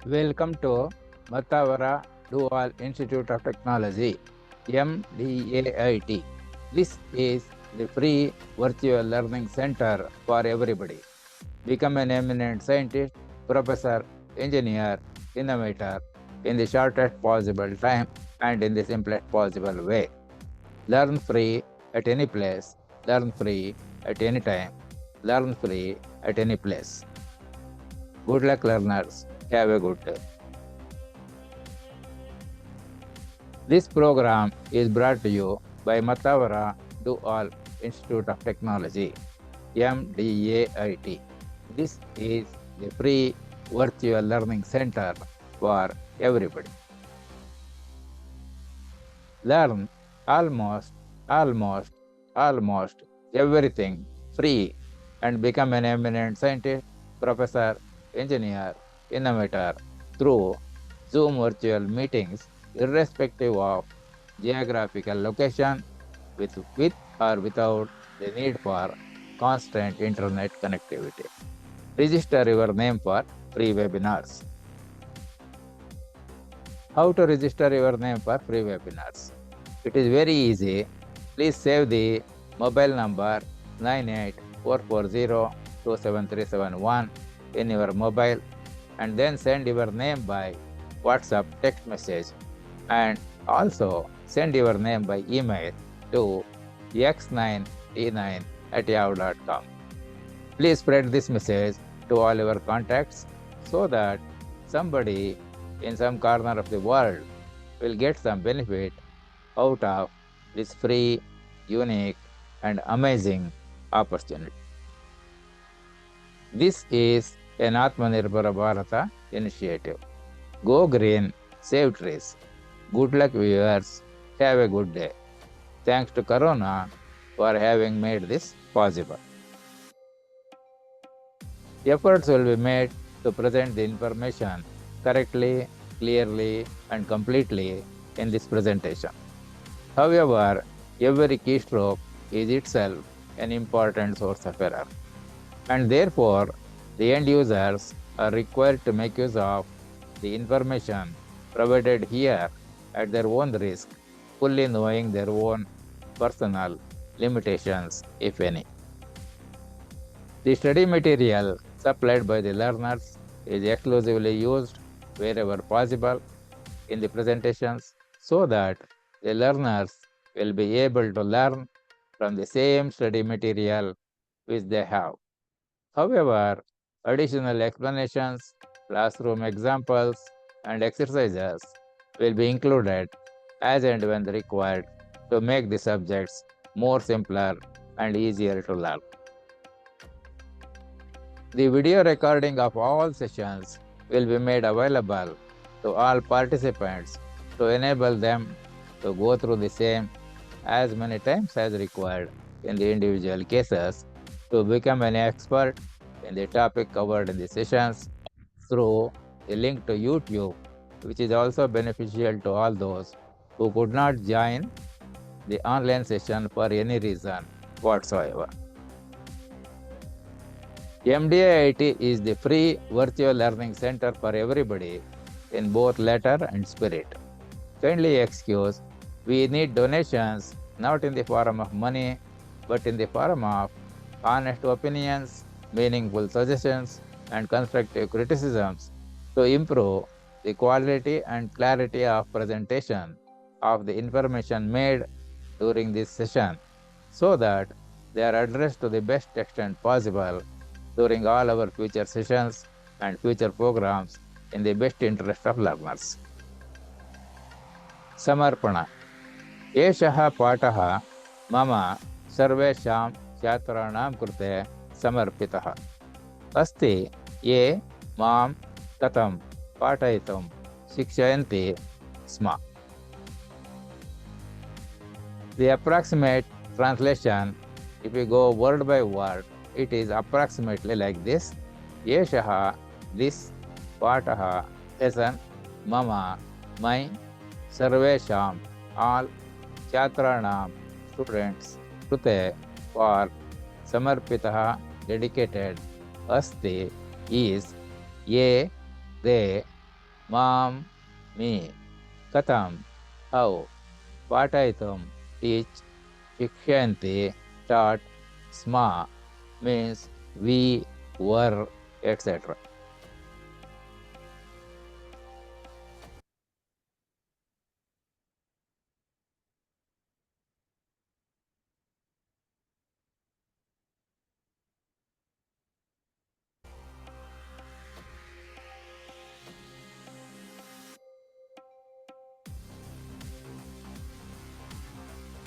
Welcome to Matavara Dual Institute of Technology, MDAIT. This is the free virtual learning center for everybody. Become an eminent scientist, professor, engineer, innovator in the shortest possible time and in the simplest possible way. Learn free at any place, learn free at any time, learn free at any place. Good luck, learners. Have a good day. This program is brought to you by Matavara Dual Institute of Technology, MDAIT. This is the free virtual learning center for everybody. Learn almost everything free and become an eminent scientist, professor, engineer, innovator through Zoom virtual meetings, irrespective of geographical location, with or without the need for constant internet connectivity. Register your name for free webinars. How to register your name for free webinars? It is very easy. Please save the mobile number 9844027371 in your mobile and then send your name by WhatsApp text message, and also send your name by email to x9t9@yahoo.com. Please spread this message to all your contacts so that somebody in some corner of the world will get some benefit out of this free, unique, and amazing opportunity. This is an Atmanirbhar Bharata initiative. Go green, save trees. Good luck, viewers. Have a good day. Thanks to Corona for having made this possible. Efforts will be made to present the information correctly, clearly, and completely in this presentation. However, every keystroke is itself an important source of error, and therefore the end users are required to make use of the information provided here at their own risk, fully knowing their own personal limitations, if any. The study material supplied by the learners is exclusively used wherever possible in the presentations so that the learners will be able to learn from the same study material which they have. However, additional explanations, classroom examples, and exercises will be included as and when required to make the subjects more simpler and easier to learn. The video recording of all sessions will be made available to all participants to enable them to go through the same as many times as required in the individual cases to become an expert in the topic covered in the sessions through the link to YouTube, which is also beneficial to all those who could not join the online session for any reason whatsoever. MDAIT is the free virtual learning center for everybody in both letter and spirit. Kindly excuse, we need donations not in the form of money, but in the form of honest opinions, meaningful suggestions, and constructive criticisms to improve the quality and clarity of presentation of the information made during this session so that they are addressed to the best extent possible during all our future sessions and future programs in the best interest of learners. Samarpana. एषः पाठः मम सर्वेषां छात्राणां कृते समर्पितः अस्ति ये मां कथं पाठयितुं शिक्षयन्ति स्म. The approximate translation, if we go word by word, it is approximately like this. Yeshaha, this, Pataha, lesson, Mama, my, Sarvesham, all, Chatranam, students, Krute, for, Samarpitaha, dedicated, Asti, is, Ye, they, Mom, me. Katham, how. Pataitam, teach. Shikshanti, taught. Sma means we, were, etc.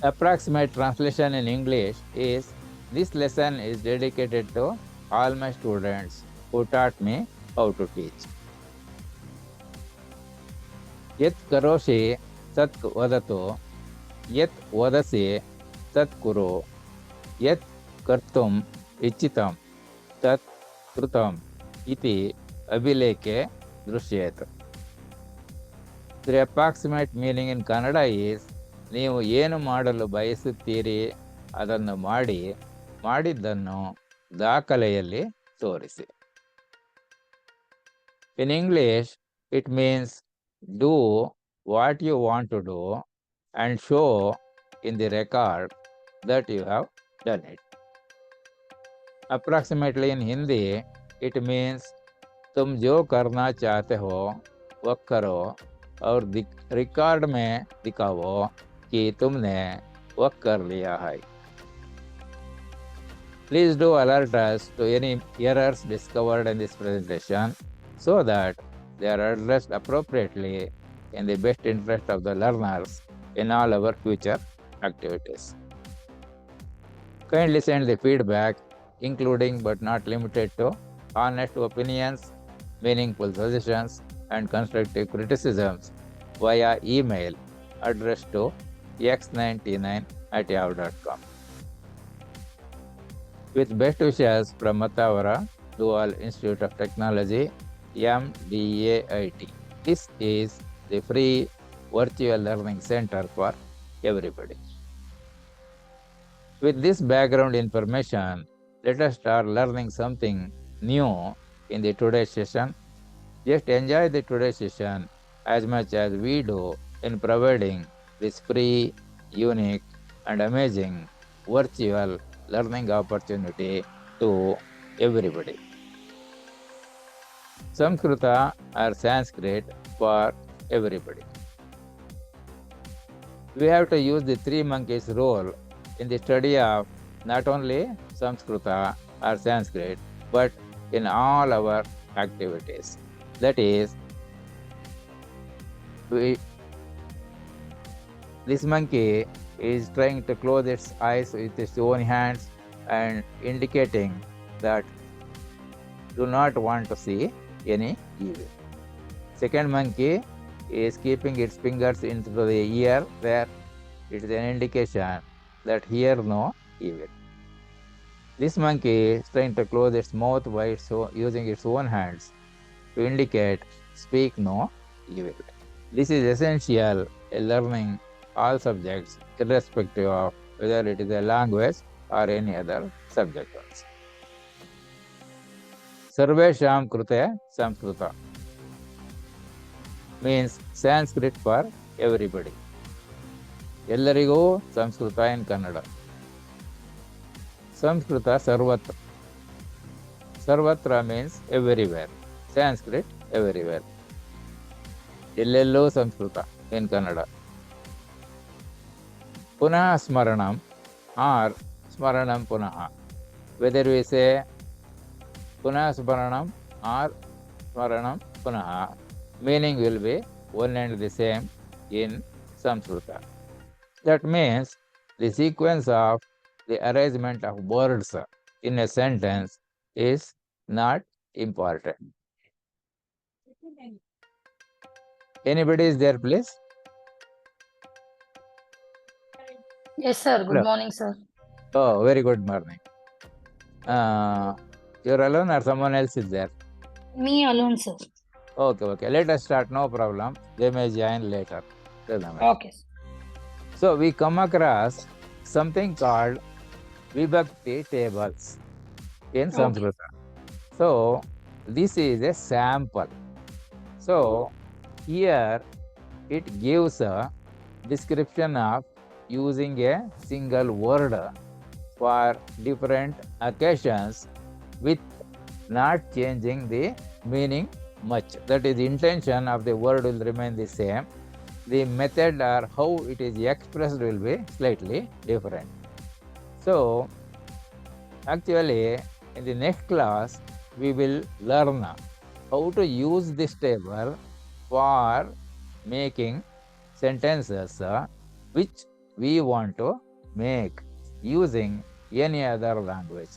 Approximate translation in English is, this lesson is dedicated to all my students who taught me how to teach. Yet karoshi tat vadato, yet vadasi tat kuru, yet kartum ichitam tat krutam iti abhileke drishyet. The approximate meaning in Kannada is, ನೀವು ಏನು ಮಾಡಲು ಬಯಸುತ್ತೀರಿ ಅದನ್ನು ಮಾಡಿ, ಮಾಡಿದ್ದನ್ನು ದಾಖಲೆಯಲ್ಲಿ ತೋರಿಸಿ. In English, it means do what you want to do and show in the record that you have done it. Approximately in Hindi, it means तुम जो करना चाहते हो वह करो और रिकॉर्ड में दिखाओ कि तुमने वह कर लिया है. Please do alert us to any errors discovered in this presentation so that they are addressed appropriately in the best interest of the learners in all our future activities. Kindly send the feedback, including but not limited to honest opinions, meaningful suggestions, and constructive criticisms via email addressed to x99@yahoo.com. With best wishes from Matavara Dual Institute of Technology, MDAIT. This is the free virtual learning center for everybody. With this background information, let us start learning something new in the today's session. Just enjoy the today's session as much as we do in providing this free, unique, and amazing virtual learning opportunity to everybody. Samskruta or Sanskrit for everybody. We have to use the three monkeys rule in the study of not only Samskruta or Sanskrit, but in all our activities. That is, this monkey is trying to close its eyes with its own hands and indicating that do not want to see any evil. Second monkey is keeping its fingers into the ear, where it is an indication that hear no evil. This monkey is trying to close its mouth by using its own hands to indicate speak no evil. This is essential in learning all subjects, irrespective of whether it is a language or any other subject. Sarvesham krute Samskruta means Sanskrit for everybody. ಎಲ್ಲರಿಗೂ Sanskrit in Kannada. Samskruta sarvatra. Sarvatra means everywhere. Sanskrit everywhere. ಎಲ್ಲೆಲ್ಲೂ Sanskrit in Kannada. Punah smaranam or smaranam punaha. Whether we say Punah smaranam or smaranam punaha, meaning will be one and the same in Samskruta. That means the sequence of the arrangement of words in a sentence is not important. Anybody is there, please? Yes, sir. Good Hello. morning, sir. Oh, very good morning. You're alone or someone else is there? Me alone, sir. Okay. Let us start, no problem. They may join later. Doesn't matter. Okay. So we come across something called Vibhakti tables in Samskruta. So this is a sample. So Here it gives a description of using a single word for different occasions with not changing the meaning much. That is, the intention of the word will remain the same. The method or how it is expressed will be slightly different. So, actually, in the next class, we will learn how to use this table for making sentences which we want to make using any other language.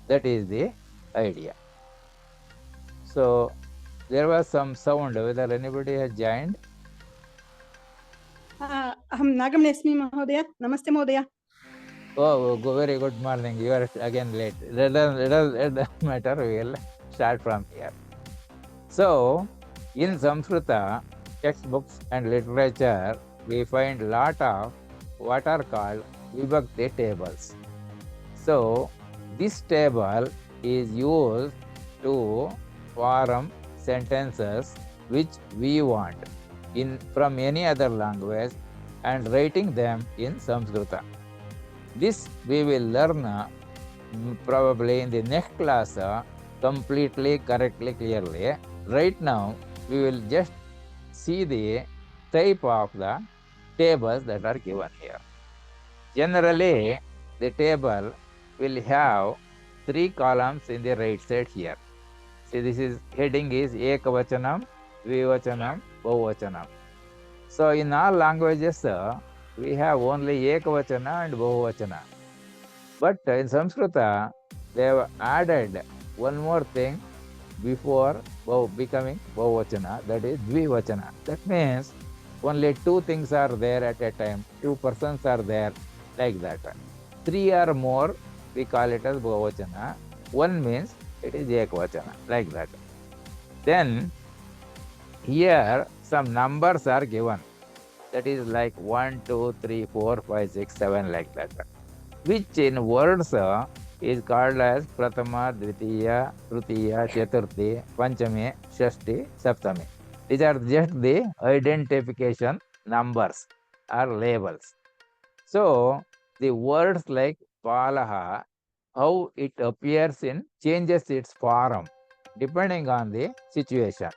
That is the idea. So, there was some sound, whether anybody has joined. अहं नागमनेस्मि महोदय. नमस्ते महोदय. Oh, very good morning. You are again late. It doesn't matter. We will start from here. So, in Samskruta textbooks and literature, we find lot of what are called vibhakti tables. So, this table is used to form sentences which we want from any other language and writing them in Samskruta. This we will learn probably in the next class completely, correctly, clearly. Right now, we will just see the type of the tables that are given here. Generally, the table will have 3 columns in the right side here. See, this is heading is Ekavachanam, Vivachanam, Bahuvachanam. So, in all languages, we have only Ekavachana and Bahuvachana. But in Samskruta, they have added one more thing before becoming Bahuvachana, that is Dvivachana. That means only 2 things are there at a time, 2 persons are there, like that. 3 or more, we call it as Bahuvachana. 1 means it is Ekavachana, like that. Then here some numbers are given. That is like 1, 2, 3, 4, 5, 6, 7, like that. Which in words is called as Pratama, Dvitiya, Tritiya, Chaturthi, Panchami, Shashti, Saptami. These are just the identification numbers or labels. So, the words like Palaha, how it appears in changes its form depending on the situation.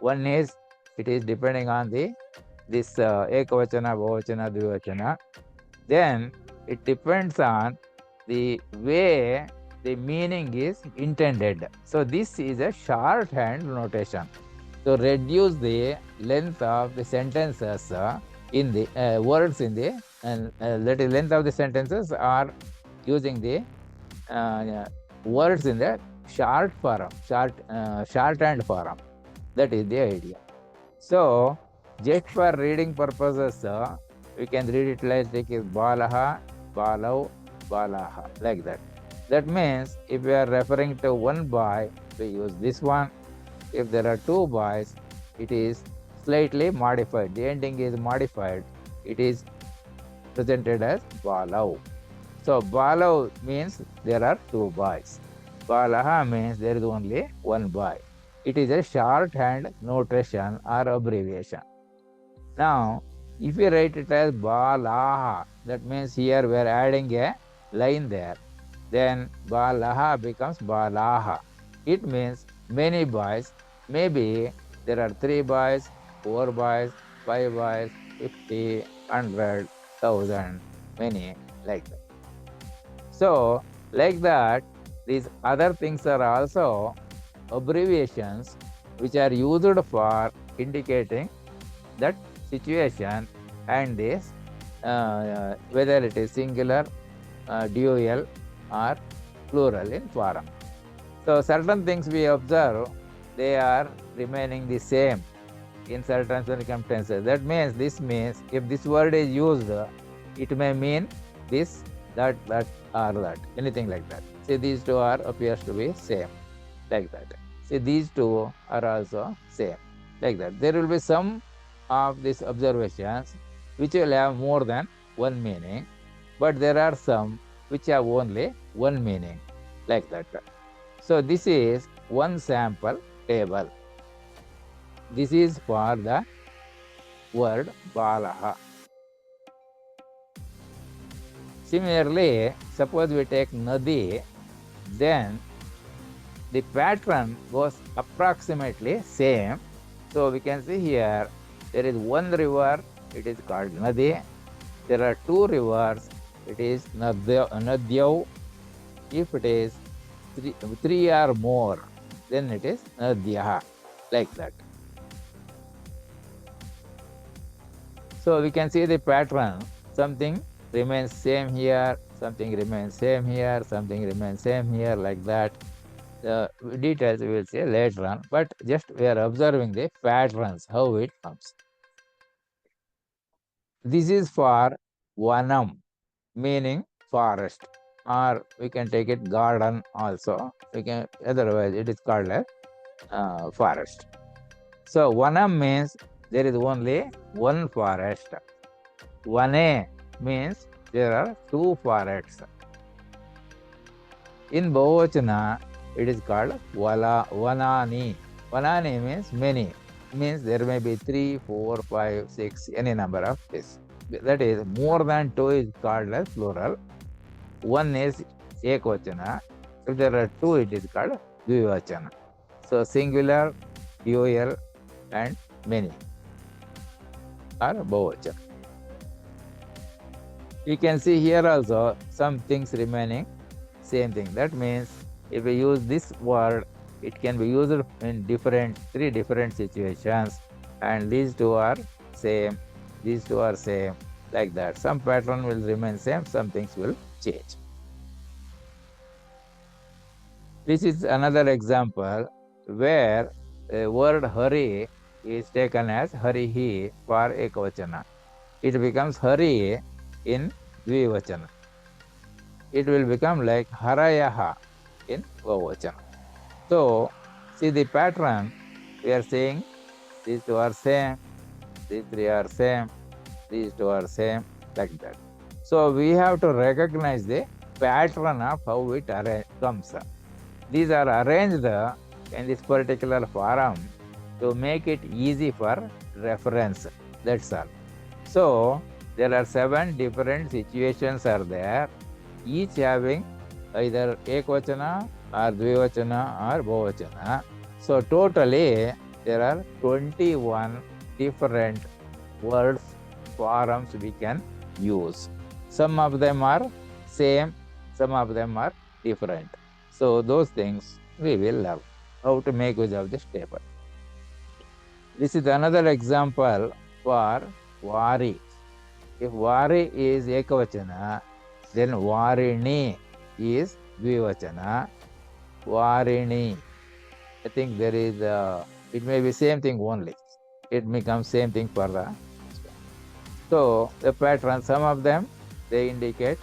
One is, it is depending on this Ekavachana, Bahuvachana, Dvivachana. Then it depends on the way the meaning is intended. So this is a shorthand notation to reduce the length of the sentences in the words in the that is length of the sentences are using the words in the short form, shorthand form. That is the idea. So just for reading purposes, we can read it like Balaha, Balau, Balaha, like that. That means if we are referring to one boy, we use this one. If there are 2 boys, it is slightly modified. The ending is modified. It is presented as Balau. So Balau means there are 2 boys. Balaha means there is only 1 boy. It is a shorthand notation or abbreviation. Now, if we write it as Balaha, that means here we are adding a line there. Then Balaha becomes Balaha. It means many boys. Maybe there are 3 boys, 4 boys, 5 boys, 50, 100, 1000, many, like that. So, like that, these other things are also abbreviations which are used for indicating that situation and this whether it is singular, dual or plural in form. So certain things we observe, they are remaining the same in certain circumstances. That means this means if this word is used, it may mean this, that, or that, anything like that. See, these 2 are appears to be same, like that. See, these 2 are also same, like that. There will be some of these observations which will have more than 1 meaning, but there are some which have only 1 meaning, like that. So this is one sample table. This is for the word balaha. Similarly, suppose we take nadi, then the pattern goes approximately same. So we can see here, there is one river, it is called nadi. There are two rivers, it is nadyav. If it is three or more, then it is nadyaha, like that. So we can see the pattern. Something remains same here, something remains same here, something remains same here, like that. The details we will see later on, but just we are observing the patterns, how it comes. This is for vanam, meaning forest, or we can take it garden also. We can, otherwise it is called as forest. So vanam means there is only one forest. Vane means there are two forests. In Bahuvachana, it is called vanani. Vanani means many. Means there may be 3, 4, 5, 6, any number of this. That is, more than 2 is called as plural. 1 is ekvachana. If there are 2, it is called dvivachana. So singular, dual, and many are Bahuvachana. You can see here also some things remaining same thing. That means if we use this word, it can be used in three different situations, and these two are same, these two are same, like that. Some pattern will remain same, some things will change. This is another example where the word hari is taken as harihi for ekvachana. It becomes hari in dvivachana. It will become like harayaha in bahuvachana. So, see the pattern, we are saying these two are same, these three are same, these two are same, like that. So, we have to recognize the pattern of how it comes. These are arranged in this particular form to make it easy for reference. That's all. So, there are 7 different situations are there, each having either ekvachana or dvivachana or bahuvachana. So totally there are 21 different words, forms we can use. Some of them are same, some of them are different. So those things we will learn how to make use of this table. This is another example for vari. If vari is ekvachana, then varini is dvivachana. Varini. I think there is it may be same thing only. It becomes same thing for the. So the pattern, some of them they indicate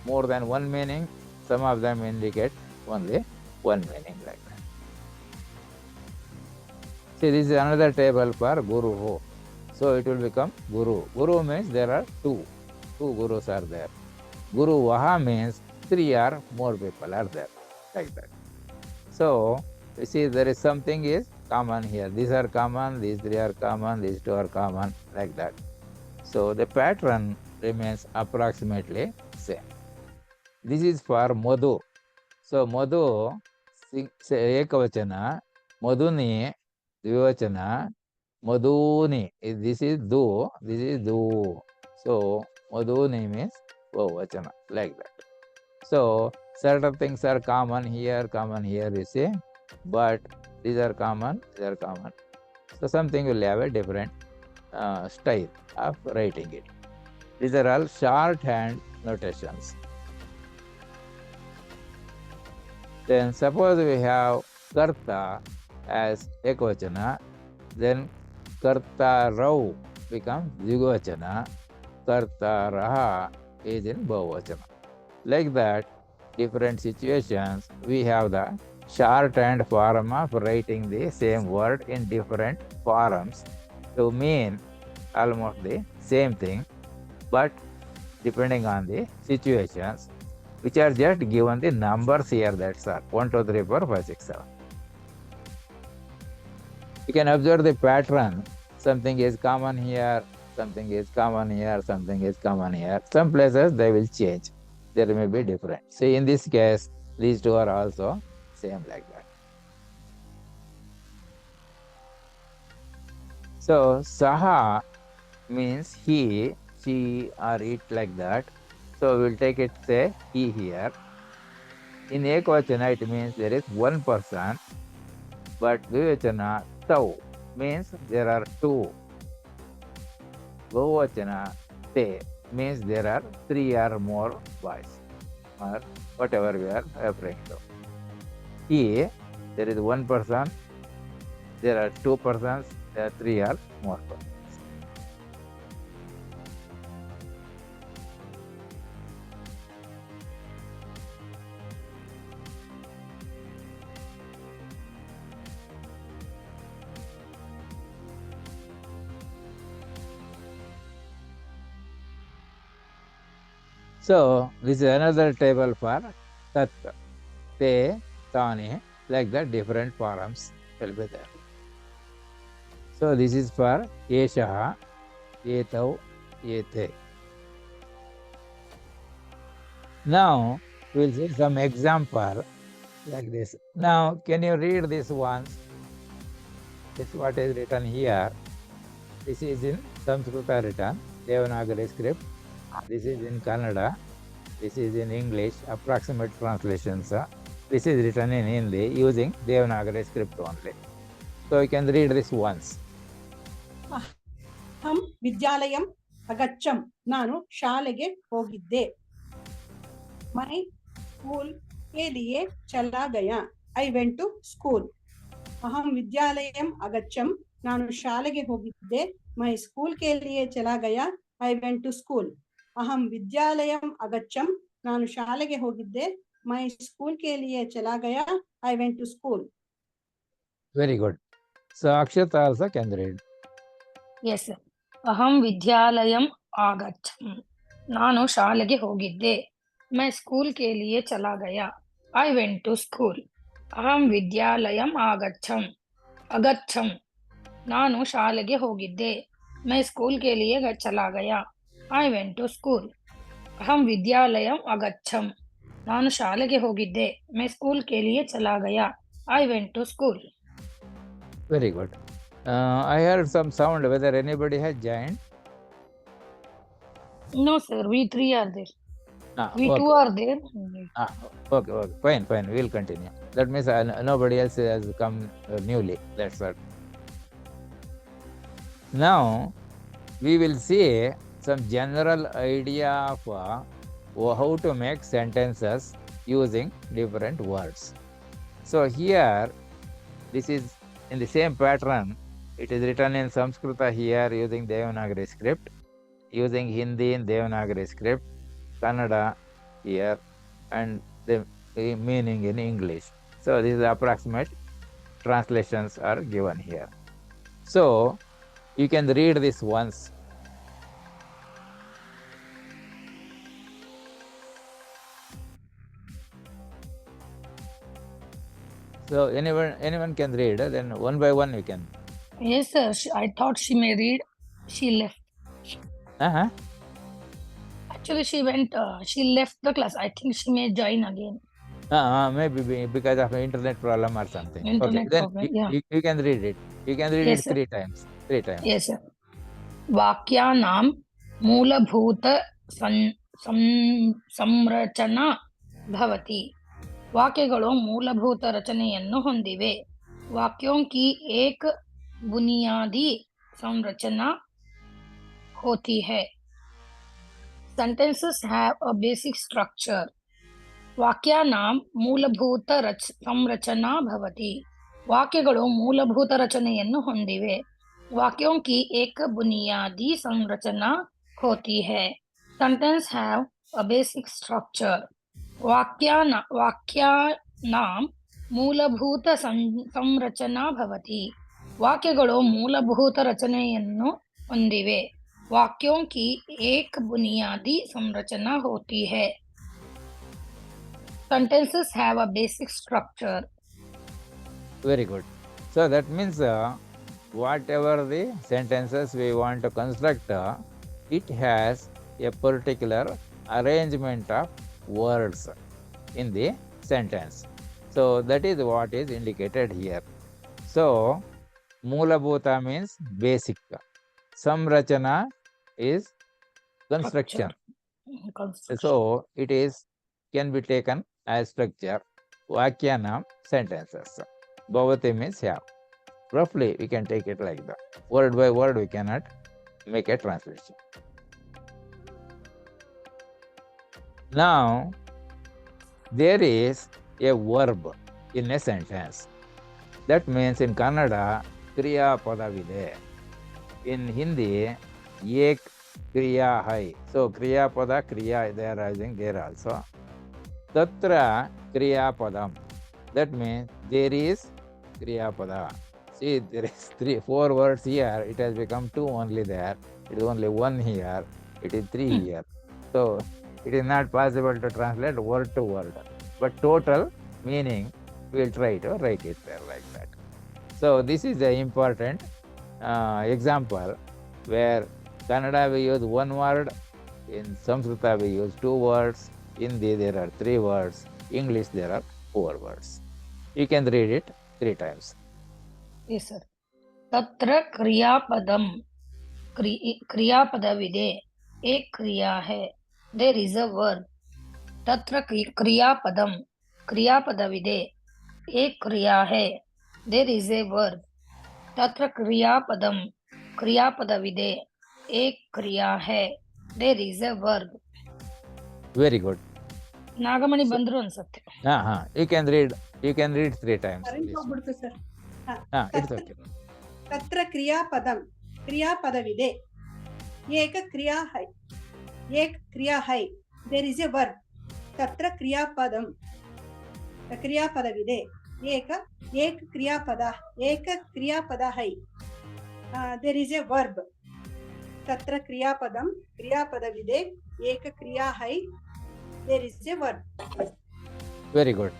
more than one meaning, some of them indicate only one meaning, like that. See, this is another table for guru. So it will become guru. Guru means there are two gurus are there. Guru Vaha means 3 or more people are there, like that. So, you see there is something is common here. These are common, these 3 are common, these 2 are common, like that. So, the pattern remains approximately same. This is for Madhu. So, Madhu, ekavachana, Madhuni, dvivachana, Madhuni. This is do, this is do. So, Madhuni means bahuvachana, like that. So, certain things are common here, you see, but these are common, they are common. So, something will have a different style of writing it. These are all shorthand notations. Then, suppose we have karta as ekvachana, then karta rau becomes dvivachana, karta raha is in bahuvachana. Like that, different situations, we have the shorthand form of writing the same word in different forms to mean almost the same thing, but depending on the situations, which are just given the numbers here, that's all, 1, 2, 3, 4, 5, 6, 7. You can observe the pattern. something is common here, something is common here, something is common here. Some places they will change. There may be different. See, in this case, these two are also same like that. So, saha means he, she, or it like that. So, we'll take it, say, he here. In ekvachana, it means there is one person, but dvivachana, tau, means there are two. Bahuvachana, te, means there are three or more boys, or whatever we are referring to. He, there is one person, there are two persons, there are three or more persons. So, this is another table for tat, te, tane, like that different forms will be there. So, this is for eshaha, etau, ete. Now, we will see some example like this. Now, can you read this once? This is what is written here. This is in Samskruta written, Devanagari script. This is in Kannada. This is in English, approximate translations. This is written in Hindi using Devanagari script only. So you can read this once. Aham vidyalayam agacham. Nanu shalege hogidde. My school ke liye chala gaya. I went to school. Aham vidyalayam agacham. Nanu shalege hogidde. My school ke liye chala gaya. I went to school. Aham vidyalayam agacham. Nanu shalege hogidde. My school ke liye chala gaya. I went to school. Very good. So Akshata also can read. Yes, sir. Aham vidyalayam agacham. Nanu shalege hogidde. मैं school के लिए चला गया. I went to school. अहम विद्यालयम आगच्छम. अगच्छम. ನಾನು ಶಾಲೆಗೆ ಹೋಗಿದ್ದೆ. मैं स्कूल के लिए चला गया. I went to school. अहम विद्यालयम अगच्छम. ನಾನು ಶಾಲೆಗೆ ಹೋಗಿದ್ದೆ. मैं स्कूल के लिए चला गया. I went to school. Very good. I heard some sound. Whether anybody has joined? No, sir. We three are there. We okay. two are there. Okay. Fine. We'll continue. That means nobody else has come newly. That's what. Now, we will see some general idea of how to make sentences using different words. So here, this is in the same pattern. It is written in Samskruta here using Devanagari script, using Hindi in Devanagari script, Kannada here, and the meaning in English. So these approximate translations are given here. So you can read this once. So anyone can read, then one by one you can. Yes, sir. I thought she may read. She left. Actually, she went. She left the class. I think she may join again. Maybe because of internet problem or something. Internet okay, problem, then yeah. You can read it. You can read Yes, it sir. three times. Yes, sir. वाक्यानां मूलभूत ಸಂರಚನಾ ಭವತಿ. ವಾಕ್ಯಗಳು ಮೂಲಭೂತ ರಚನೆಯನ್ನು ಹೊಂದಿವೆ. वाक्यों की एक बुनियादी संरचना होती है. Sentences have a basic structure. ವಾಕ್ಯಾನಾಂ ಮೂಲಭೂತ ಸಂರಚನಾ ಭವತಿ. ವಾಕ್ಯಗಳು ಮೂಲಭೂತ ರಚನೆಯನ್ನು ಹೊಂದಿವೆ. वाक्यों की एक बुनियादी संरचना होती है. Sentences have a basic structure. ವಾಕ್ಯಾನಾಂ ಮೂಲಭೂತ ಸಂರಚನಾ ಭವತಿ. ವಾಕ್ಯಗಳು ಮೂಲಭೂತ ರಚನೆಯನ್ನು ಹೊಂದಿವೆ. वाक्यों की एक बुनियादी संरचना होती है. Sentences have a basic structure. Very good. So that means whatever the sentences we want to construct, it has a particular arrangement of words in the sentence. So that is what is indicated here. So Moolabhuta means basic. Samrachana is construction. So it is can be taken as structure. Vakyanam sentences. Bhavati means have. Roughly we can take it like that. Word by word we cannot make a translation. Now there is a verb in a sentence. That means in Kannada, Kriya Padavide. In Hindi, Ek Kriya Hai. So Kriya Pada, Kriya, they are using there also. Tatra Kriya Padam. That means there is Kriya Pada. See, there is 4 words here. It has become 2 only there. It is only 1 here. It is 3 here. So it is not possible to translate word to word. But total meaning, we will try to write it there like that. So this is the important example where Kannada we use 1 word, in Samskruta we use 2 words, in Hindi there are 3 words, English there are 4 words. You can read it 3 times. Yes, sir. Tatra kriyapadam, kriyapadavide, ek kriya hai. There is a verb. Tatra kriyapadam, kriyapadavide, ek kriya hai. There is a verb. Tatra kriyapadam, kriyapadavide, ek kriya hai. There is a verb. Very good. Nagamani bandru ansutte. You can read 3 times. Sir. It's okay. Tatra kriyapadavide. Ek kriya hai. There is a verb. Tatra kriyapadam. Kriyapadavide. Ek kriyapada hai. There is a verb. Tatra kriyapadam. Kriyapadavide. Ek kriya hai. There is a verb. Very good.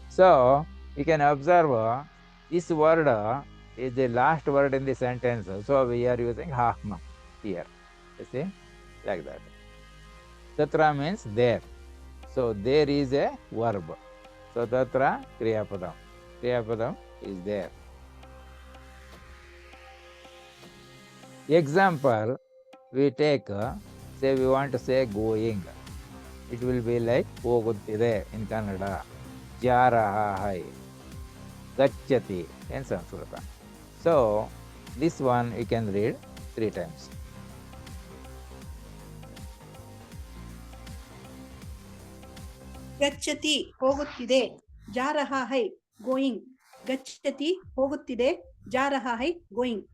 So you can observe this word is the last word in the sentence. So we are using hahma here. You see, like that. Tatra means there. So there is a verb. So tatra kriyapadam. Kriyapadam is there. Example, we take, say we want to say going. It will be like hoguttide in Kannada, ja raha hai, gacchati in Samskruta. So this one you can read 3 times. Gacchati hoguttide, ja raha hai, going. Gacchati hoguttide, ja raha hai, going.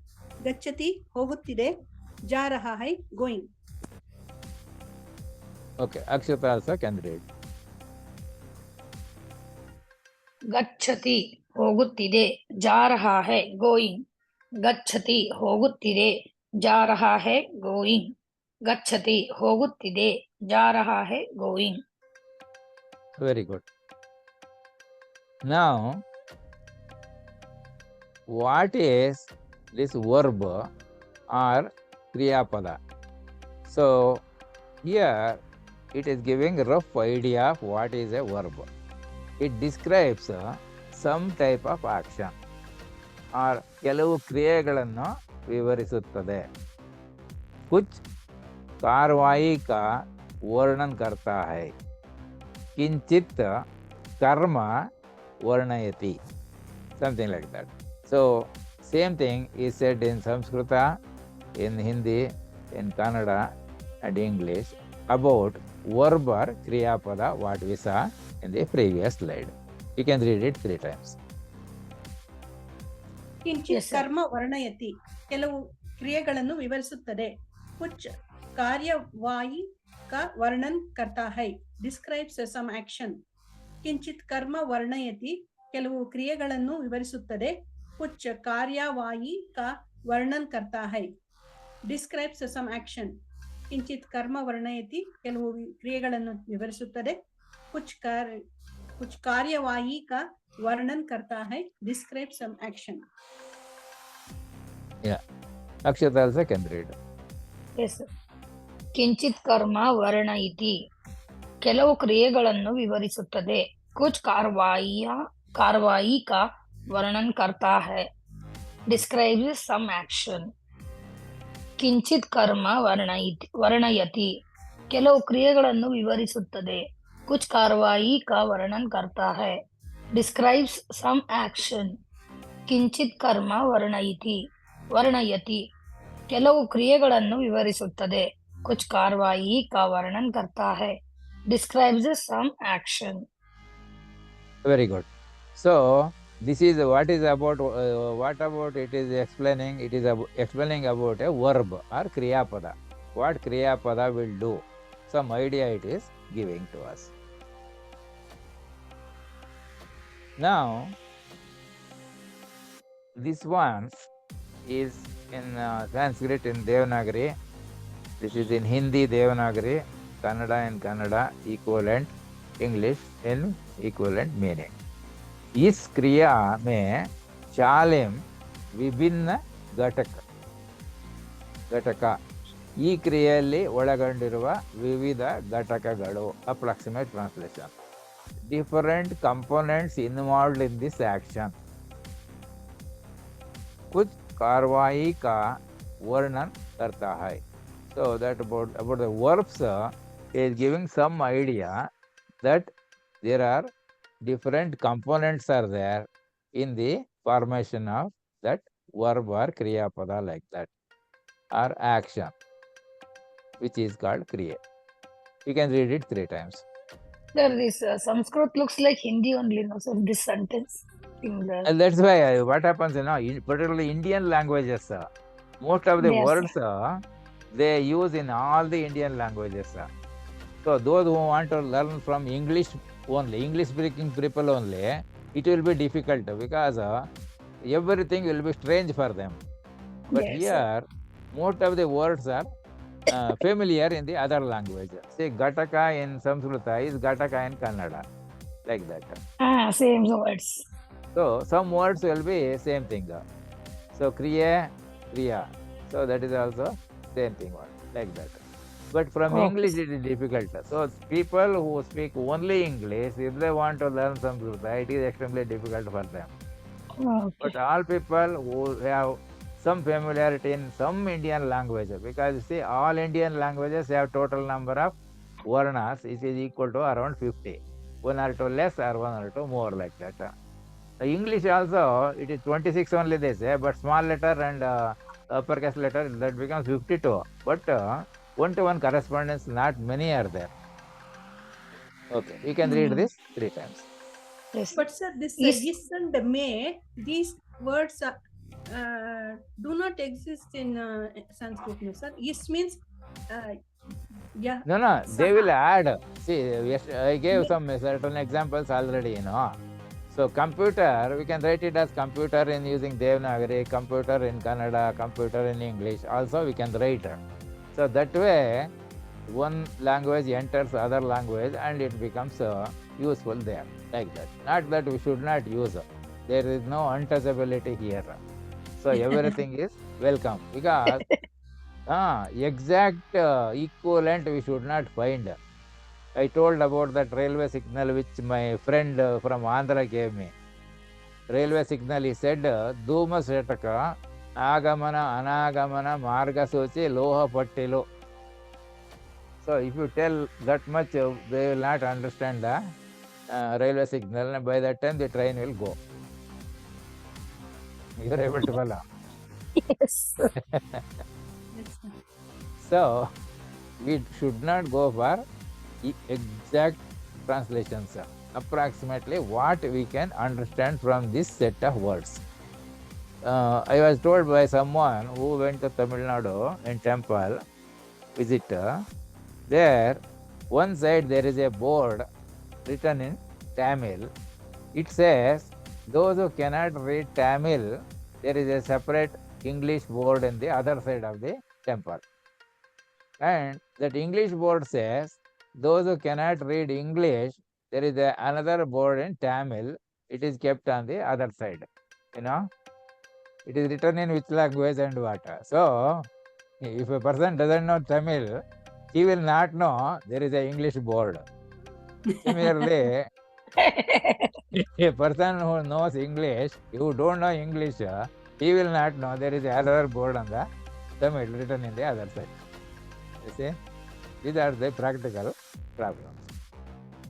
Gacchati hoguttide, ja raha hai, going. Okay, Akshata also can read. Gacchati hoguttide, ja raha hai, going. Gacchati hoguttide, ja raha hai, going. Gacchati hoguttide, ja raha hai, going. Very good. Now, what is this verb or kriyapada? So here it is giving a rough idea of what is a verb. It describes some type of action or ಕೆಲವು ಕ್ರಿಯೆಗಳನ್ನು ವಿವರಿಸುತ್ತದೆ. कुछ कार्रवाई का वर्णन करता है. किंचित कर्म वर्णयति. Something like that. So same thing is said in Samskruta, in Hindi, in Kannada and English about verb or kriyapada what we saw in the previous slide. You can read it 3 times. ಕಿಂಚಿತ್ ಕರ್ಮ ವರ್ಣಯತಿ, ಕೆಲವು ಕ್ರಿಯೆಗಳನ್ನು ವಿವರಿಸುತ್ತದೆ. ಕುಚ್ ಕಾರ್ಯವಾಯಿ का वर्णन करता है, describes some action. ಕಿಂಚಿತ್ ಕರ್ಮ ವರ್ಣಯತಿ, ಕೆಲವು ಕ್ರಿಯೆಗಳನ್ನು ವಿವರಿಸುತ್ತದೆ. ಕುಚ್ ಕಾರ್ಯವಾಯಿ का वर्णन करता है, describes some action. ಕಿಂಚಿತ್ ಕರ್ಮ ವರ್ಣಯತಿ, ಕೆಲವು ಕ್ರಿಯೆಗಳನ್ನು ವಿವರಿಸುತ್ತದೆ. कुछ कार्यवाही का वर्णन करता है, describes some action. Yeah. Akshata also can read. ಎಸ್ ಕಿಂಚಿತ್ ಕರ್ಮ ವರ್ಣಯಿತಿ ಕೆಲವು ಕ್ರಿಯೆಗಳನ್ನು ವಿವರಿಸುತ್ತದೆ ಕುಚ್ ಕಾರ್ವಾಯಿ ಕಾ ವರ್ಣನ್ ಕರ್ತಾ ಹೈ ಡಿಸ್ಕ್ರೈಬ್ಸ್ ಸಮ್ ಆಕ್ಷನ್ ಕಿಂಚಿತ್ ಕರ್ಮ ವರ್ಣಯತಿ ಕೆಲವು ಕ್ರಿಯೆಗಳನ್ನು ವಿವರಿಸುತ್ತದೆ ಕುಚ್ ಕಾರ್ವಾಯಿ ಕಾ ವರ್ಣನ್ ಕರ್ತಾ ಹೈ ಡಿಸ್ಕ್ರೈಬ್ಸ್ ಸಮ್ ಆಕ್ಷನ್ ಕಿಂಚಿತ್ ಕರ್ಮ ವರ್ಣಯತಿ ಕೆಲವು ಕ್ರಿಯೆಗಳನ್ನು ವಿವರಿಸುತ್ತದೆ ಕುಚ್ ಕಾರ್ವಾಯಿ ಕಾ ವರ್ಣನ್ ಕರ್ತಾ ಹೈ describes some action. Very good. So this is what is about. What about it is explaining? It is explaining about a verb or kriya pada. What kriya pada will do? Some idea it is giving to us. Now this one is in Sanskrit in Devanagari. This is in Hindi Devanagari, Kannada in Kannada, equivalent, English in equivalent meaning. इस क्रिया में शालिम ವಿಭಿನ್ನ ಘಟಕ ಈ ಕ್ರಿಯೆಯಲ್ಲಿ ಒಳಗೊಂಡಿರುವ ವಿವಿಧ ಘಟಕಗಳು approximate translation different components involved in this action कुछ कार्रवाई का वर्णन करता है. So that about the verbs is giving some idea that there are different components are there in the formation of that verb or kriya pada like that or action which is called kriya. You can read it 3 times. Sir, this Sanskrit looks like Hindi only, no? So this sentence. And that's why what happens, particularly Indian languages, most of the Yes. words they use in all the Indian languages. So those who want to learn from English only, English speaking people only, it will be difficult because everything will be strange for them. But Yes, here, most of the words are familiar in the other language. Say Gataka in Samskruta is Gataka in Kannada, like that. Same words. So some words will be same thing. So kriya. So that is also same thing, like that. But from English it is difficult. So people who speak only English, if they want to learn Samskruta, it is extremely difficult for them. Okay. But all people who have some familiarity in some Indian language, because you see all Indian languages have total number of varnas, it is equal to around 50. 1 or 2 less or 1 or 2 more, like that. English also, it is 26 only they say, but small letter and uppercase letter, that becomes 52. But one-to-one correspondence, not many are there. Okay, you can read this 3 times. Yes. But sir, this Yes. is and may, these words do not exist in Sanskrit, no, sir. Is means, yeah. No, they will add. See, yes, I gave some certain examples already, So computer, we can write it as computer in using Devanagari, computer in Kannada, computer in English. Also we can write. So that way, one language enters other language and it becomes useful there, like that. Not that we should not use. There is no untouchability here. So everything is welcome because exact equivalent we should not find. I told about that railway signal which my friend from Andhra gave me. Railway signal, he said, Duma Setaka, Agamana, Anagamana, Marga Sochi, Loha Pattilo. So if you tell that much, they will not understand the railway signal, and by that time the train will go. You are able to follow. Yes. So we should not go for exact translations. Approximately what we can understand from this set of words. I was told by someone who went to Tamil Nadu in temple visit. There, one side there is a board written in Tamil. It says, those who cannot read Tamil, there is a separate English board in the other side of the temple. And that English board says, those who cannot read English, there is another board in Tamil. It is kept on the other side, It is written in which language and what. So, if a person doesn't know Tamil, he will not know there is an English board. Similarly, a person who knows English, who don't know English, he will not know there is another board on the Tamil written in the other side. You see, these are the practical problems.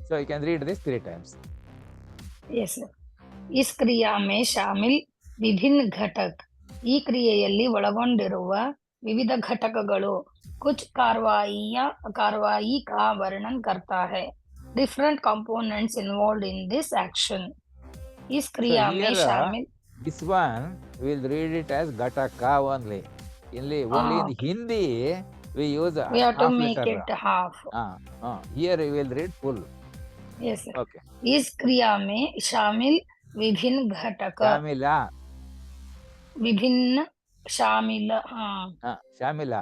So you can read this 3 times. Yes, sir. इस क्रिया में शामिल विभिन्न घटक ಈ ಕ್ರಿಯೆಯಲ್ಲಿ ಒಳಗೊಂಡಿರುವ विविध घटकಗಳು कुछ कार्रवाई का वर्णन करता है. Different components involved in this action. इस क्रिया में शामिल this one we will read it as Gataka only. Only in Hindi we use we have to half make letter. it half. Here we will read full. Yes, sir. Okay. इस क्रिया में शामिल विभिन्न घटक शामिला विभिन्न शामिल शामिला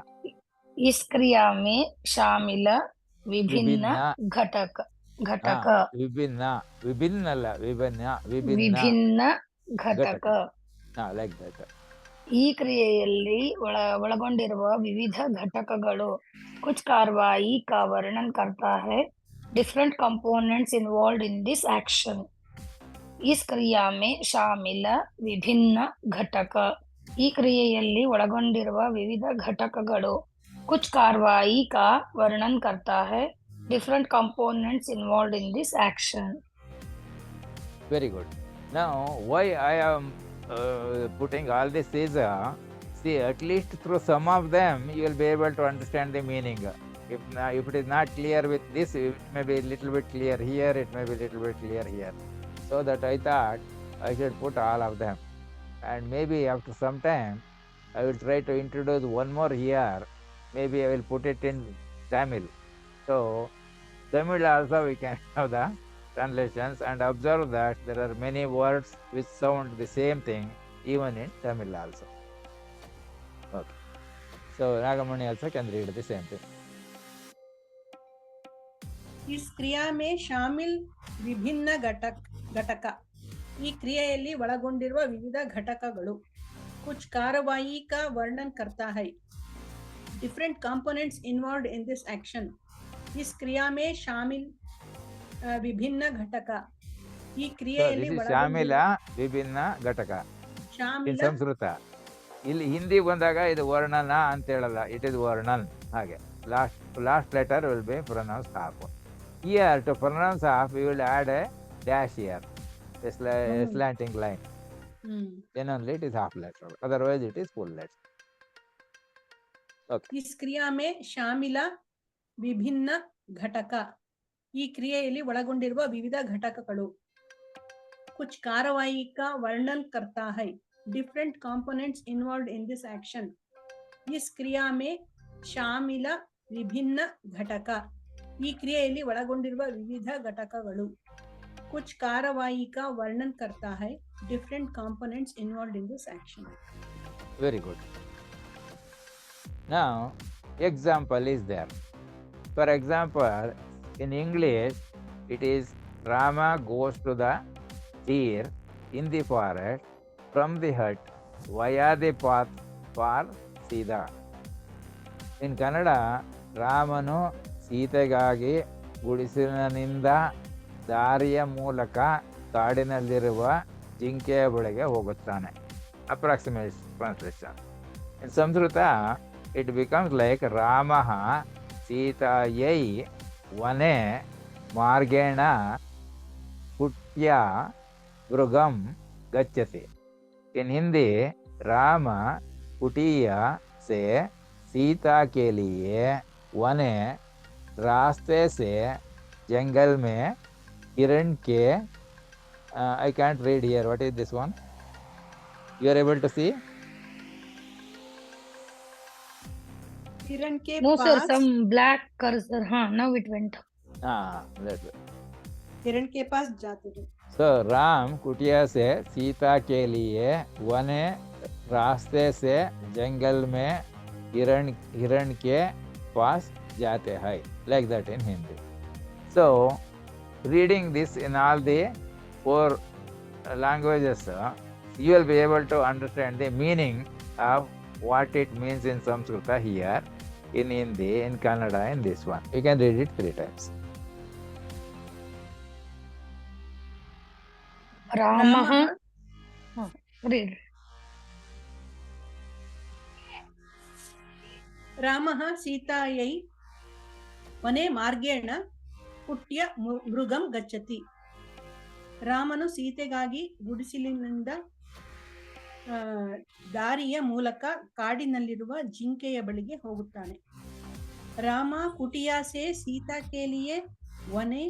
इस क्रिया में शामिल विभिन्न घटक ವಿಭಿನ್ನ ಘಟಕ like that. ಈ ಕ್ರಿಯೆಯಲ್ಲಿ ಒಳಗೊಂಡಿರುವ ವಿವಿಧ ಘಟಕಗಳು कुछ कार्रवाई का वर्णन करता है. Different components involved in this action. इस क्रिया में शामिल विभिन्न घटक ಈ ಕ್ರಿಯೆಯಲ್ಲಿ ಒಳಗೊಂಡಿರುವ ವಿವಿಧ ಘಟಕಗಳು कुछ कार्रवाई का वर्णन करता है. Different components involved in this action. Very good. Now, why I am putting all this is, see, at least through some of them, you will be able to understand the meaning. If it is not clear with this, it may be a little bit clear here, it may be a little bit clear here. So that I thought I should put all of them. And maybe after some time, I will try to introduce one more here. Maybe I will put it in Tamil. So, Tamil also we can have the translations and observe that there are many words which sound the same thing even in Tamil also. Okay. So, Nagamani also can read the same thing. इस क्रिया में शामिल विभिन्न घटक ಈ ಕ್ರಿಯೆಯಲ್ಲಿ ಒಳಗೊಂಡಿರುವ ವಿವಿಧ ಘಟಕಗಳು कुछ कार्रवाई का वर्णन करता है. Different components involved in this action. इस क्रिया में शामिल विभिन्न घटक ಈ ಕ್ರಿಯೆಯಲ್ಲಿ ಶಾಮಿಲ ವಿಭಿನ್ನ ಘಟಕ in Samskruta. ಇಲ್ಲಿ ಹಿಂದಿ ಬಂದಾಗ ಇದು ವರ್ಣನ ಅಂತ ಹೇಳಲ್ಲ, ಇಟ್ ಇಸ್ ವರ್ಣನ್. ಹಾಗೆ last letter will be pronounced half. Here to pronounce half we will add a dash here, a slanting line. Then only it is half letter, otherwise it is full letter. Okay. इस क्रिया में ಶಾಮಿಲ ವಿಭಿನ್ನ ಘಟಕ ಈ ಕ್ರಿಯೆಯಲ್ಲಿ ಒಳಗೊಂಡಿರುವ ವಿವಿಧ ಘಟಕಗಳು कुछ कार्रवाई का वर्णन करता है. Different components involved in this action. इस क्रिया में ಶಾಮಿಲ ವಿಭಿನ್ನ ಘಟಕ ಈ ಕ್ರಿಯೆಯಲ್ಲಿ ಒಳಗೊಂಡಿರುವ ವಿವಿಧ ಘಟಕಗಳು कुछ कार्रवाई का वर्णन करता है. Different components involved in this action. Very good. Now, example is there. For example, in English, it is Rama goes to the deer in the forest from the hut via the path for Sita. In Kannada, ರಾಮನು ಸೀತೆಗಾಗಿ ಗುಡಿಸಲಿನಿಂದ ದಾರಿಯ ಮೂಲಕ ಕಾಡಿನಲ್ಲಿರುವ ಜಿಂಕೆಯ ಬಳಿಗೆ ಹೋಗುತ್ತಾನೆ. Approximate translation. In Samskruta, it becomes like Ramah Sitayai Vane Margena Putya Brugam Gacchati. In Hindi, Rama कुटिया से सीता के लिए वने रास्ते से जंगल में हिरण के I can't read here. What is this one? You are able to see? हिरण के No pass sir, some black cursor. Now it went. That's it. हिरण के पास जाते हैं. So राम कुटिया से सीता के लिए वने रास्ते से जंगल में हिरण के पास जाते हैं. Like that in Hindi. So reading this in all the 4 languages, you will be able to understand the meaning of what it means in Samskruta here, in Hindi, in Kannada, in this one. You can read it 3 times. रामः रामः read. रामः सीतायै वने मार्गेण कुट्य मृगं गच्छति. ರಾಮನು ಸೀತೆಗಾಗಿ ಗುಡಿಸಲಿನಿಂದ ದಾರಿಯ ಮೂಲಕ ಕಾಡಿನಲ್ಲಿರುವ ಜಿಂಕೆಯ ಬಳಿಗೆ ಹೋಗುತ್ತಾನೆ. ರಾಮ कुटिया से सीता के लिए बने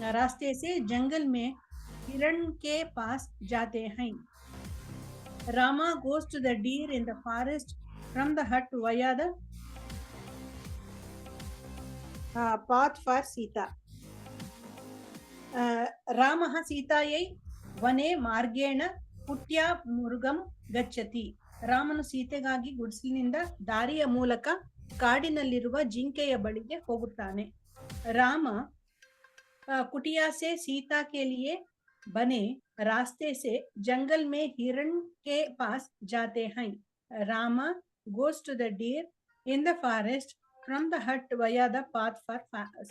रास्ते से जंगल में हिरण के पास जाते हैं. Rama goes to the deer in the forest from the hut via the path for Sita. रामः सीतायै वने मार्गेण कुट्या मृगं गच्छति. ರಾಮನು ಸೀತೆಗಾಗಿ ಗುಡಿಸಲಿನಿಂದ ದಾರಿಯ ಮೂಲಕ ಕಾಡಿನಲ್ಲಿರುವ ಜಿಂಕೆಯ ಬಳಿಗೆ ಹೋಗುತ್ತಾನೆ. ರಾಮ कुटिया से सीता के लिए बने रास्ते से जंगल में हिरण के पास जाते हैं. Rama goes to the deer in the forest from the hut via the path for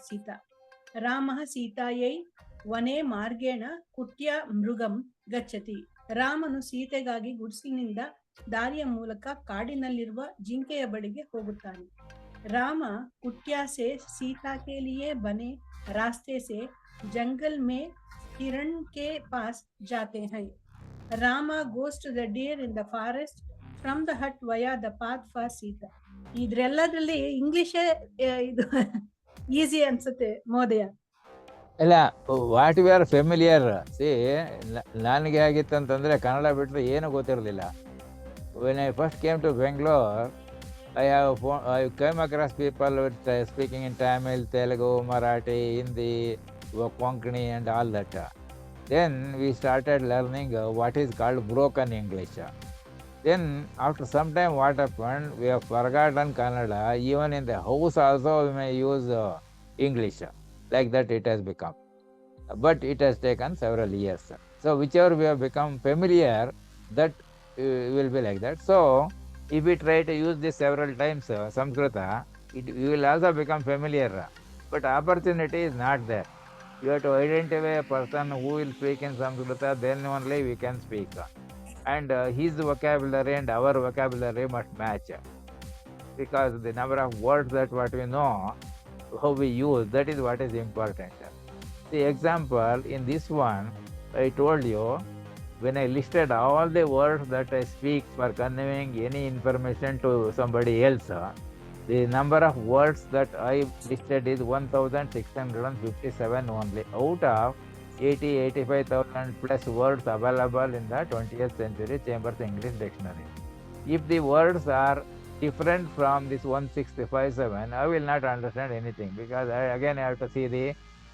Sita. ರಾಮಃ ಸೀತಾಯೈ ವನೆ ಮಾರ್ಗೇಣ ಕುಟ್ಯ ಮೃಗಂ ಗಚ್ಚತಿ. ರಾಮನು ಸೀತೆಗಾಗಿ ಗುಡಿಸಲಿನಿಂದ ದಾರಿಯ ಮೂಲಕ ಕಾಡಿನಲ್ಲಿರುವ ಜಿಂಕೆಯ ಬಳಿಗೆ ಹೋಗುತ್ತಾನೆ. ರಾಮ कुटिया से सीता के लिए बने रास्ते से जंगल में हिरण के पास जाते हैं. Rama goes to the deer in the forest from the hut via the path for Sita. ಇದ್ರೆಲ್ಲದ್ರಲ್ಲಿ ಇಂಗ್ಲಿಷ್ ಇದು ಈಸಿ ಅನ್ಸುತ್ತೆ ಮಹೋದಯ. ಇಲ್ಲ, what we are familiar. See, ನನಗೆ ಆಗಿತ್ತಂತಂದರೆ ಕನ್ನಡ ಬಿಟ್ಟರೆ ಏನೂ ಗೊತ್ತಿರಲಿಲ್ಲ. When I first came to Bengaluru, I came across people with speaking in Tamil, Telugu, Marathi, Hindi, Konkani and all that. Then we started learning what is called broken English. Then after some time what happened, we have forgotten Kannada. Even in the house also we may use English. Like that it has become. But it has taken several years. So whichever we have become familiar, that will be like that. So if we try to use this several times, Samskruta, you will also become familiar. But opportunity is not there. You have to identify a person who will speak in Samskruta, then only we can speak. And his vocabulary and our vocabulary must match. Because the number of words that what we know, how we use, that is what is important. The example in this one, I told you, when I listed all the words that I speak for conveying any information to somebody else, the number of words that I listed is 1657 only, out of 85,000 plus words available in the 20th century Chambers English Dictionary. If the words are different from this 1657, I will not understand anything, because I have to see the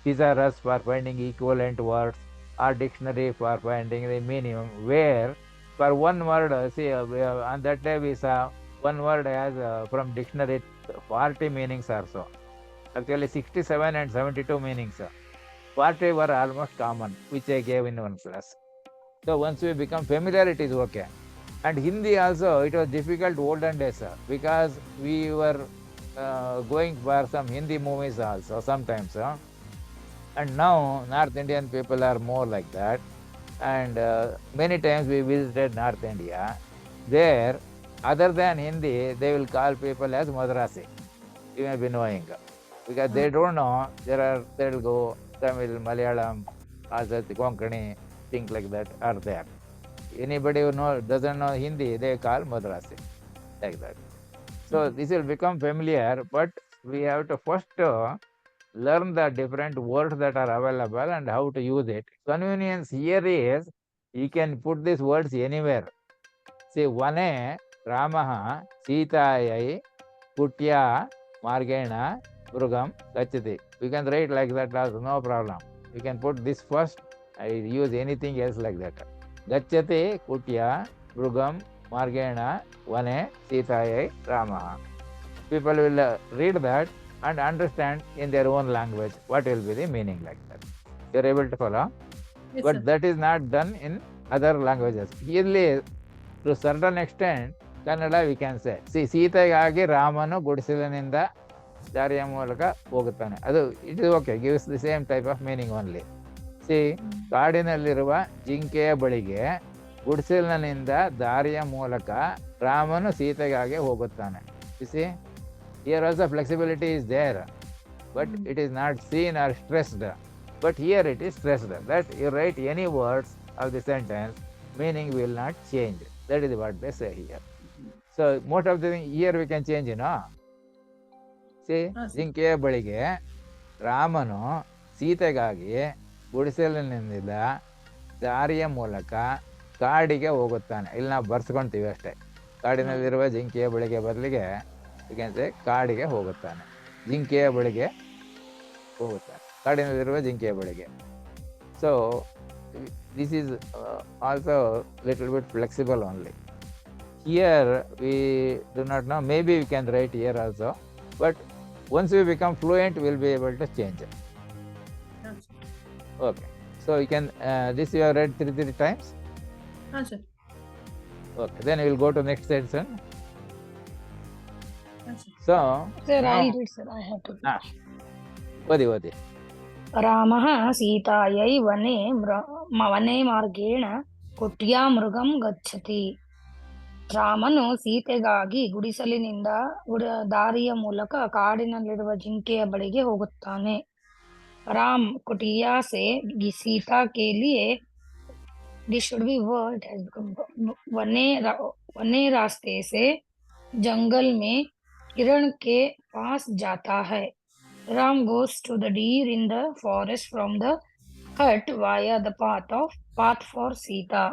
thesaurus for finding equivalent words, or dictionary for finding the meaning, where for one word, on that day we saw one word has from dictionary 40 meanings or so. Actually 67 and 72 meanings. 40 were almost common, which I gave in one class. So once we become familiar, it is okay. And Hindi also, it was difficult olden days, because we were going for some Hindi movies also sometimes. And now North Indian people are more like that. And many times we visited North India. There, other than Hindi, they will call people as Madrasi. You may be knowing. Because they don't know, there are Telugu, Tamil, Malayalam, also Konkani, things like that are there. Anybody who doesn't know Hindi, they call Madrasi, like that. So this will become familiar, but we have to first learn the different words that are available and how to use it. Convenience here is, you can put these words anywhere. See, Vane Ramaha Sitayai Kutya Margena Mrugam Gachati. You can write like that also, no problem. You can put this first, I use anything else like that. Gachati Kutya Mrugam Margena Vane Sitayai Ramaha. People will read that and understand in their own language what will be the meaning, like that. You are able to follow? Yes, but sir. that is not done in other languages. Here, to certain extent, Kannada we can say. See, ಸೀತೆಗಾಗಿ ರಾಮನು ಗುಡಿಸಲಿನಿಂದ ದಾರಿಯ ಮೂಲಕ ಹೋಗುತ್ತಾನೆ. ಅದು it is okay, gives the same type of meaning only. See, ಕಾಡಿನಲ್ಲಿರುವ ಜಿಂಕೆಯ ಬಳಿಗೆ ಗುಡಿಸಲಿನಿಂದ ದಾರಿಯ ಮೂಲಕ ರಾಮನು ಸೀತೆಗಾಗಿ ಹೋಗುತ್ತಾನೆ. ಸಿ, here also flexibility is there, but it is not seen or stressed. But here it is stressed that you write any words of the sentence, meaning will not change. That is what they say here. So most of the thing here we can change, See, ಜಿಂಕೆಯ ಬಳಿಗೆ ರಾಮನು ಸೀತೆಗಾಗಿ ಗುಡಿಸಲಿನಿಂದ ದಾರಿಯ ಮೂಲಕ ಕಾಡಿಗೆ ಹೋಗುತ್ತಾನೆ. ಇಲ್ಲಿ ನಾವು ಬರ್ಸ್ಕೊಂತೀವಿ ಅಷ್ಟೇ. ಕಾಡಿನಲ್ಲಿರುವ ಜಿಂಕೆಯ ಬಳಿಗೆ ಬದಲಿಗೆ ಏಕೆಂದರೆ ಕಾಡಿಗೆ ಹೋಗುತ್ತಾನೆ, ಜಿಂಕೆಯ ಬಳಿಗೆ ಹೋಗುತ್ತಾನೆ, ಕಾಡಿನಲ್ಲಿರುವ ಜಿಂಕೆಯ ಬಳಿಗೆ. So this is also little bit flexible only. Here we do not know, maybe we can write here also, but once we become fluent we will be able to change it. Okay, so you can this you have read three times. Sir. Okay, then we will go to next section. So Sir, now, I'll read, sir. I have to. ಓದಿ. रामः सीतायै वने मार्गेण कुट्या मृगं गच्छति. ರಾಮನು ಸೀತೆಗಾಗಿ ಗುಡಿಸಲಿನಿಂದ ದಾರಿಯ ಮೂಲಕ ಕಾಡಿನಲ್ಲಿರುವ ಜಿಂಕೆಯ ಬಳಿಗೆ ಹೋಗುತ್ತಾನೆ. ರಾಮ್ ಕುಟಿಯಾ ಸೆ ಸೀತಾ ಕೆ ಲಿಯೆ, this should be word has become वने रास्ते से जंगल में हिरण के पास जाता है. Ram goes to the deer in the forest from the hut via the path for Sita.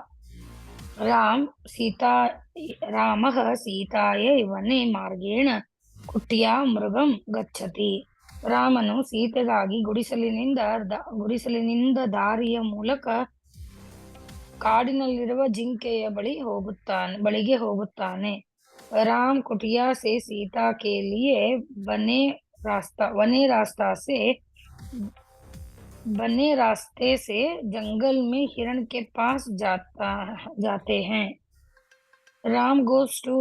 रामः सीतायै वने मार्गेण कुट्या मृगं गच्छति. ರಾಮನು ಸೀತೆಗಾಗಿ ಗುಡಿಸಲಿನಿಂದ ದಾರಿಯ ಮೂಲಕ ಕಾಡಿನಲ್ಲಿರುವ ಜಿಂಕೆಯ ಬಳಿಗೆ ಹೋಗುತ್ತಾನೆ. ರಾಮ್ ಕುಟಿಯಾ ಸೆ ಸೀತಾ ಕೆ ಲಿಯೆ बने रास्ते से जंगल में हिरण के पास जाते हैं. Ram goes to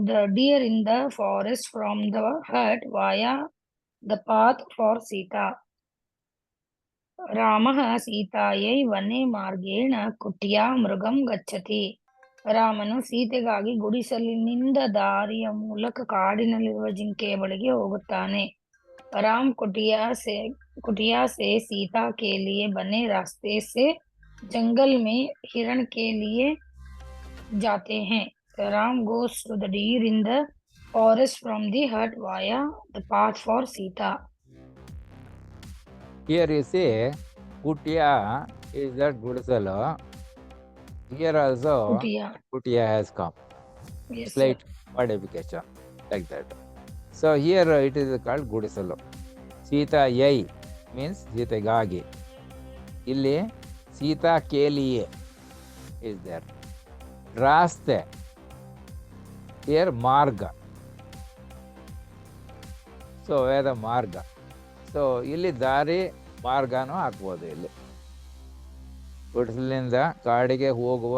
the deer in the forest from the hut via the path for Sita. ರಾಮಃ ಸೀತಾಯೈ ವನೆ ಮಾರ್ಗೇಣ ಕುಟ್ಯಾ ಮೃಗಂ ಗಚ್ಚತಿ. ರಾಮನು ಸೀತೆಗಾಗಿ ಗುಡಿಸಲಿನಿಂದ ದಾರಿಯ ಮೂಲಕ ಕಾಡಿನಲ್ಲಿರುವ ಜಿಂಕೆಯ ಬಳಿಗೆ ಹೋಗುತ್ತಾನೆ. राम कुटिया से सीता के लिए बने रास्ते से जंगल में हिरण के लिए जाते हैं. Ram goes to the deer in the forest from the hut via the path for Sita. Here you see Kutiya is that Gudisala. Here also Kutiya has come. Yes, Slight modification like that. So here it is called Gudisalu. Sita Yai means Sitagagi. Illi Sita Keliye is there. Raste. Here Marga. So where the Marga. So ಇಲ್ಲಿ ದಾರಿ ಮಾರ್ಗನೂ ಹಾಕ್ಬೋದು. ಇಲ್ಲಿ ಗುಡಿಸಲಿನಿಂದ ಕಾಡಿಗೆ ಹೋಗುವ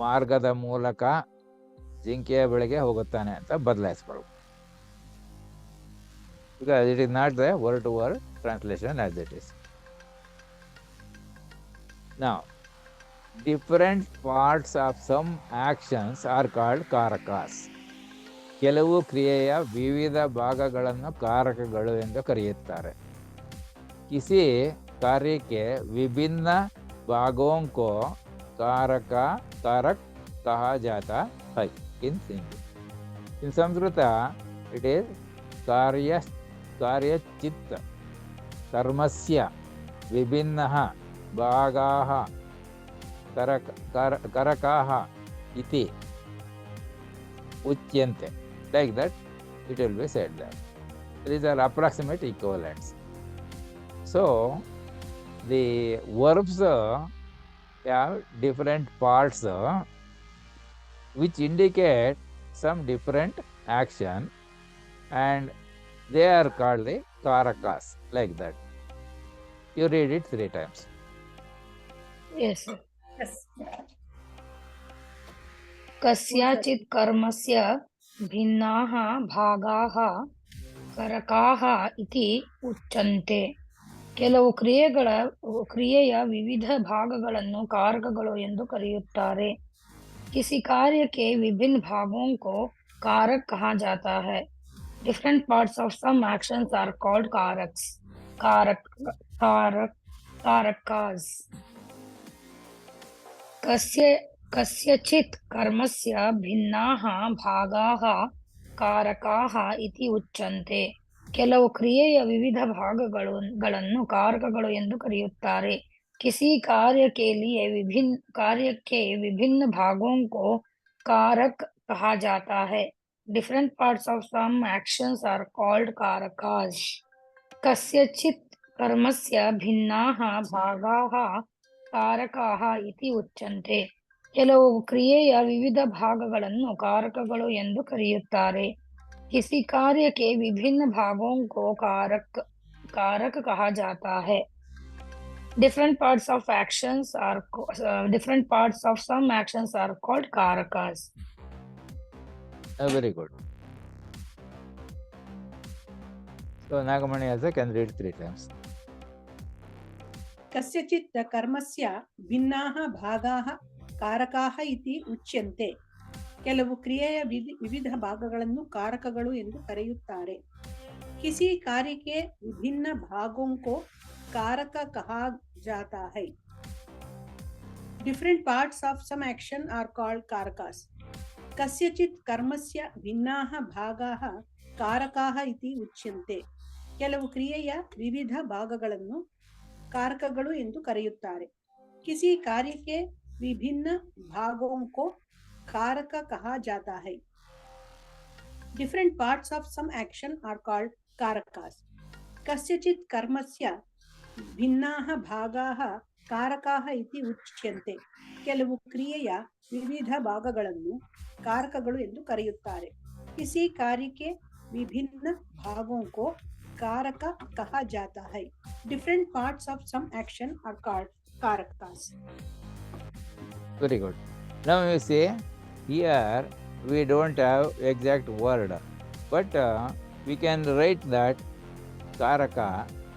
ಮಾರ್ಗದ ಮೂಲಕ ಜಿಂಕೆಯ ಬಳಿಗೆ ಹೋಗುತ್ತಾನೆ ಅಂತ ಬದಲಾಯಿಸ್ಕೊಳ್ಬೋದು. Because it is not the word-to-word translation as it is. Now, different parts of some actions are called karakas. ಕೆಲವು ಕ್ರಿಯೆಯ ವಿವಿಧ ಭಾಗಗಳನ್ನು ಕಾರಕಗಳು ಎಂದು ಕರೆಯುತ್ತಾರೆ. किसी कार्य के विभिन्न भागों को कारक कहा जाता है in Hindi. In Samskruta, it is कार्यचित्त कर्मस्य विभिन्नः भागाः करकाः इति उच्यन्ते. Like that, it will be said that. These are approximate equivalents. So, the verbs have different parts which indicate some different action, and they are called the karakas, like that. You read it 3 times. Yes, sir. Yes. कस्याचित् कर्मस्य भिन्नाः भागाः कारकाः इति उच्यन्ते. ಕೆಲವು ಕ್ರಿಯೆಯ ವಿವಿಧ ಭಾಗಗಳನ್ನು ಕಾರಕಗಳು ಎಂದು ಕರೆಯುತ್ತಾರೆ. किसी कार्य के विभिन्न भागों को कारक कहा जाता है. Different parts of some actions are called कारक्स. कारकास. कस्यचित् कर्मस्य भिन्नाः भागाः कारकाः इति उच्यन्ते. ಕೆಲವು ಕ್ರಿಯೆಯ ವಿವಿಧ ಭಾಗಗಳನ್ನು ಕಾರಕಗಳು ಎಂದು ಕರೆಯುತ್ತಾರೆ. किसी कार्य के विभिन्न भागों को कारक कहा जाता है. Different parts of some actions are called कारकास. कस्यचित् कर्मस्य भिन्नाः भागाः कारकाः इति उच्यन्ते. ಕೆಲವು ಕ್ರಿಯೆಯ ವಿವಿಧ ಭಾಗಗಳನ್ನು ಕಾರಕಗಳು ಎಂದು ಕರೆಯುತ್ತಾರೆ. किसी कार्य के विभिन्न भागों को कारक कहा जाता है. Different parts of some actions are called karakas. Very good. So Nagamani also can read 3 times. कस्यचित् कर्मस्य भिन्नाः भागाः कारकाः इति उच्यन्ते. ಕೆಲವು ಕ್ರಿಯೆಯ ವಿವಿಧ ಭಾಗಗಳನ್ನು ಕಾರಕಗಳು ಎಂದು ಕರೆಯುತ್ತಾರೆ. किसी कार्य के विभिन्न भागों को कारक कहा जाता है. Different parts of some action are called कारकास. कस्यचित् कर्मस्य भिन्नाः भागाः कारकाः इति उच्यन्ते. ಕೆಲವು ಕ್ರಿಯೆಯ ವಿವಿಧ ಭಾಗಗಳನ್ನು ಕಾರಕಗಳು ಎಂದು ಕರೆಯುತ್ತಾರೆ. किसी कार्य के विभिन्न भागों को कारक कहा जाता है. Different parts of some action are called कारकास. कस्यचित् कर्मस्य भिन्नाः भागाः कारकाः इति उच्यन्ते. ಕೆಲವು ಕ್ರಿಯೆಯ ವಿವಿಧ ಭಾಗಗಳನ್ನು ಕಾರಕಗಳು ಎಂದು ಕರೆಯುತ್ತಾರೆ. किसी कार्य के विभिन्न भागों को कारक कहा जाता है. Different parts of some action are called कारकास. Very good. Now you see, here we don't have exact word, but we can write that karaka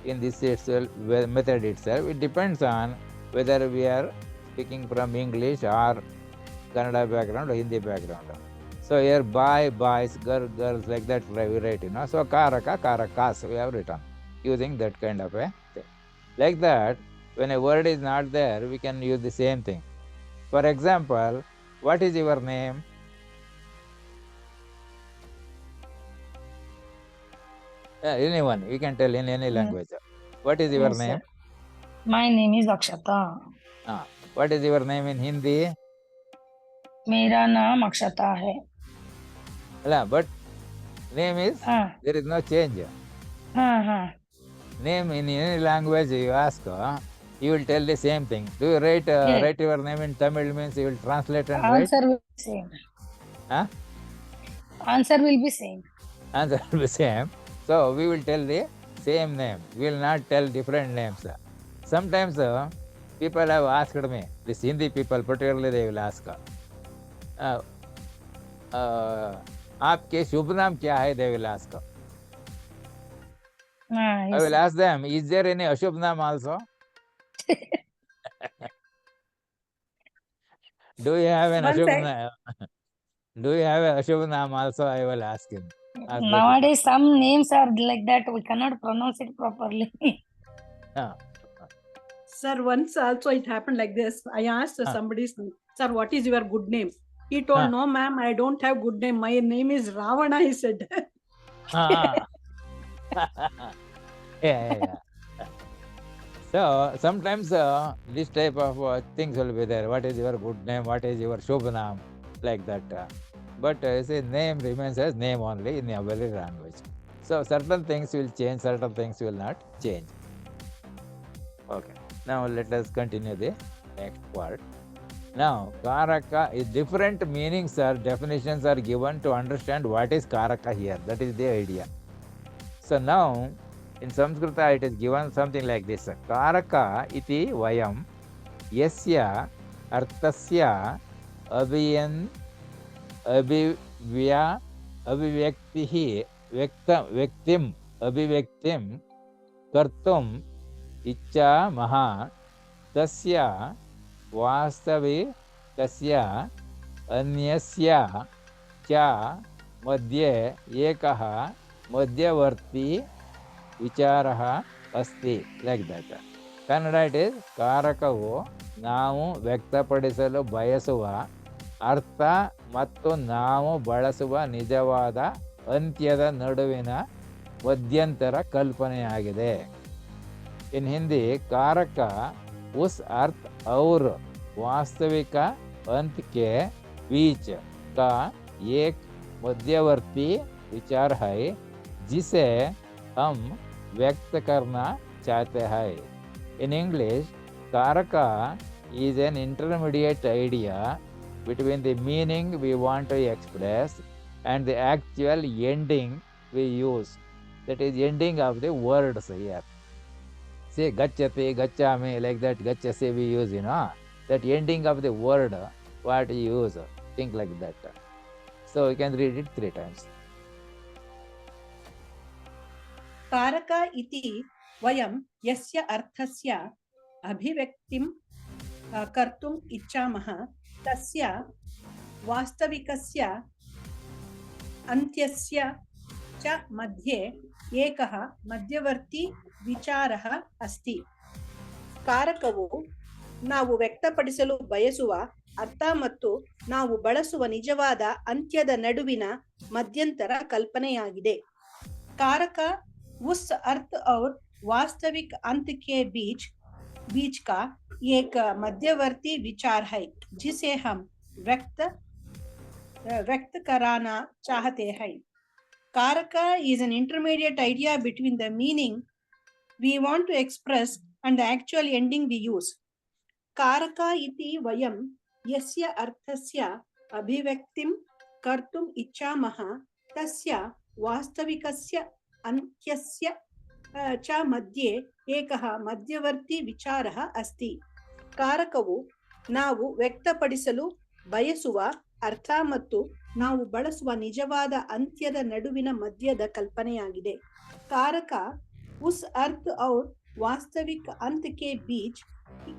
in this method itself. It depends on whether we are speaking from English or Kannada background or Hindi background. So here boys, girls, like that we write, So karaka, karakas we have written using that kind of a thing. Like that, when a word is not there, we can use the same thing. For example, what is your name? Anyone, you can tell in any language. What is your name? Sir. My name is Akshata. What is your name in Hindi? मेरा नाम अक्षता है. But name is, there is no change. Name in any language you ask, you will tell the same thing. Do you write your name in Tamil, means you will translate and write? Answer will be same. Answer will be same. Answer will be same. So we will tell the same name. We will not tell different names. Sometimes people have asked me, this Hindi people particularly, they will ask, आपके शुभ नाम क्या है? They will ask. I will ask them, is there any Ashubh naam also? Do you have an Ashubh naam? Do you have a Ashubh naam also? I will ask him. Nowadays, some names are like that. We cannot pronounce it properly. Sir, once also it happened like this. I asked somebody, sir, what is your good name? He told, no, ma'am, I don't have good name. My name is Ravana, he said. Yeah. So sometimes this type of things will be there. What is your good name? What is your Shubhanam? Like that. But say name remains as name only in every language. So certain things will change, certain things will not change. Okay. Now let us continue the next part. Now, Karaka is different meanings or definitions are given to understand what is Karaka here. That is the idea. So now, in Samskruta it is given something like this. Karaka iti vayam यस्य अर्थस्य अभिव्यक्तिः अभिव्यक्तिं कर्तुम् इच्छामः तस्य वास्तविकस्य अन्यस्य च मध्ये एकः मध्यवर्ती विचारः अस्ति. Like that. Kannada it is ಕಾರಕವು ನಾವು ವ್ಯಕ್ತಪಡಿಸಲು ಬಯಸುವ ಅರ್ಥ ಮತ್ತು ನಾವು ಬಳಸುವ ನಿಜವಾದ ಅಂತ್ಯದ ನಡುವಿನ ಮಧ್ಯಂತರ ಕಲ್ಪನೆಯಾಗಿದೆ. इन हिंदी कारक उस अर्थ और वास्तविक अंत के बीच का एक मध्यवर्ती विचार है जिसे हम व्यक्त करना चाहते हैं. In English, कारक is an intermediate idea between the meaning we want to express and the actual ending we use. That is ending of the words here. Say gacchati, gacchami, like that, gacchasi we use, that ending of the word, what you use, think like that. So you can read it 3 times. कारक इति वयं यस्य अर्थस्य अभिव्यक्तिं कर्तुम् इच्छामः तस्य वास्तविकस्य अन्त्यस्य च मध्ये एकः मध्यवर्ती ವಿಚಾರಃ ಅಸ್ತಿ. ಕಾರಕವು ನಾವು ವ್ಯಕ್ತಪಡಿಸಲು ಬಯಸುವ ಅರ್ಥ ಮತ್ತು ನಾವು ಬಳಸುವ ನಿಜವಾದ ಅಂತ್ಯದ ನಡುವಿನ ಮಧ್ಯಂತರ ಕಲ್ಪನೆಯಾಗಿದೆ. कारक उस अर्थ और वास्तविक अंत के बीच का एक मध्यवर्ती विचार है जिसे हम व्यक्त कराना चाहते हैं. कारक is an intermediate idea between the meaning we want to express and the actual ending we use. कारक इति वयं यस्य अर्थस्य अभिव्यक्तिं कर्तुम् इच्छामः तस्य वास्तविकस्य अन्त्यस्य च मध्ये एकः ಮಧ್ಯವರ್ತಿ ವಿಚಾರಃ ಅಸ್ತಿ. ಕಾರಕವು ನಾವು ವ್ಯಕ್ತಪಡಿಸಲು ಬಯಸುವ ಅರ್ಥ ಮತ್ತು ನಾವು ಬಳಸುವ ನಿಜವಾದ ಅಂತ್ಯದ ನಡುವಿನ ಮಧ್ಯದ ಕಲ್ಪನೆಯಾಗಿದೆ. कारक उस अर्थ और वास्तविक अंत के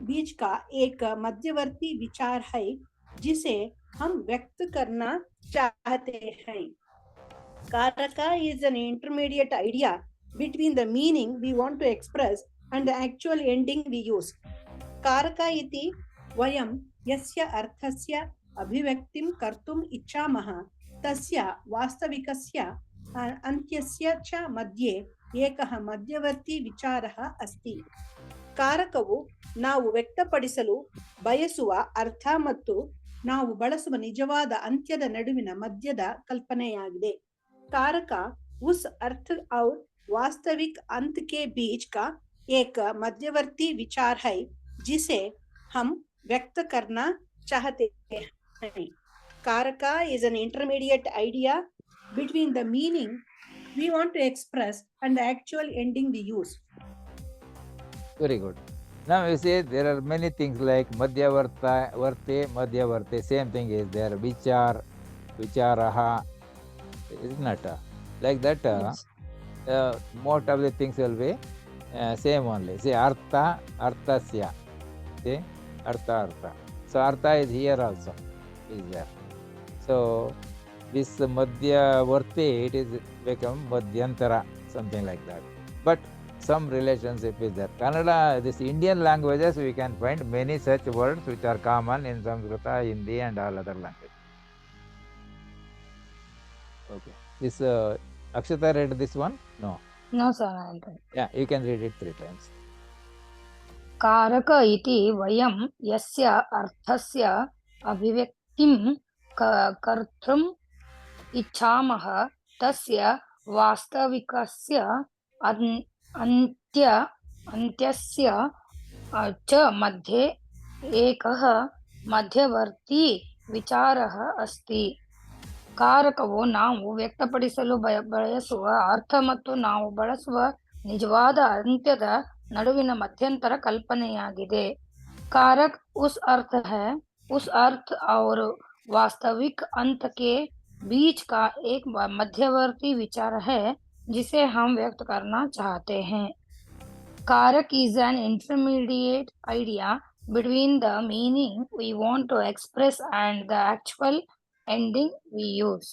बीच का एक मध्यवर्ती विचार है जिसे हम व्यक्त करना चाहते हैं. कारक is an intermediate idea between the meaning we want to express and the actual ending we use. कारक इति वयं यस्य अर्थस्य अभिव्यक्तिं कर्तुम् इच्छामः तस्य वास्तविकस्य अन्त्यस्य च मध्ये ಏಕಃ ಮಧ್ಯವರ್ತಿ ವಿಚಾರಃ ಅಸ್ತಿ. ಕಾರಕವು ನಾವು ವ್ಯಕ್ತಪಡಿಸಲು ಬಯಸುವ ಅರ್ಥ ಮತ್ತು ನಾವು ಬಳಸುವ ನಿಜವಾದ ಅಂತ್ಯದ ನಡುವಿನ ಮಧ್ಯದ ಕಲ್ಪನೆಯಾಗಿದೆ. कारक उस अर्थ और वास्तविक अंत के बीच का एक मध्यवर्ती विचार है जिसे हम व्यक्त करना चाहते हैं. कारक is an intermediate idea between the meaning we want to express and the actual ending we use. Very good. Now you see there are many things like madhyavarti, same thing is there, vicharaha, is not like that. Yes. Most of the things will be same only. See arthasya, see artha. So artha is here also, is there. So this madhyavarti, it is become madhyantara, something like that. But some relationship is there. Kannada, this Indian languages, we can find many such words which are common in Samskruta, Hindi and all other languages. Okay. This Akshata read this one? No. No sir, I will read. Yeah, you can read it 3 times. कारक इति वयं यस्य अर्थस्य अभिव्यक्तिं कर्तुम् इच्छामः तस्य वास्तविकस्य अन्त्यस्य च मध्ये एकः ಮಧ್ಯವರ್ತಿ ವಿಚಾರಃ ಅಸ್ತಿ. ಕಾರಕವು ನಾವು ವ್ಯಕ್ತಪಡಿಸಲು ಬಯಸುವ ಅರ್ಥ ಮತ್ತು ನಾವು ಬಳಸುವ ನಿಜವಾದ ಅಂತ್ಯದ ನಡುವಿನ ಮಧ್ಯಂತರ ಕಲ್ಪನೆಯಾಗಿದೆ. कारक उस अर्थ है, उस अर्थ और वास्तविक अंत के बीच का एक मध्यवर्ती विचार है जिसे हम व्यक्त करना चाहते हैं. Karak is an intermediate idea between the meaning we want to express and the actual ending we use.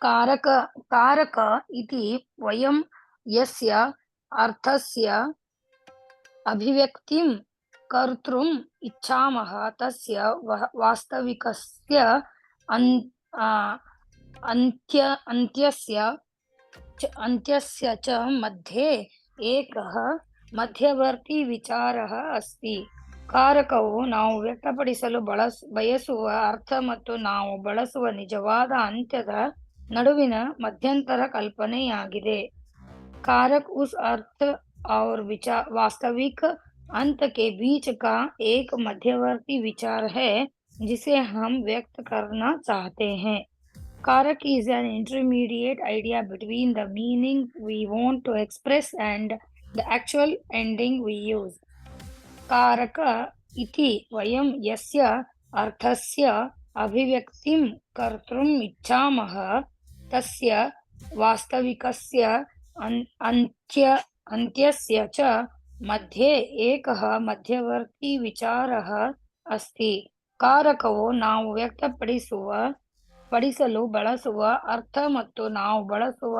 कारक इति वयं यस्य अर्थस्य अभिव्यक्तिं कर्तुम् इच्छामः तस्य वास्तविकस्य अन्त्यस्य च मध्ये एकः ಮಧ್ಯವರ್ತಿ ವಿಚಾರಃ ಅಸ್ತಿ. ಕಾರಕವು ನಾವು ವ್ಯಕ್ತಪಡಿಸಲು ಬಯಸುವ ಅರ್ಥ ಮತ್ತು ನಾವು ಬಳಸುವ ನಿಜವಾದ ಅಂತ್ಯದ ನಡುವಿನ ಮಧ್ಯಂತರ ಕಲ್ಪನೆಯಾಗಿದೆ. कारक उस अर्थ और वास्तविक अंत के बीच का एक मध्यवर्ती विचार है जिसे हम व्यक्त करना चाहते हैं. Karak is an intermediate idea between the meaning we want to express and the actual ending we use. कारक इति वयं यस्य अर्थस्य अभिव्यक्तिं कर्तुम् इच्छामः तस्य वास्तविकस्य अन्त्यस्य च मध्ये एकः ಮಧ್ಯವರ್ತಿ ವಿಚಾರಃ ಅಸ್ತಿ. ಕಾರಕವು ನಾವು ವ್ಯಕ್ತಪಡಿಸಲು ಬಳಸುವ ಅರ್ಥ ಮತ್ತು ನಾವು ಬಳಸುವ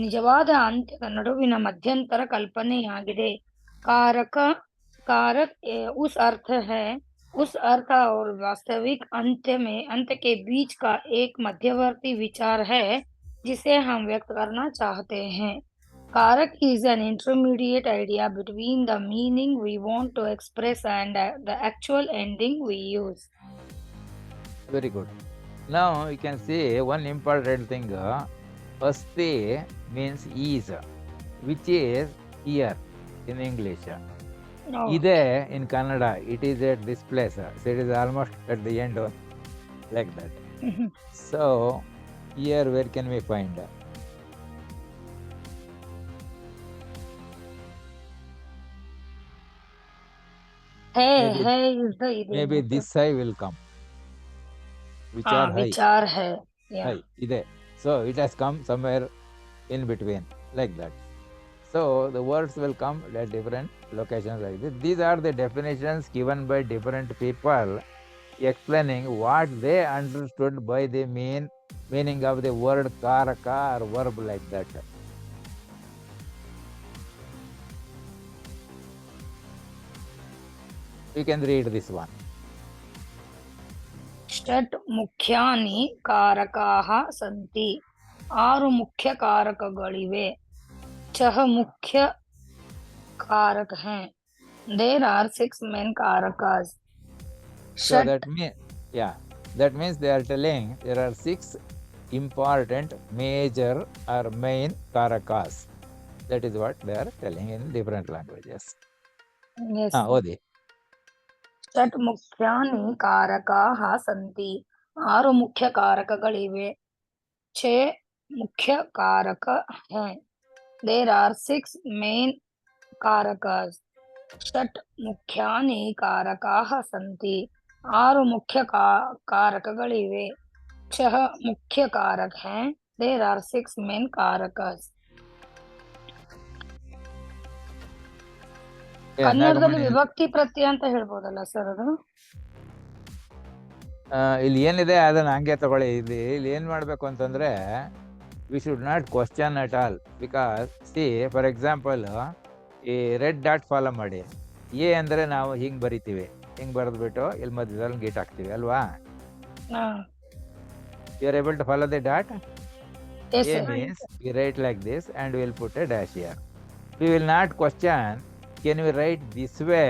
ನಿಜವಾದ ಅಂತ್ಯದ ನಡುವಿನ ಮಧ್ಯಂತರ ಕಲ್ಪನೆಯಾಗಿದೆ. कारक उस अर्थ है, उस अर्थ और वास्तविक अंत के बीच का एक मध्यवर्ती विचार है जिसे हम व्यक्त करना चाहते हैं. Karak is an intermediate idea between the meaning we want to express and the actual ending we use. Very good. Now you can see one important thing. Asti means is, which is here in English. Oh. Ide in Kannada, it is at this place. So it is almost at the end like that. So here where can we find? Maybe this high will come. Vichar hai. Yeah. High, ide. So it has come somewhere in between like that. So the words will come at different locations like this. These are the definitions given by different people explaining what they understood by the meaning of the word karaka or verb like that. You can read this one. षट् मुख्यानि कारकाः सन्ति. 6 मुख्य कारकಗಳಿವೆ. छह मुख्य कारक हैं. There are 6 main karakas. So that means they are telling there are 6 important major or main karakas. That is what they are telling in different languages. Yes. Odi. षट् मुख्यानि कारकाः सन्ति. 6 मुख्य कारकಗಳಿವೆ. 6 मुख्य कारक हैं. There are 6 main karakas. षट् मुख्यानि कारकाः सन्ति. 6 मुख्य कारकಗಳಿವೆ. 6 मुख्य कारक हैं. There are 6 main karakas. ಕನ್ನಡದಲ್ಲಿ ವಿಭಕ್ತಿ ಪ್ರತ್ಯಯ ಅಂತ ಹೇಳ್ಬೋದಲ್ಲ ಸರ್ ಅದು? ಇಲ್ಲಿ ಏನಿದೆ ಅದನ್ನ ಹಂಗೆ ತಗೊಳ್ಳಿ. ಇಲ್ಲಿ ಏನ್ ಮಾಡ್ಬೇಕು ಅಂತಂದ್ರೆ we should not question at all, because see for example ಈ ರೆಡ್ ಡಾಟ್ ಫಾಲೋ ಮಾಡಿ. ಎ ಅಂದ್ರೆ ನಾವು ಹಿಂಗ್ ಬರಿತೀವಿ, ಹಿಂಗ್ ಬರೆದ್ಬಿಟ್ಟು ಇಲ್ಲಿ ಮಧ್ಯದಲ್ಲಿ ಗೀಟ್ ಹಾಕ್ತೀವಿ ಅಲ್ವಾ? You are able to follow the dot? Yes, A sir. means we write like this and we will put a dash here. We will not question, can we write this way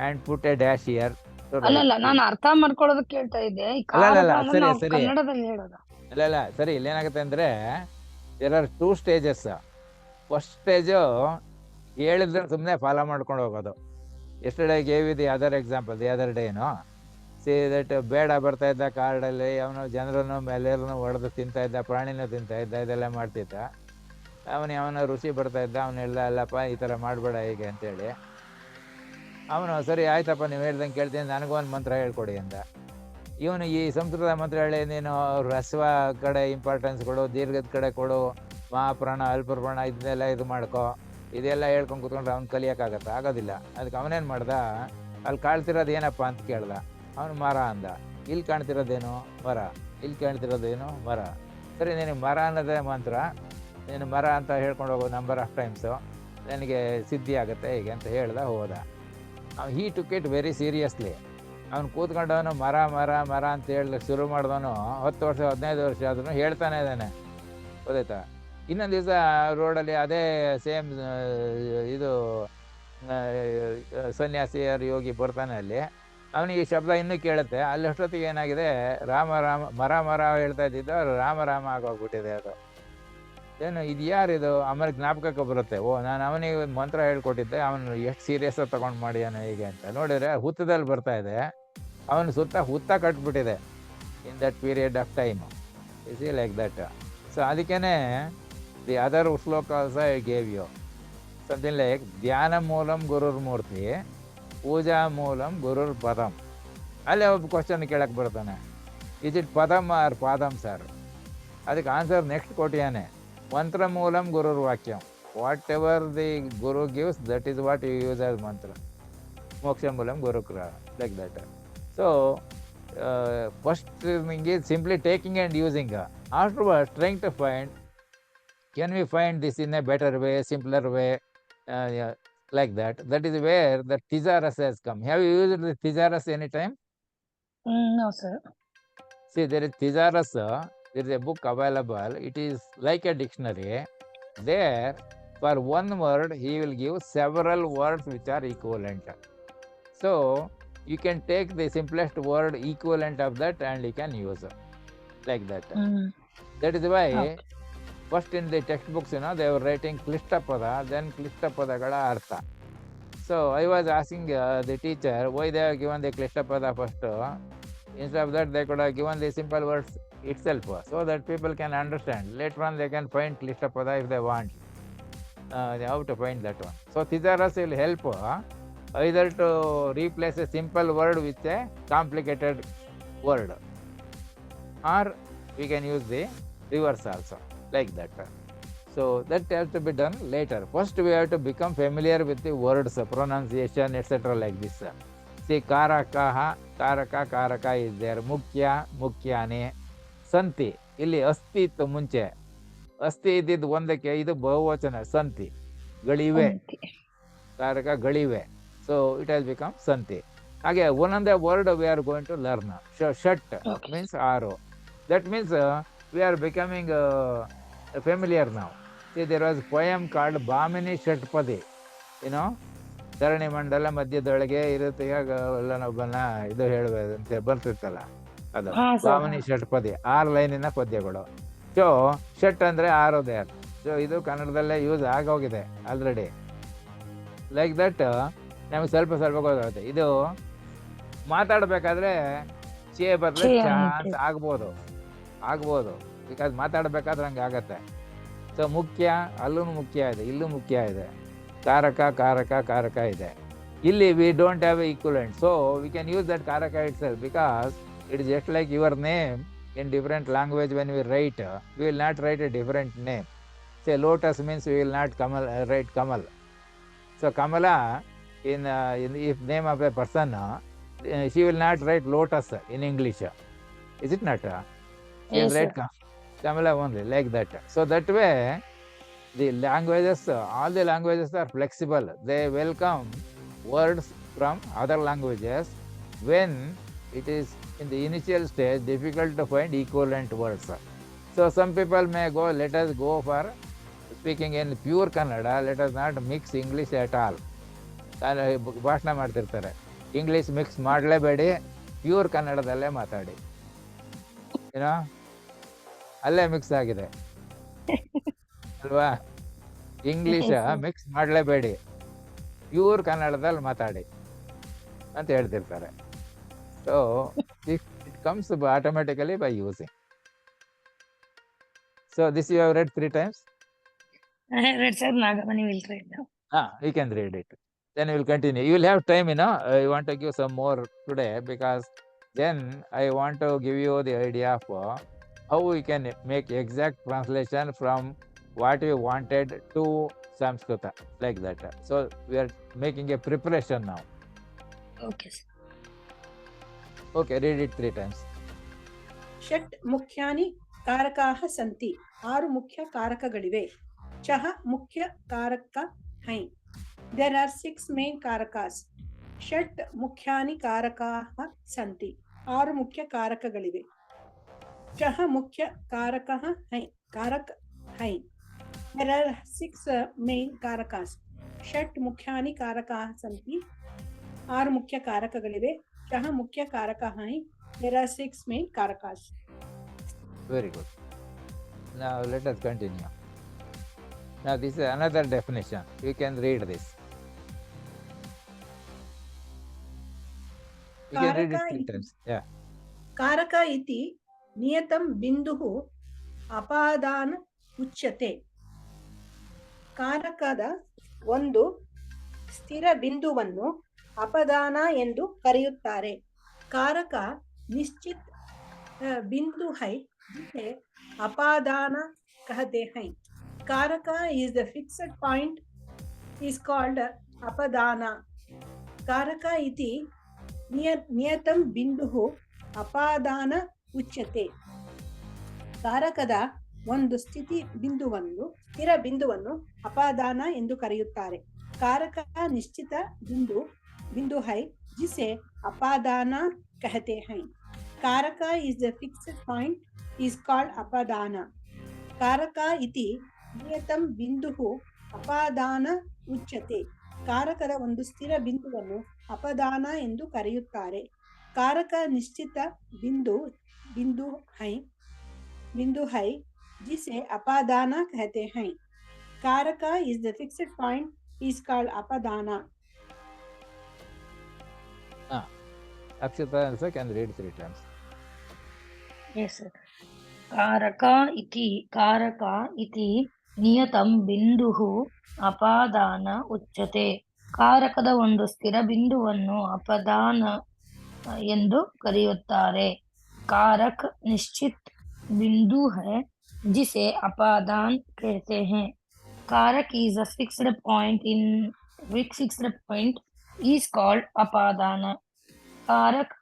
and put a dash here? ಅಲ್ಲ ನಾನು ಅರ್ಥ ಮಾಡ್ಕೊಳ್ಳೋದಕ್ಕೆ ಕೇಳ್ತಾ ಇದ್ದೆ. ಕನ್ನಡದಲ್ಲಿ ಹೇಳೋದು ಅಲ್ಲ ಸರಿ. ಇಲ್ಲಿ ಏನಾಗುತ್ತೆ ಅಂದ್ರೆ there are 2 stages. First stage ಹೇಳಿದ್ರೆ ಸುಮ್ಮನೆ ಫಾಲೋ ಮಾಡ್ಕೊಂಡು ಹೋಗೋದು. Yesterday gave the other example the other ಡೇನು. ಸಿ ದಟ್ ಬೇಡ ಬರ್ತಾ ಇದ್ದ ಕಾರ್ಡಲ್ಲಿ ಅವನು ಜನರನ್ನು ಮೇಲೆರನ್ನು ಹೊಡೆದು ತಿಂತಾ ಇದ್ದ, ಪ್ರಾಣಿನೂ ತಿಂತಾ ಇದ್ದ, ಇದೆಲ್ಲ ಮಾಡ್ತಿದ್ದ. ಅವನ ಋಷಿ ಬರ್ತಾ ಇದ್ದ, ಅವನೆಲ್ಲ ಅಲ್ಲಪ್ಪ ಈ ಥರ ಮಾಡಬೇಡ ಹೀಗೆ ಅಂತೇಳಿ. ಅವನು ಸರಿ ಆಯ್ತಪ್ಪ ನೀವು ಹೇಳ್ದಂಗೆ ಕೇಳ್ತೀನಿ, ನನಗೂ ಒಂದು ಮಂತ್ರ ಹೇಳ್ಕೊಡಿ ಅಂದ. ಇವನು ಈ ಸಂಸ್ಕೃತ ಮಂತ್ರ ಹೇಳಿ ನೀನು ಹ್ರಸ್ವ ಕಡೆ ಇಂಪಾರ್ಟೆನ್ಸ್ ಕೊಡು, ದೀರ್ಘದ ಕಡೆ ಕೊಡು, ಮಹಾಪ್ರಾಣ ಅಲ್ಪಪ್ರಾಣ ಇದನ್ನೆಲ್ಲ ಇದು ಮಾಡ್ಕೊ, ಇದೆಲ್ಲ ಹೇಳ್ಕೊಂಡು ಕೂತ್ಕೊಂಡ್ರೆ ಅವ್ನು ಕಲಿಯೋಕ್ಕಾಗತ್ತ? ಆಗೋದಿಲ್ಲ. ಅದಕ್ಕೆ ಅವನೇನು ಮಾಡ್ದ, ಅಲ್ಲಿ ಕಾಣ್ತಿರೋದು ಏನಪ್ಪ ಅಂತ ಕೇಳ್ದ. ಅವನು ಮರ ಅಂದ. ಇಲ್ಲಿ ಕಾಣ್ತಿರೋದೇನು? ಮರ. ಇಲ್ಲಿ ಕಾಣ್ತಿರೋದೇನು? ಮರ. ಸರಿ, ನಿನಗೆ ಮರ ಅನ್ನೋದೇ ಮಂತ್ರ, ನೀನು ಮರ ಅಂತ ಹೇಳ್ಕೊಂಡು ಹೋಗೋ ನಂಬರ್ ಆಫ್ ಟೈಮ್ಸು, ನನಗೆ ಸಿದ್ಧಿ ಆಗುತ್ತೆ ಹೀಗೆ ಅಂತ ಹೇಳ್ದ, ಹೋದ. ಹೀ ಟುಕ್ ಇಟ್ ವೆರಿ ಸೀರಿಯಸ್ಲಿ. ಅವ್ನು ಕೂತ್ಕೊಂಡವನು ಮರ ಮರ ಮರ ಅಂತ ಹೇಳಿ ಶುರು ಮಾಡಿದವನು 10 ವರ್ಷ 15 ವರ್ಷ ಆದ್ರೂ ಹೇಳ್ತಾನೆ ಇದ್ದಾನೆ, ಗೊತ್ತಾಯ್ತಾ? ಇನ್ನೊಂದು ದಿವಸ ರೋಡಲ್ಲಿ ಅದೇ ಸೇಮ್ ಇದು ಸನ್ಯಾಸಿಯರು ಯೋಗಿ ಬರ್ತಾನೆ, ಅಲ್ಲಿ ಅವನಿಗೆ ಈ ಶಬ್ದ ಇನ್ನೂ ಕೇಳುತ್ತೆ. ಅಲ್ಲಿ ಅಷ್ಟೊತ್ತಿಗೆ ಏನಾಗಿದೆ, ರಾಮ ರಾಮ ಮರ ಮರ ಹೇಳ್ತಾ ಇದ್ದಿದ್ದು ರಾಮ ರಾಮ ಆಗೋಗ್ಬಿಟ್ಟಿದೆ. ಅದು ಏನು ಇದು ಯಾರಿದು? ಆಮೇಲೆ ಜ್ಞಾಪಕಕ್ಕೆ ಬರುತ್ತೆ, ಓ ನಾನು ಅವನಿಗೆ ಮಂತ್ರ ಹೇಳ್ಕೊಟ್ಟಿದ್ದೆ, ಅವನು ಎಷ್ಟು ಸೀರಿಯಸ್ ಆಗಿ ತಗೊಂಡು ಮಾಡ್ಯಾನ ಹೀಗೆ ಅಂತ. ನೋಡಿದ್ರೆ ಹುತ್ತದಲ್ಲಿ ಬರ್ತಾ ಇದೆ, ಅವನು ಸುತ್ತ ಹುತ್ತ ಕಟ್ಬಿಟ್ಟಿದೆ in that period of time. Is like that. So ಅದಕ್ಕೇನೆ the other shloka also I gave you something like ಧ್ಯಾನ ಮೂಲಂ ಗುರುರ್ ಮೂರ್ತಿ, ಪೂಜಾ ಮೂಲಂ ಗುರುರ್ ಪದಂ. ಅಲ್ಲೇ ಒಬ್ಬ ಕ್ವಶನ್ ಕೇಳಕ್ಕೆ ಬರ್ತಾನೆ, ಇಸ್ ಇಟ್ ಪದಂ ಆರ್ ಪಾದಂ ಸರ್? ಅದಕ್ಕೆ ಆನ್ಸರ್ ನೆಕ್ಸ್ಟ್ ಕೊಟ್ಟಿಯಾನೆ, ಮಂತ್ರ ಮೂಲಂ ಗುರುರ್ ವಾಕ್ಯಂ. Whatever the guru gives, that is what you use as mantra. ಮೋಕ್ಷ ಮೂಲಂ ಗುರುಕೃ, like that. So first thing is simply taking and using. Afterwards, trying to find, can we find this in a better way, simpler way, like that. That is where the thesaurus has come. Have you used the thesaurus any time? No, sir. See, there is thesaurus. There is a book available. It is like a dictionary. There, for one word, he will give several words which are equivalent. So, you can take the simplest word equivalent of that and you can use like that. That is why first in the textbooks, they were writing klishtapada, then klishtapadagala artha. So I was asking the teacher why they have given the klishtapada first. Instead of that, they could have given the simple words itself, so that people can understand. Later on, they can find klishtapada if they want. How to find that one? So thesaurus will help either to replace a simple word with a complicated word, or we can use the reverse also, like that. So that has to be done later. First we have to become familiar with the words, pronunciation, etc. like this. See, karakaha, karaka, karaka is there. Mukya, mukyane. Santi, ಇಲ್ಲಿ ಅಸ್ಥಿ ಇತ್ತು ಮುಂಚೆ, ಅಸ್ಥಿ ಇದ್ದಿದ್ದು ಒಂದಕ್ಕೆ, ಇದು ಬಹುವಚನ ಸಂತಿ. ಗಳಿವೆ, ಕಾರಕ ಗಳಿವೆ. So it has become santi. ಹಾಗೆ ಒಂದೊಂದೇ word we are going to learn. Shat means ಆರು. That means we are becoming familiar now. See, there was a poem called Bhamini Shatpadi. ಧರಣಿ ಮಂಡಲ ಮಧ್ಯದೊಳಗೆ ಇರುತ್ತೆ, ಒಬ್ಬನ ಇದು ಹೇಳುವಂತೆ ಬರ್ತಿರ್ತಲ್ಲ, ಅದು ಭಾಮಿನಿ ಷಟ್ಪದಿ. 6 ಲೈನಿನ ಪದ್ಯಗಳು. ಸೊ ಷಟ್ ಅಂದ್ರೆ 6 ದೇರ್. ಸೊ ಇದು ಕನ್ನಡದಲ್ಲೇ ಯೂಸ್ ಆಗೋಗಿದೆ ಆಲ್ರೆಡಿ. ಲೈಕ್ ದಟ್ ನಮಗೆ ಸ್ವಲ್ಪ ಸ್ವಲ್ಪ ಗೊತ್ತಾಗುತ್ತೆ. ಇದು ಮಾತಾಡಬೇಕಾದ್ರೆ ಚೇ ಬದಲು ಚಾ ಅಂತ ಆಗ್ಬೋದು, ಬಿಕಾಸ್ ಮಾತಾಡಬೇಕಾದ್ರೆ ಹಂಗೆ ಆಗತ್ತೆ. ಸೊ ಮುಖ್ಯ, ಅಲ್ಲೂ ಮುಖ್ಯ ಇದೆ, ಇಲ್ಲೂ ಮುಖ್ಯ ಇದೆ. ಕಾರಕ, ಕಾರಕ, ಕಾರಕ ಇದೆ. ಇಲ್ಲಿ we don't have equivalent. So we can use that ಕಾರಕ itself, because it is just like your name in different language. When we write, we will not write a different name. Say lotus means we will not write Kamal. So Kamala, if name of a person, she will not write lotus in English. Is it not? She will write Kamala only, like that. So that way, the languages, all the languages are flexible. They welcome words from other languages when it is in the initial stage difficult to find equivalent words. So some people may go, let us go for speaking in pure Kannada, let us not mix English at all. ಭಾಷಣ ಮಾಡ್ತಿರ್ತಾರೆ, English mix ಮಾಡಲೇಬೇಡಿ, pure ಕನ್ನಡದಲ್ಲೇ ಮಾತಾಡಿ. ಅಲ್ಲೇ mix ಆಗಿದೆ ಅಲ್ವಾ? English mix ಮಾಡಲೇಬೇಡಿ, pure ಕನ್ನಡದಲ್ಲಿ ಮಾತಾಡಿ ಅಂತ ಹೇಳ್ತಿರ್ತಾರೆ. So it comes automatically by using. So this you have read 3 times? I have read, sir. Nagamani will read now. You can read it. then we will continue. You will have time, I want to give some more today, because then I want to give you the idea of how we can make exact translation from what we wanted to Samskruta, like that. So we are making a preparation now. Okay, sir. Okay, read it 3 times. ಷಟ್ ಮುಖ್ಯಾನಿ ಕಾರಕಾಃ ಸಂತಿ. 6 ಮುಖ್ಯ ಕಾರಕಗಳಿವೆ. ಚಹ ಮುಖ್ಯ ಕಾರಕ high. There are 6 main karakas. ಷಟ್ ಮುಖ್ಯಾನಿ ಕಾರಕಾಃ ಸಂತಿ. 6 ಮುಖ್ಯ ಕಾರಕಗಳಿವೆ. ಚಹ ಮುಖ್ಯ ಕಾರಕಃ high. ಕಾರಕ high. There are 6 main karakas. ಷಟ್ ಮುಖ್ಯಾನಿ ಕಾರಕಾಃ ಸಂತಿ. 6 ಮುಖ್ಯ ಕಾರಕಗಳಿವೆ. ಚಹ ಮುಖ್ಯ ಕಾರಕ high. There are 6 main karakas. Very good. Now let us continue. Now this is another definition. You can read this. You can read it 3 times. Yeah. कारक इति नियतं बिन्दुः ಅಪಾದಾನ ಉಚ್ಯತೆ. ಕಾರಕದ ಒಂದು ಸ್ಥಿರ ಬಿಂದುವನ್ನು ಅಪದಾನ ಎಂದು ಕರೆಯುತ್ತಾರೆ. ಕಾರಕ ನಿಶ್ಚಿತ್ बिंदु है जिसे अपादान कहते हैं. कारक is the fixed point is called अपादाना. कारक इति नियतं बिंदुः ಅಪಾದಾನ ಉಚ್ಯತೆ. ಕಾರಕದ ಒಂದು ಸ್ಥಿರ ಬಿಂದುವನ್ನು ಅಪಾದಾನ ಎಂದು ಕರೆಯುತ್ತಾರೆ. ಕಾರಕ ನಿಶ್ಚಿತ बिंदु है जिसे अपादान कहते हैं. कारक is the fixed point is called अपादान. कारक इति नियतं बिंदुः ಅಪಾದಾನ ಉಚ್ಯತೆ. ಕಾರಕದ ಒಂದು ಸ್ಥಿರ ಬಿಂದುವನ್ನು ಅಪದಾನ ಎಂದು ಕರೆಯುತ್ತಾರೆ. कारक निश्चित बिंदु है जिसे अपादाना कहते हैं. कारक is the fixed point is called अपादाना. Akshita also can read 3 times. Yes, sir. कारक इति नियतं बिंदुः ಅಪಾದಾನ ಉಚ್ಯತೆ. ಕಾರಕದ ಒಂದು ಸ್ಥಿರ ಬಿಂದುವನ್ನು ಅಪದಾನ ಎಂದು ಕರೆಯುತ್ತಾರೆ. कारक निश्चित बिंदु है जिसे अपादान कहते हैं. कारक is a fixed point is called अपादान. कारक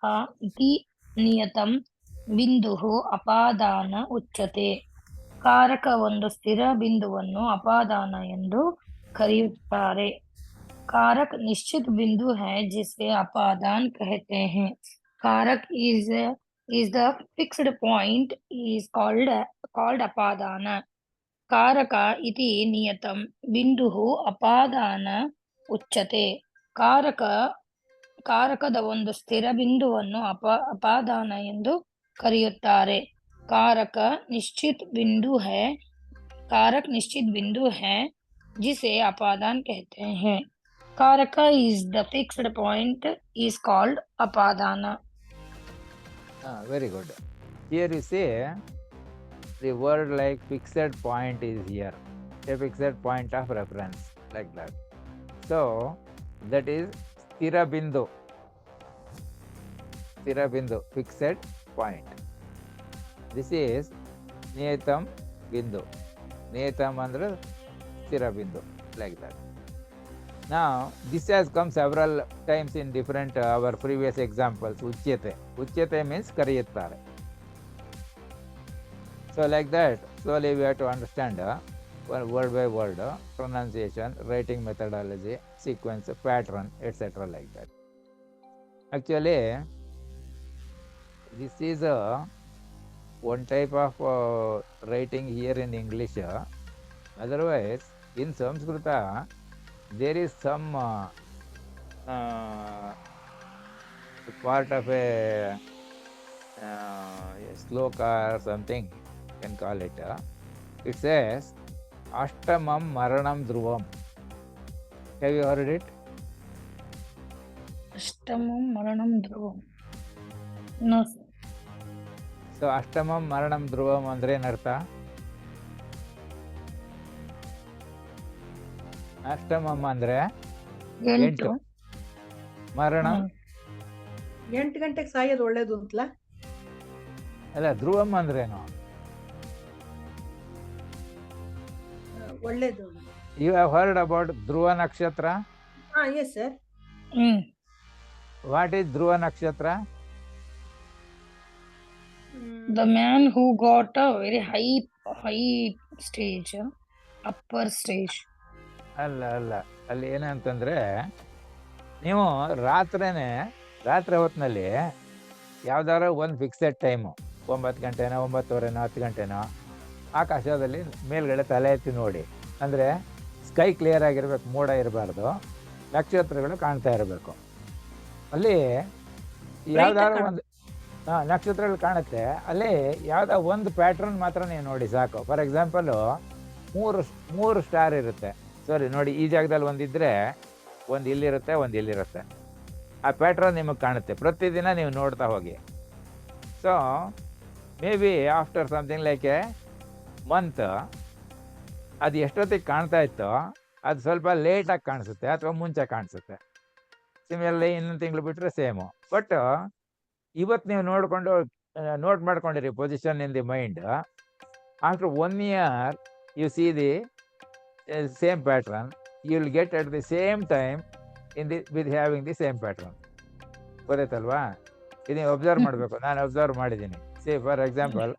इति नियतं बिंदुः ಅಪಾದಾನ ಉಚ್ಯತೆ. ಕಾರಕ ಒಂದು ಸ್ಥಿರ ಬಿಂದುವನ್ನು ಅಪಾದಾನ ಎಂದು ಕರೆಯುತ್ತಾರೆ. कारक निश्चित बिंदु है जिसे अपादान कहते हैं. कारक is the fixed point is called अपादान. कारक इति नियतं बिंदुः अपादान उच्यते. ಕಾರಕದ ಒಂದು ಸ್ಥಿರ ಬಿಂದುವನ್ನು ಅಪಾದಾನ ಎಂದು ಕರೆಯುತ್ತಾರೆ. कारक निश्चित बिंदु है जिसे अपादान कहते हैं. कारक is the fixed point is called apadana. Very good. Here you say the word like fixed point is here, a fixed point of reference, like that. So that is sthira bindu, fixed point. This is niyatam bindu. Niyatam andre sthira bindu, like that. Now this has come several times in different our previous examples. Uchyate means kariyuttare. So like that, slowly we have to understand word by word pronunciation, writing methodology, sequence, pattern, etc. like that. Actually this is one type of writing here in English. Otherwise in Samskruta there is some part of a sloka or something, you can call it. It says Ashtamam Maranam Dhruvam. Have you heard it? Ashtamam Maranam Dhruvam. No, sir. So Ashtamam Maranam Dhruvam andre ಏನರ್ಥ? ಅಷ್ಟಮಂ ಅಂದರೆ ಎಂಟು. ಮರಣ 8 ಗಂಟೆಗೆ ಸಾಯೋದು ಒಳ್ಳೇದು ಅಂತಲ್ಲ? ಅಲ್ಲ, ಧ್ರುವಂ ಅಂದ್ರೇನು? ಒಳ್ಳೇದು. ಯು ಹ್ಯಾವ್ ಹರ್ಡ್ ಅಬೌಟ್ ಧ್ರುವ ನಕ್ಷತ್ರ? Yes sir. ವಾಟ್ ಈಸ್ ಧ್ರುವ ನಕ್ಷತ್ರ? The man who got a very high stage, upper stage. ಅಲ್ಲ, ಅಲ್ಲಿ ಏನಂತಂದ್ರೆ, ನೀವು ರಾತ್ರಿ ಹೊತ್ತಿನಲ್ಲಿ ಯಾವ್ದಾರ ಒಂದು ಫಿಕ್ಸೆಡ್ ಟೈಮು, 9 ಗಂಟೆನೋ 9:15 10 ಗಂಟೆನೋ ಆಕಾಶದಲ್ಲಿ ಮೇಲ್ಗಡೆ ತಲೆ ಎತ್ತಿ ನೋಡಿ. ಅಂದರೆ ಸ್ಕೈ ಕ್ಲಿಯರ್ ಆಗಿರ್ಬೇಕು, ಮೋಡ ಇರಬಾರ್ದು, ನಕ್ಷತ್ರಗಳು ಕಾಣ್ತಾ ಇರಬೇಕು. ಅಲ್ಲಿ ಯಾವ್ದಾದ್ರು ಒಂದು ನಕ್ಷತ್ರಗಳು ಕಾಣುತ್ತೆ. ಅಲ್ಲಿ ಯಾವುದೋ ಒಂದು ಪ್ಯಾಟ್ರನ್ ಮಾತ್ರ ನೀವು ನೋಡಿ ಸಾಕು. ಫಾರ್ ಎಕ್ಸಾಂಪಲು 3 ಸ್ಟಾರ್ ಇರುತ್ತೆ. ಸಾರಿ ನೋಡಿ, ಈ ಜಾಗದಲ್ಲಿ ಒಂದಿದ್ರೆ ಒಂದು ಇಲ್ಲಿರುತ್ತೆ, ಒಂದು ಇಲ್ಲಿರುತ್ತೆ. ಆ ಪ್ಯಾಟ್ರನ್ ನಿಮಗೆ ಕಾಣುತ್ತೆ. ಪ್ರತಿದಿನ ನೀವು ನೋಡ್ತಾ ಹೋಗಿ. So may be after something like A month ಅದು ಎಷ್ಟೊತ್ತಿಗೆ ಕಾಣ್ತಾ ಇತ್ತೋ ಅದು ಸ್ವಲ್ಪ ಲೇಟಾಗಿ ಕಾಣಿಸುತ್ತೆ ಅಥವಾ ಮುಂಚೆ ಕಾಣಿಸುತ್ತೆ. ಸಿಮಿಲರ್ಲಿ ಇನ್ನೊಂದು ತಿಂಗಳು ಬಿಟ್ಟರೆ ಸೇಮು. ಬಟ್ ಇವತ್ತು ನೀವು ನೋಟ್ ಮಾಡ್ಕೊಂಡಿರಿ position in the mind. After 1 year you see the same pattern, you will get at the same time with having the same pattern. ಗೊತ್ತಾಯ್ತಲ್ವಾ? ಇದು ನೀವು ಅಬ್ಸರ್ವ್ ಮಾಡಬೇಕು. ನಾನು ಅಬ್ಸರ್ವ್ ಮಾಡಿದ್ದೀನಿ. See for example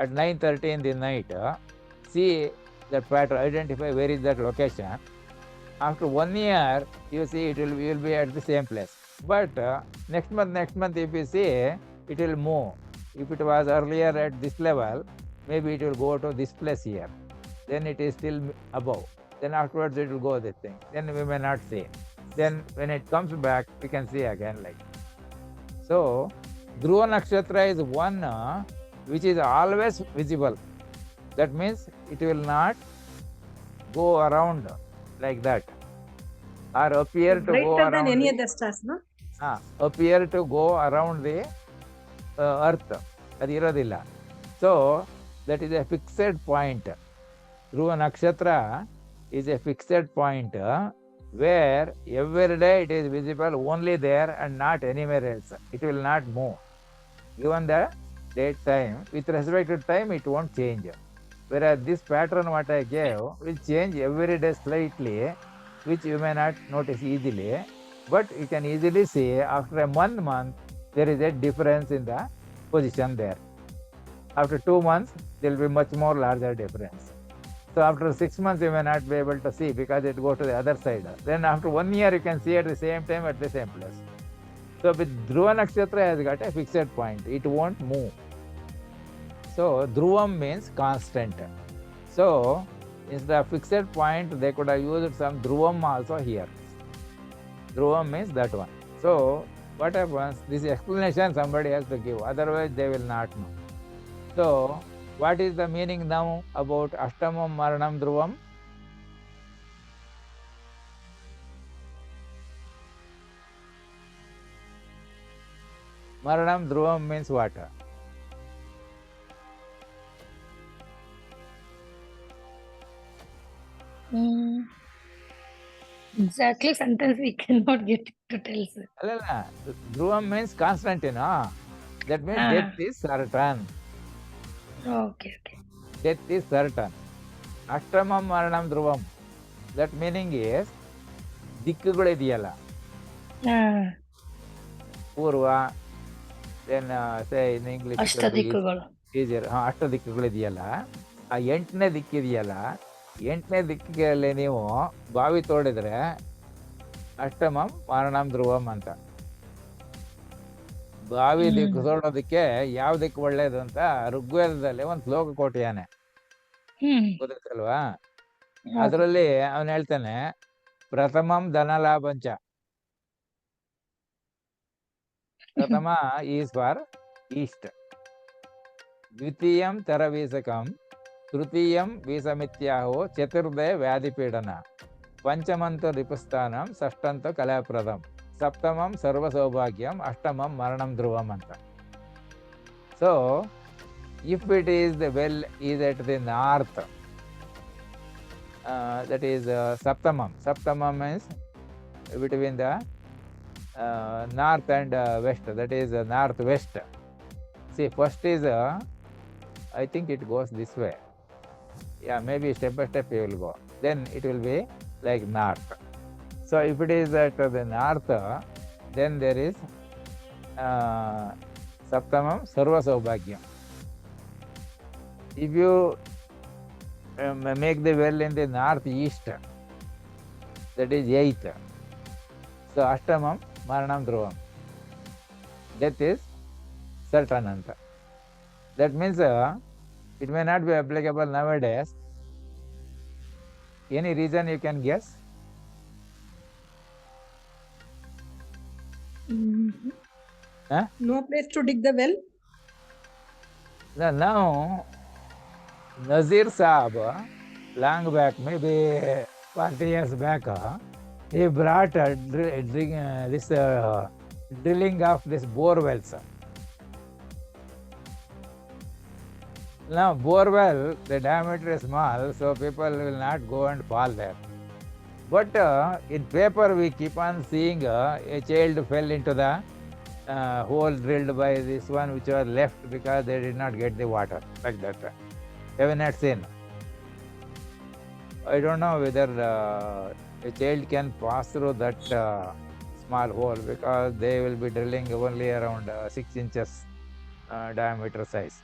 at 9:30 in the night, see that pattern, identify where is that location. After 1 year, you see you will be at the same place. But next month if you see, it will move. If it was earlier at this level, maybe it will go to this place here. Then it is still above. Then afterwards it will go this thing. Then we may not see. Then when it comes back, we can see again like. So, Dhruva Nakshatra is one which is always visible. That means it will not go around like that or appear to go around any other stars, no? Appear to go around the earth. ಅದು ಇರೋದಿಲ್ಲ. So that is a fixed point. Dhruva Nakshatra is a fixed point where every day it is visible only there and not anywhere else. It will not move. Given the date time, with respect to time it won't change. Whereas this pattern what I gave will change every day slightly, which you may not notice easily, but you can easily see after a month there is a difference in the position there. After 2 months there will be much more larger difference. So after 6 months you may not be able to see because it goes to the other side. Then after 1 year you can see at the same time at the same place. So with Dhruva Nakshatra has got a fixed point. It won't move. So Dhruvam means constant. So instead of fixed point, they could have used some Dhruvam also here. Dhruvam means that one. So what happens? This explanation somebody has to give. Otherwise they will not know. So what is the meaning now about Ashtamam Maranam Dhruvam? Maranam Dhruvam means what? Exactly sentence we cannot get to tell, sir. Allala, Dhruvam means constant, you know. That means death is certain. Okay. Death is certain. Ashtamam Maranam Dhruvam. That meaning is ದಿಕ್ಕುಗಳು ಇದೆಯಲ್ಲ, ಪೂರ್ವ, then say in English ಅಷ್ಟದಿಕ್ಕುಗಳು, ಅಷ್ಟದಿಕ್ಕುಗಳು ಇದೆಯಲ್ಲ, ಆ 8ನೇ ದಿಕ್ಕಿದೆಯಲ್ಲ, 8ನೇ ದಿಕ್ಕಿಗೆ ನೀವು ಬಾವಿ ತೋಡಿದ್ರೆ ಅಷ್ಟಮಂ ಮಾರಣಂ ಧ್ರುವಂ ಅಂತ. ಬಾವಿ ದಿಕ್ಕು ತೋಡೋದಕ್ಕೆ ಯಾವ ದಿಕ್ಕು ಒಳ್ಳೇದು ಅಂತ ಋಗ್ವೇದದಲ್ಲಿ ಒಂದು ಶ್ಲೋಕ ಕೊಟ್ಟಿಯಾನೆ, ಗೊತ್ತಲ್ವಾ? ಅದರಲ್ಲಿ ಅವನು ಹೇಳ್ತಾನೆ, ಪ್ರಥಮಂ ಧನಲಾಭಂಚ. ಪ್ರಥಮ ಈಸ್ ಫಾರ್ ಈಸ್ಟ್, ದ್ವಿತೀಯಂ ತರವೀಸಕಂ, ತೃತೀಯಂ ವೀಸಮಿತ್ಯಾಹೋ, ಚತುರ್ದೇ ವ್ಯಾಧಿಪೀಡನ, ಪಂಚಮಂತು ರಿಪುಸ್ಥಾನಂ, ಷಷ್ಠಂತು ಕಲಾಪ್ರದಂ, ಸಪ್ತಮಂ ಸರ್ವ ಸೌಭಾಗ್ಯಂ, ಅಷ್ಟಮಂ ಮರಣಂ ಧ್ರುವಂ ಅಂತ. So if it is the well is at the north, that is Saptamam. Saptamam means between the north and west, that is northwest. See, first is I think it goes this way. Yeah, maybe step by step you will go. Then it will be like north. So if it is at the north, then there is Saptamam Sarva Saubhagyam. If you make the well in the northeast, that is 8th. So Ashtamam Maranam Dhruvam. Death is Sartananta. That means it may not be applicable nowadays. Any reason you can guess? Huh? No place to dig the well. Now, Nazir Saab, long back, maybe 40 years back, he brought this drilling of this bore wells. Now, bore well, the diameter is small, so people will not go and fall there. But in paper, we keep on seeing a child fell into the hole drilled by this one which was left because they did not get the water, like that. Have you not seen? I don't know whether a child can pass through that small hole because they will be drilling only around 6 inches diameter size.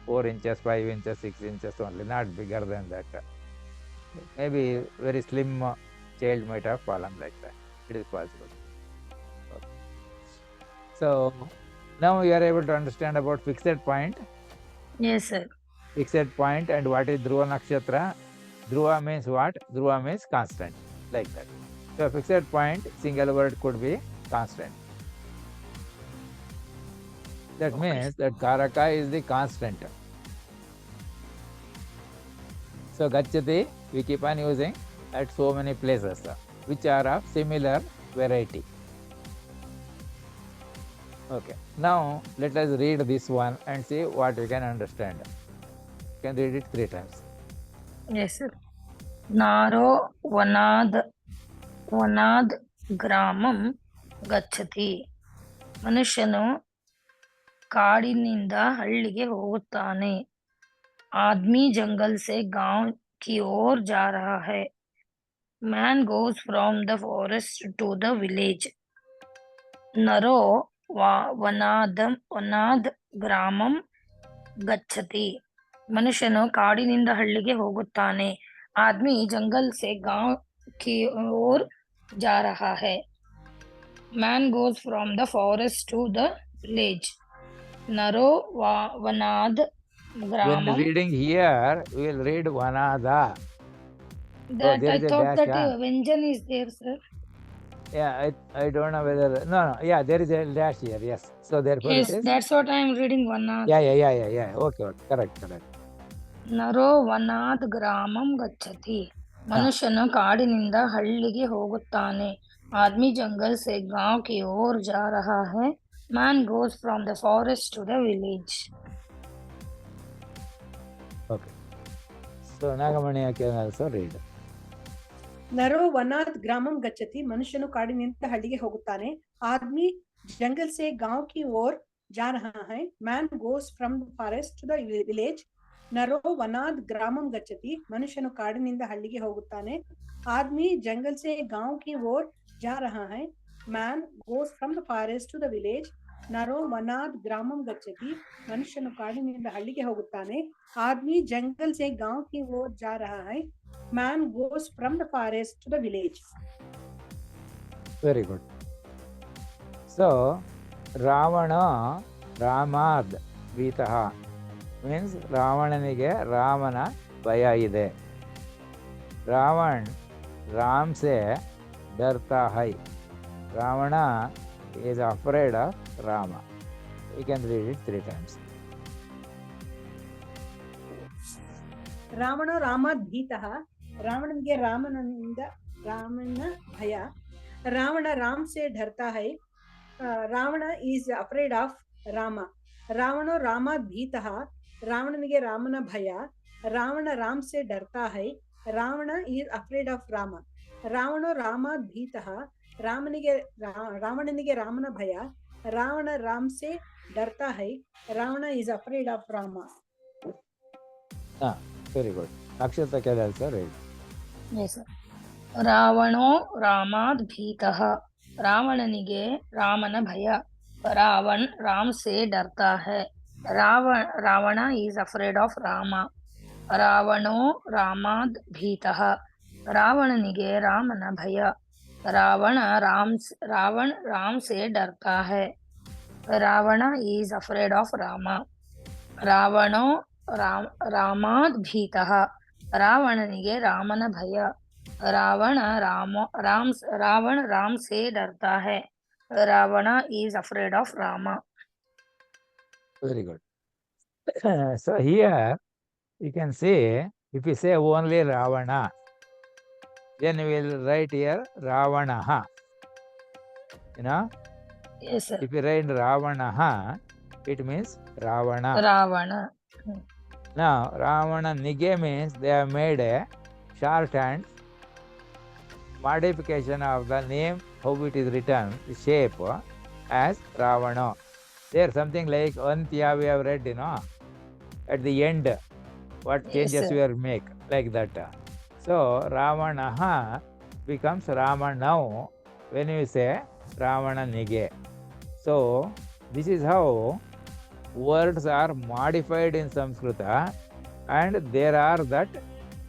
4 inches, 5 inches, 6 inches only, not bigger than that. Maybe very slim child might have fallen like that. It is possible. Okay. So now you are able to understand about fixed point. Yes, sir. Fixed point and what is Dhruva Nakshatra. Dhruva means what? Dhruva means constant, like that. So fixed point, single word could be constant. That means that Karaka is the constant. So Gacchati, we keep on using at so many places, which are of similar variety. Okay, now let us read this one and see what we can understand. You can read it 3 times. Yes, sir. Naro vanad gramam gachati. ಮನುಷ್ಯನು ಕಾಡಿನಿಂದ ಹಳ್ಳಿಗೆ ಹೋಗುತ್ತಾನೆ. आदमी जंगल से गांव की ओर जा रहा है. Man goes from the forest to the village. नरो वनाद ग्रामम गच्छति. मनुष्यನು ಕಾಡಿನಿಂದ ಹಳ್ಳಿಗೆ ಹೋಗುತ್ತಾನೆ. आदमी जंगल से गांव की ओर जा रहा है. Man goes from the forest to the village. नरो वनाद When gramam. reading here, we will read Vanada. That there I is a thought dash, that Vyanjan is there, sir. Yeah, I don't know whether, no, yeah, there is a dash here, yes. So therefore Yes, it is. that's what I am reading. Vanad. Yeah. Okay, correct. ನರೋ ವನಾದ್ ಗ್ರಾಮಂ ಗಚ್ಚತಿ. ಮನುಷ್ಯನು ಕಾಡಿನಿಂದ ಹಳ್ಳಿಗೆ ಹೋಗುತ್ತಾನೆ. Aadmi jungle ಸೆ ಗಾಂವ್ ಕಿ or ಜಾ ರಹಾ high. Man goes from the forest to the village. Okay. So Nagamani can also read. नरो वनाद ग्रामम गच्छति. मनुष्यनु काडिनिंದ हಳ್ಳಿಗೆ ಹೋಗುತ್ತಾನೆ. आदमी जंगल से गांव की ओर जा रहा है. Man goes from the forest to the village. नरो वनाद ग्रामम गच्छति. मनुष्यनु काडिनिंದ हಳ್ಳಿಗೆ ಹೋಗುತ್ತಾನೆ. आदमी जंगल से गांव की ओर जा रहा है. Man goes from the forest to the village. नरो वनाद ग्रामम गच्छति. मनुष्यनु काडिनिंದ हಳ್ಳಿಗೆ ಹೋಗುತ್ತಾನೆ. आदमी जंगल से गांव की ओर जा रहा है. Man goes from the forest to the village. Very good. So Ravana Ramad Vitaha means Ravananige Ramana Bhaya ide. Ravan Ram se darta hai. Ravana is afraid of Rama. You can read it 3 times. Ravan रामात् भीतः. रावणನಿಗೆ ರಾಮನ ಭಯ. रावण राम से डरता है. Ravan is afraid of Rama. Ravan रामात् भीतः. रावणನಿಗೆ ರಾಮನ ಭಯ. रावण राम से डरता है. Ravan is afraid of Rama. ರಾವಣೋ ರಾಮಾದ್ ಭೀತಃ. ರಾವಣನಿಗೆ ರಾಮನ ಭಯ. ರಾವಣ ರಾಮ್ಸೆ ಡರ್ತಾ ಹೈ. Ravana is afraid of Rama. Very good. Akshata ಕೇಳಲ್ ಸರ್. Yes, sir. ರಾವಣೋ ರಾಮಾದ್ ಭೀತಃ. ರಾವಣನಿಗೆ ರಾಮನ ಭಯ. ರಾವಣ್ ರಾಮ್ ಸೆ ಡರ್ತಾ ಹೈ. Ravana is afraid of Rama. ರಾವಣೋ ರಾಮಾದ್ ಭೀತಃ. ರಾವಣನಿಗೆ ರಾಮನ ಭಯ. ರಾವಣ್ ರಾಮ್ ಸೆ ಡರ್ತಾ ಹೈ. Ravana is afraid of Rama. ರಾವಣೋ ರಾಮಾದ್ ಭೀತಃ. ರಾವಣನಿಗೆ ರಾಮನ ಭಯ. ರಾವಣ ರಾಮ್ ಸೆ ಡರ್ತಾ ಹೈ. Ravana is afraid of Rama. Very good. So here you can say, if you say only Ravana, then we will write here Ravanaha. You know, Yes, sir. if you write Ravanaha, it means Ravana. Ravana. Now, Ravana Nige means they have made a shorthand modification of the name, how it is written, the shape as Ravana. There something like Antya we have read, you know, at the end, what changes Yes, we will make, like that. So, Ravanaha becomes Ramanau when you say Ravana Nige. So, this is how words are modified in Samskruta, and there are that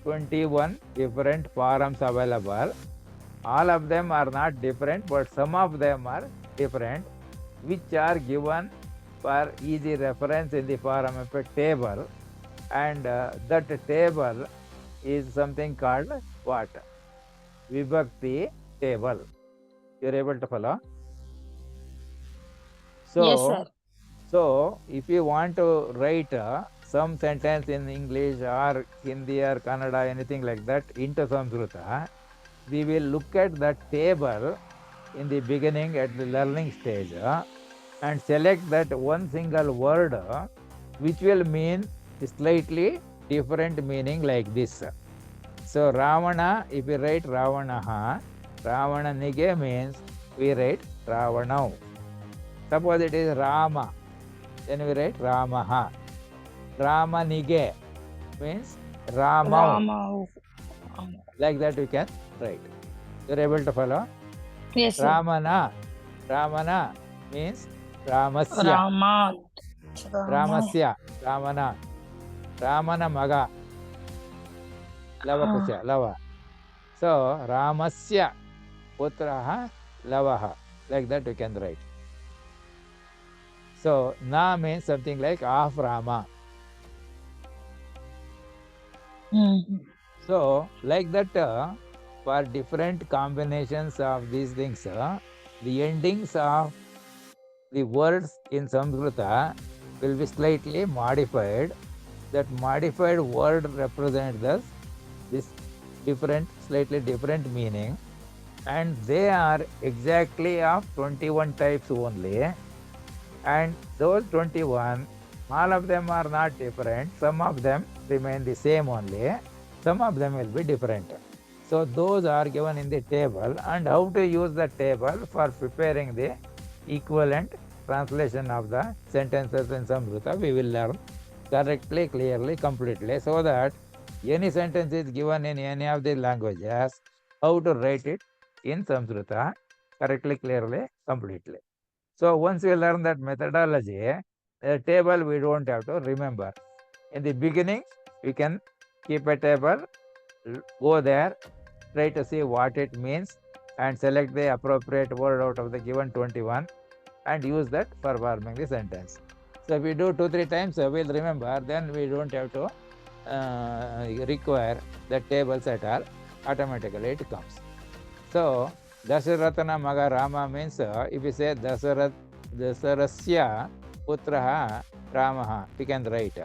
21 different forms available. All of them are not different, but some of them are different, which are given for easy reference in the form of a table, and that table is something called what? Vibhakti table. You are able to follow? So, yes, sir. So, if you want to write some sentence in English or Hindi or Kannada, anything like that, into Samskruta, we will look at that table in the beginning at the learning stage and select that one single word which will mean slightly different meaning like this. So, Ravana, if we write Ravanaha, Ravana Nige means we write Ravanau. Suppose it is Rama, then we write Ramaha. Ramanige means Ramau. Ramau. Like that we can write. You are able to follow? Yes, sir. Ramana means Ramasya. Ramasya, Ramana. Ramana Maga. Lavakusya, Lava. So, Ramasya Putraha Lavaha. Like that we can write. So, Na means something like of Rama. So, like that, for different combinations of these things, the endings of the words in Samskruta will be slightly modified. That modified word represents this different, slightly different meaning, and they are exactly of 21 types only. And those 21, all of them are not different. Some of them remain the same only. Some of them will be different. So those are given in the table, and how to use the table for preparing the equivalent translation of the sentences in Samskruta we will learn correctly, clearly, completely, so that any sentence is given in any of the languages, how to write it in Samskruta correctly, clearly, completely. So once we learn that methodology, the table we don't have to remember. In the beginning, we can keep a table, go there, try to see what it means, and select the appropriate word out of the given 21 and use that for forming the sentence. So if we do 2-3 times, we'll remember, then we don't have to require the tables at all. Automatically it comes. So, Dasharatana Maga Rama means, if you say Dasarasya Putraha Ramaha, we can write.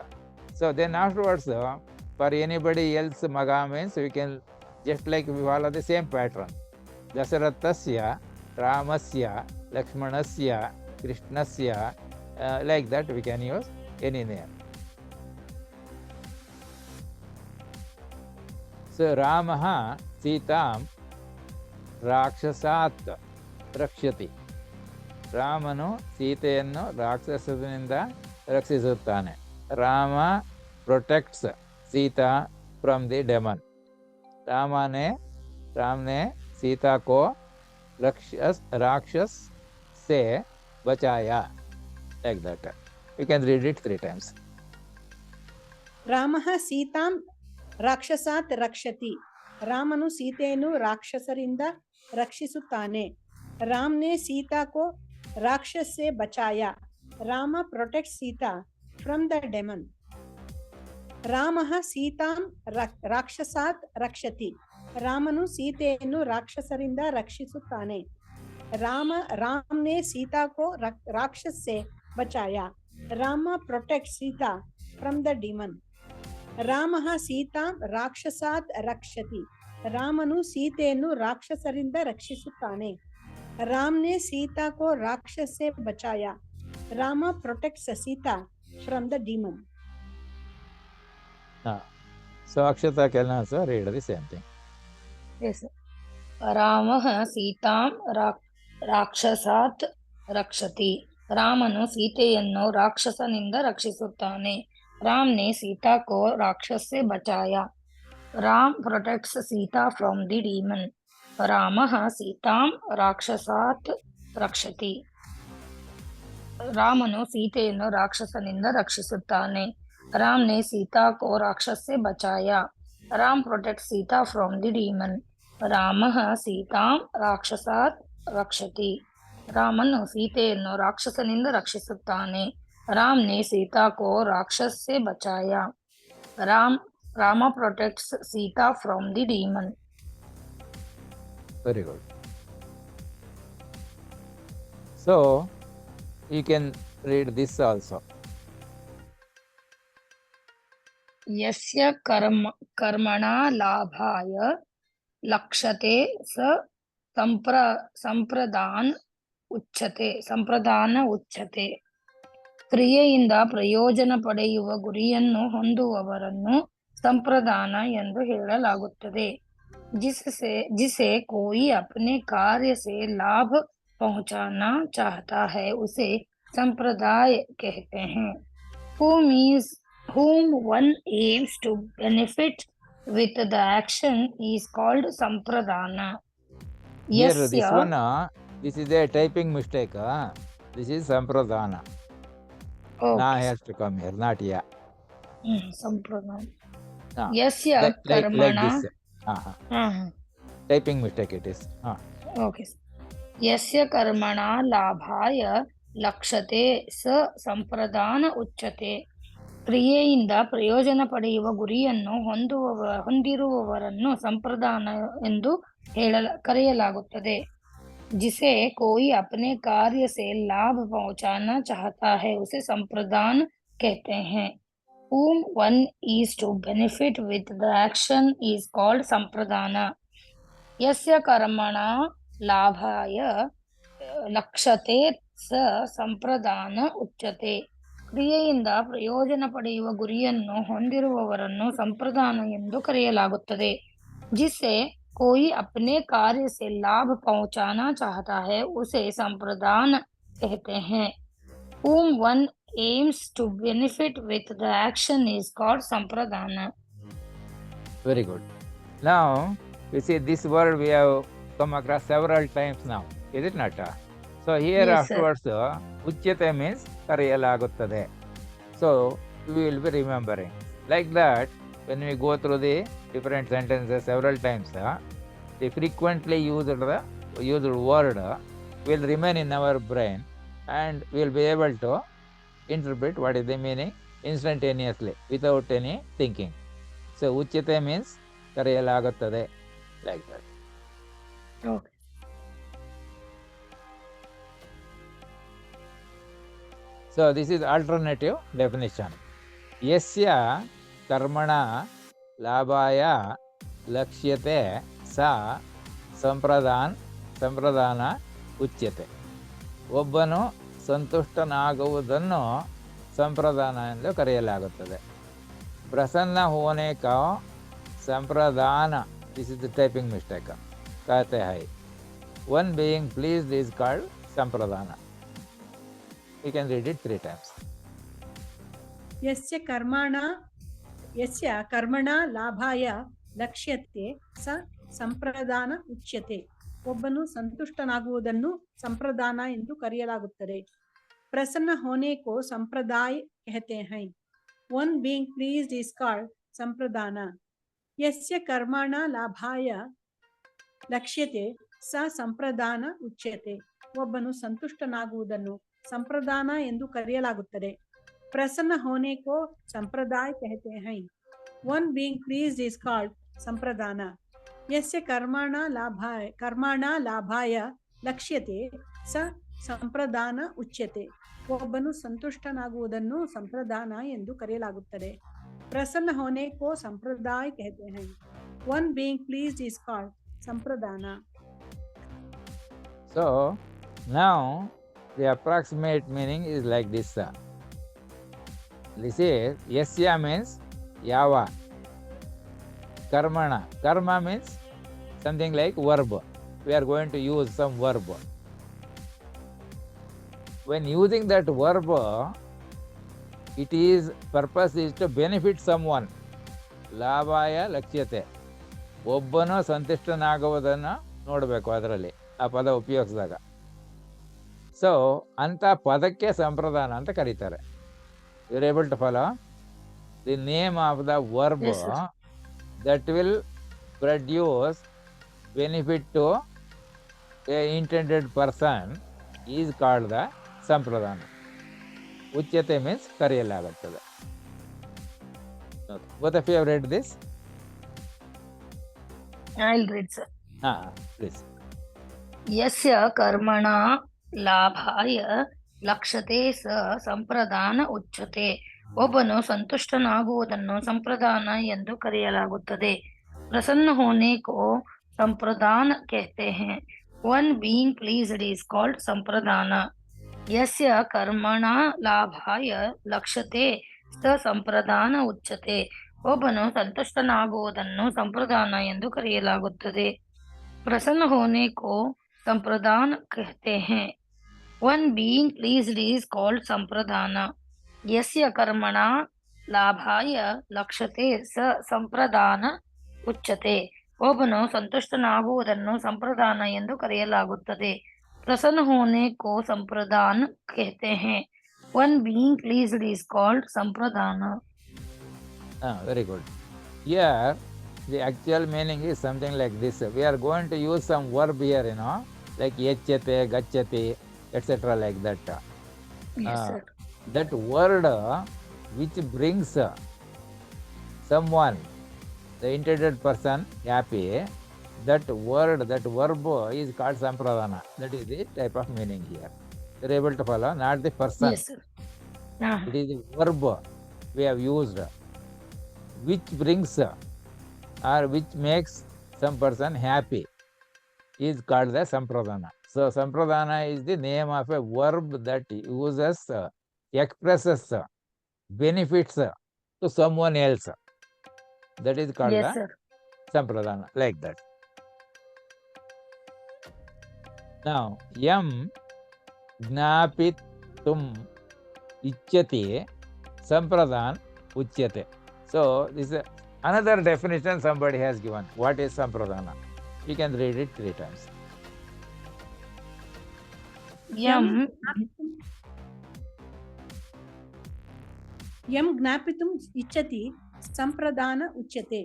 So then afterwards, for anybody else Maga means, we can just like we follow the same pattern. Dasaratasya, Ramasya, Lakshmanasya, Krishnasya, like that we can use any name. So Ramaha Sitam ರಾಕ್ಷಸಾತ್ ರಕ್ಷತಿ. ರಾಮನು ಸೀತೆಯನ್ನು ರಾಕ್ಷಸನಿಂದ ರಕ್ಷಿಸುತ್ತಾನೆ. Rama protects Sita from the demon. Ram ने सीता को राक्षस से बचाया. Like that. You can read it 3 times. ರಾಮಃ ಸೀತಾಂ ರಾಕ್ಷಸಾತ್ ರಕ್ಷತಿ. ರಾಮನು ಸೀತೆಯನ್ನು ರಾಕ್ಷಸರಿಂದ ರಕ್ಷಿಸುತ್ತಾನೆ. ರಾಮ್ ನೆ ಸೀತಾ ಕೋ ರಾಕ್ಷಸ ಸೆ ಬಚಾಯಾ. Rama protects Sita from the demon. ರಾಮಃ ಸೀತಾಂ ರಾಕ್ಷಸಾತ್ ರಕ್ಷತಿ. ರಾಮನು ಸೀತೆಯನ್ನು ರಾಕ್ಷಸರಿಂದ ರಕ್ಷಿಸುತ್ತಾನೆ. ರಾಮ್ ನೆ ಸೀತಾ ಕೋ ರಾಕ್ಷಸ ಸೆ ಬಚಾಯಾ. Rama protect Sita from the demon. ರಾಮಃ ಸೀತಾಂ ರಾಕ್ಷಸಾತ್ ರಕ್ಷತಿ. ರಾಮನು ಸೀತೆಯನ್ನು ರಾಕ್ಷಸರಿಂದ ರಕ್ಷಿಸುತ್ತಾನೆ. ರಾಮ್ ನೆ ಸೀತಾ ಕೋ ರಾಕ್ಷಸ ಸೆ ಬಚಾಯಾ. Rama protects Sita from the demon. So Akshata can also read the same thing. Yes. ರಾಮಃ ಸೀತಾಂ ರಾಕ್ಷಸಾತ್ ರಕ್ಷತಿ. ರಾಮನು ಸೀತೆಯನ್ನು ರಾಕ್ಷಸನಿಂದ ರಕ್ಷಿಸುತ್ತಾನೆ. ರಾಮ್ ನೆ ಸೀತಾ ಕೋ ರಾಕ್ಷಸ ಸೆ ಬಚಾಯಾ. Ram protects Sita from the demon. ರಾಮಃ ಸೀತಾಂ ರಾಕ್ಷಸಾತ್ ರಕ್ಷತಿ. ರಾಮನು ಸೀತೆಯನ್ನು ರಾಕ್ಷಸನಿಂದ ರಕ್ಷಿಸುತ್ತಾನೆ. राम ने सीता को राक्षस से बचाया. Ram protect Sita from the demon. रामः सीतां राक्षसात् रक्षति. ರಾಮನು ಸೀತೆಯನ್ನು ರಾಕ್ಷಸನಿಂದ ರಕ್ಷಿಸುತ್ತಾನೆ. ರಾಮ್ ನೆ ಸೀತಾ ಕೋ ರಾಕ್ಷಸ ಸೆ ಬಚಾಯಾ. Rama protects Sita from the demon. Very good. So you can read this also. यस्य कर्मणा लाभाय लक्ष्यते स ಸಂಪ್ರದಾನ ಉಚ್ಯತೆ. ಕ್ರಿಯೆಯಿಂದ ಪ್ರಯೋಜನ ಪಡೆಯುವ ಗುರಿಯನ್ನು ಹೊಂದುವವರನ್ನು ಸಂಪ್ರದಾನ ಎಂದು ಹೇಳಲಾಗುತ್ತದೆ. जिसे कोई अपने कार्य से लाभ पहुंचाना चाहता है उसे संप्रदाय कहते हैं. Whom one aims to benefit with the action is called sampradana. Here this one, this is a typing mistake. This is sampradana. Okay. Now has to come here, not here. Sampradana. No. Yasya Like karmana. this. Typing mistake it is. Okay. यस्य कर्मणा लाभाय लक्ष्यते स ಸಂಪ್ರದಾನ ಉಚ್ಯತೆ. ಕ್ರಿಯೆಯಿಂದ ಪ್ರಯೋಜನ ಪಡೆಯುವ ಗುರಿಯನ್ನು ಹೊಂದಿರುವವರನ್ನು ಸಂಪ್ರದಾನ ಎಂದು ಕರೆಯಲಾಗುತ್ತದೆ. जिसे कोई अपने कार्य से लाभ पहुंचाना चाहता है उसे संप्रदान कहते हैं. Whom one is to benefit with the action is called sampradana. यस्य कर्मणा लाभाय लक्ष्यते स ಸಂಪ್ರದಾನ ಉಚ್ಯತೆ. ಕ್ರಿಯೆಯಿಂದ ಪ್ರಯೋಜನ ಪಡೆಯುವ ಗುರಿಯನ್ನು ಹೊಂದಿರುವವರನ್ನು ಸಂಪ್ರದಾನ ಎಂದು ಕರೆಯಲಾಗುತ್ತದೆ. जिसे कोई अपने कार्य से लाभ पहुंचाना चाहता है उसे संप्रदान कहते हैं. Whom one aims to benefit with the action is called sampradana. Very good. Now you see this word we have come across several times now, is it not? So here Yes, afterwards uchyate means kariyalaguttade. So we will be remembering like that when we go through the different sentences several times. The frequently used word will remain in our brain and we will be able to interpret what is the meaning instantaneously without any thinking. So uchyate means kariyalaguttade, like that. Okay. So this is alternative definition. Yasya karmana labhaya lakshyate sa ಸಂಪ್ರದಾನ ಉಚ್ಯತೆ. ಒಬ್ಬನು ಸಂತುಷ್ಟನಾಗುವುದನ್ನು ಸಂಪ್ರದಾನ ಎಂದು ಕರೆಯಲಾಗುತ್ತದೆ. ಪ್ರಸನ್ನ ಹೋನೆ ಕಾ ಸಂಪ್ರದಾನ, this is the typing mistake, कहते हैं. One being pleased is called sampradana. You can read it 3 times. यस्य कर्मणा लाभाय लक्ष्यते स ಸಂಪ್ರದಾನ ಉಚ್ಯತೆ. ಒಬ್ಬನು ಸಂತುಷ್ಟನಾಗುವುದನ್ನು ಸಂಪ್ರದಾನ ಎಂದು ಕರೆಯಲಾಗುತ್ತದೆ. प्रसन्न होने को संप्रदाय कहते हैं. One being pleased is called संप्रदाना. यस्य कर्मणा लाभाय लक्ष्यते ಸ ಸಂಪ್ರದಾನ ಉಚ್ಯತೆ. ಒಬ್ಬನು ಸಂತುಷ್ಟನಾಗುವುದನ್ನು ಸಂಪ್ರದಾನ ಎಂದು ಕರೆಯಲಾಗುತ್ತದೆ. प्रसन्न होने को संप्रदाय कहते हैं. One being pleased is called संप्रदाना. यस्य कर्मणा लाभाय लक्ष्यते ಸ ಸಂಪ್ರದಾನ ಉಚ್ಯತೆ. ಒಬ್ಬನು ಸಂತುಷ್ಟನಾಗುವುದನ್ನು ಸಂಪ್ರದಾನ ಎಂದು ಕರೆಯಲಾಗುತ್ತದೆ. ಪ್ರಸನ್ನ ಹೋನೆ ಕೋ ಸಂಪ್ರದಾಯ कहते हैं. One being pleased is called ಸಂಪ್ರದಾನ. So now the approximate meaning is like this. This is yasya means yava. Karmana. Karma means something like verb. We are going to use some verb. When using that verb, it is purpose is to benefit someone. ಲಾಭಾಯ ಲಕ್ಷ್ಯತೆ. ಒಬ್ಬನು ಸಂತುಷ್ಟನಾಗುವುದನ್ನು ನೋಡಬೇಕು ಅದರಲ್ಲಿ ಆ ಪದ ಉಪಯೋಗಿಸಿದಾಗ. So ಅಂಥ ಪದಕ್ಕೆ ಸಂಪ್ರದಾನ ಅಂತ ಕರೀತಾರೆ. You are able to follow the name of the verb that will produce benefit to a intended person is called the ಸಂಪ್ರದಾನ. ಉಚ್ಯತೆ ಮೀನ್ಸ್ ಕರೆಯಲಾಗುತ್ತದೆ. Both of you have read this? I'll read, sir. Please. ಯಸ್ಯ ಕರ್ಮಣ ಲಾಭಾಯ ಲಕ್ಷ್ಯತೆ ಸ ಸಂಪ್ರದಾನ ಉಚ್ಯತೆ. ಒಬ್ಬನು ಸಂತುಷ್ಟನಾಗುವುದನ್ನು ಸಂಪ್ರದಾನ ಎಂದು ಕರೆಯಲಾಗುತ್ತದೆ. ಪ್ರಸನ್ನ ಹೋನೆ ಕೋ ಸಂಪ್ರದಾನ कहते हैं. One being pleased is called ಸಂಪ್ರದಾನ. ಯಸ್ಯ ಕರ್ಮಣ ಲಾಭಾಯ ಲಕ್ಷ್ಯತೆ ಸ ಸಂಪ್ರದಾನ ಉಚ್ಯತೆ. ಒಬ್ಬನು ಸಂತುಷ್ಟನಾಗುವುದನ್ನು ಸಂಪ್ರದಾನ ಎಂದು ಕರೆಯಲಾಗುತ್ತದೆ. ಪ್ರಸನ್ನ ಹೋನೆ ಕೋ ಸಂಪ್ರದಾನ कहते हैं. One being pleased is called ಸಂಪ್ರದಾನ. ಯಸ್ಯ ಕರ್ಮಣ ಲಾಭಾಯ ಲಕ್ಷ್ಯತೆ ಸ ಸಂಪ್ರದಾನ ಉಚ್ಯತೆ. ಒಬ್ಬನು ಸಂತುಷ್ಟನಾಗುವುದನ್ನು ಸಂಪ್ರದಾನ ಎಂದು ಕರೆಯಲಾಗುತ್ತದೆ. ಪ್ರಸನ್ನ ಹೋನೆ ಕೋ ಸಂಪ್ರದಾನ कहते हैं. One being pleased is called sampradana. Very good. Here the actual meaning is something like this. We are going to use some verb here, like yachyate, gachyate, etc. like that. Yes, sir. That word which brings someone, the intended person, happy, that word, that verb is called sampradana. That is the type of meaning here. You are able to follow? Not the person. Yes, sir. It is the verb we have used, which brings or which makes some person happy, is called the sampradana. So sampradana is the name of a verb that uses, expresses benefits to someone else. That is called Yes, the sir. sampradana, like that. Now, yam ಜ್ಞಾಪಿತುಂ ಇಚ್ಛತಿ ಸಂಪ್ರದಾನ ಉಚ್ಯತೆ. So this is another definition somebody has given. What is sampradana? You can read it 3 times. M ಜ್ಞಾಪಿತುಂ ಇಚ್ಛತಿ ಸಂಪ್ರದಾನ ಉಚ್ಯತೆ.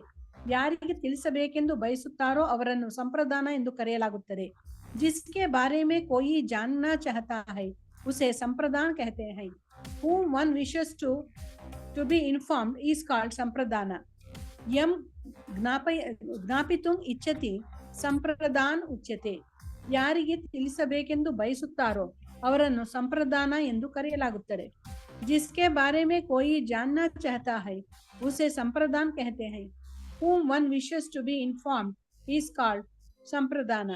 ಯಾರಿಗೆ ತಿಳಿಸಬೇಕೆಂದು ಬಯಸುತ್ತಾರೋ ಅವರನ್ನು ಸಂಪ್ರದಾನ ಎಂದು ಕರೆಯಲಾಗುತ್ತದೆ. जिसके बारे में कोई जानना चाहता है उसे संप्रदान कहते हैं. Whom one wishes to be informed is called संप्रदान. यम ಜ್ಞಾಪಿತುಂ ಇಚ್ಛತಿ ಸಂಪ್ರದಾನ ಉಚ್ಯತೆ. ಯಾರಿಗೆ ತಿಳಿಸಬೇಕೆಂದು ಬಯಸುತ್ತಾರೋ ಅವರನ್ನು ಸಂಪ್ರದಾನ ಎಂದು ಕರೆಯಲಾಗುತ್ತದೆ. जिसके बारे में कोई जानना चाहता है उसे संप्रदान कहते हैं. Whom one wishes to be informed is called ಸಂಪ್ರದಾನ.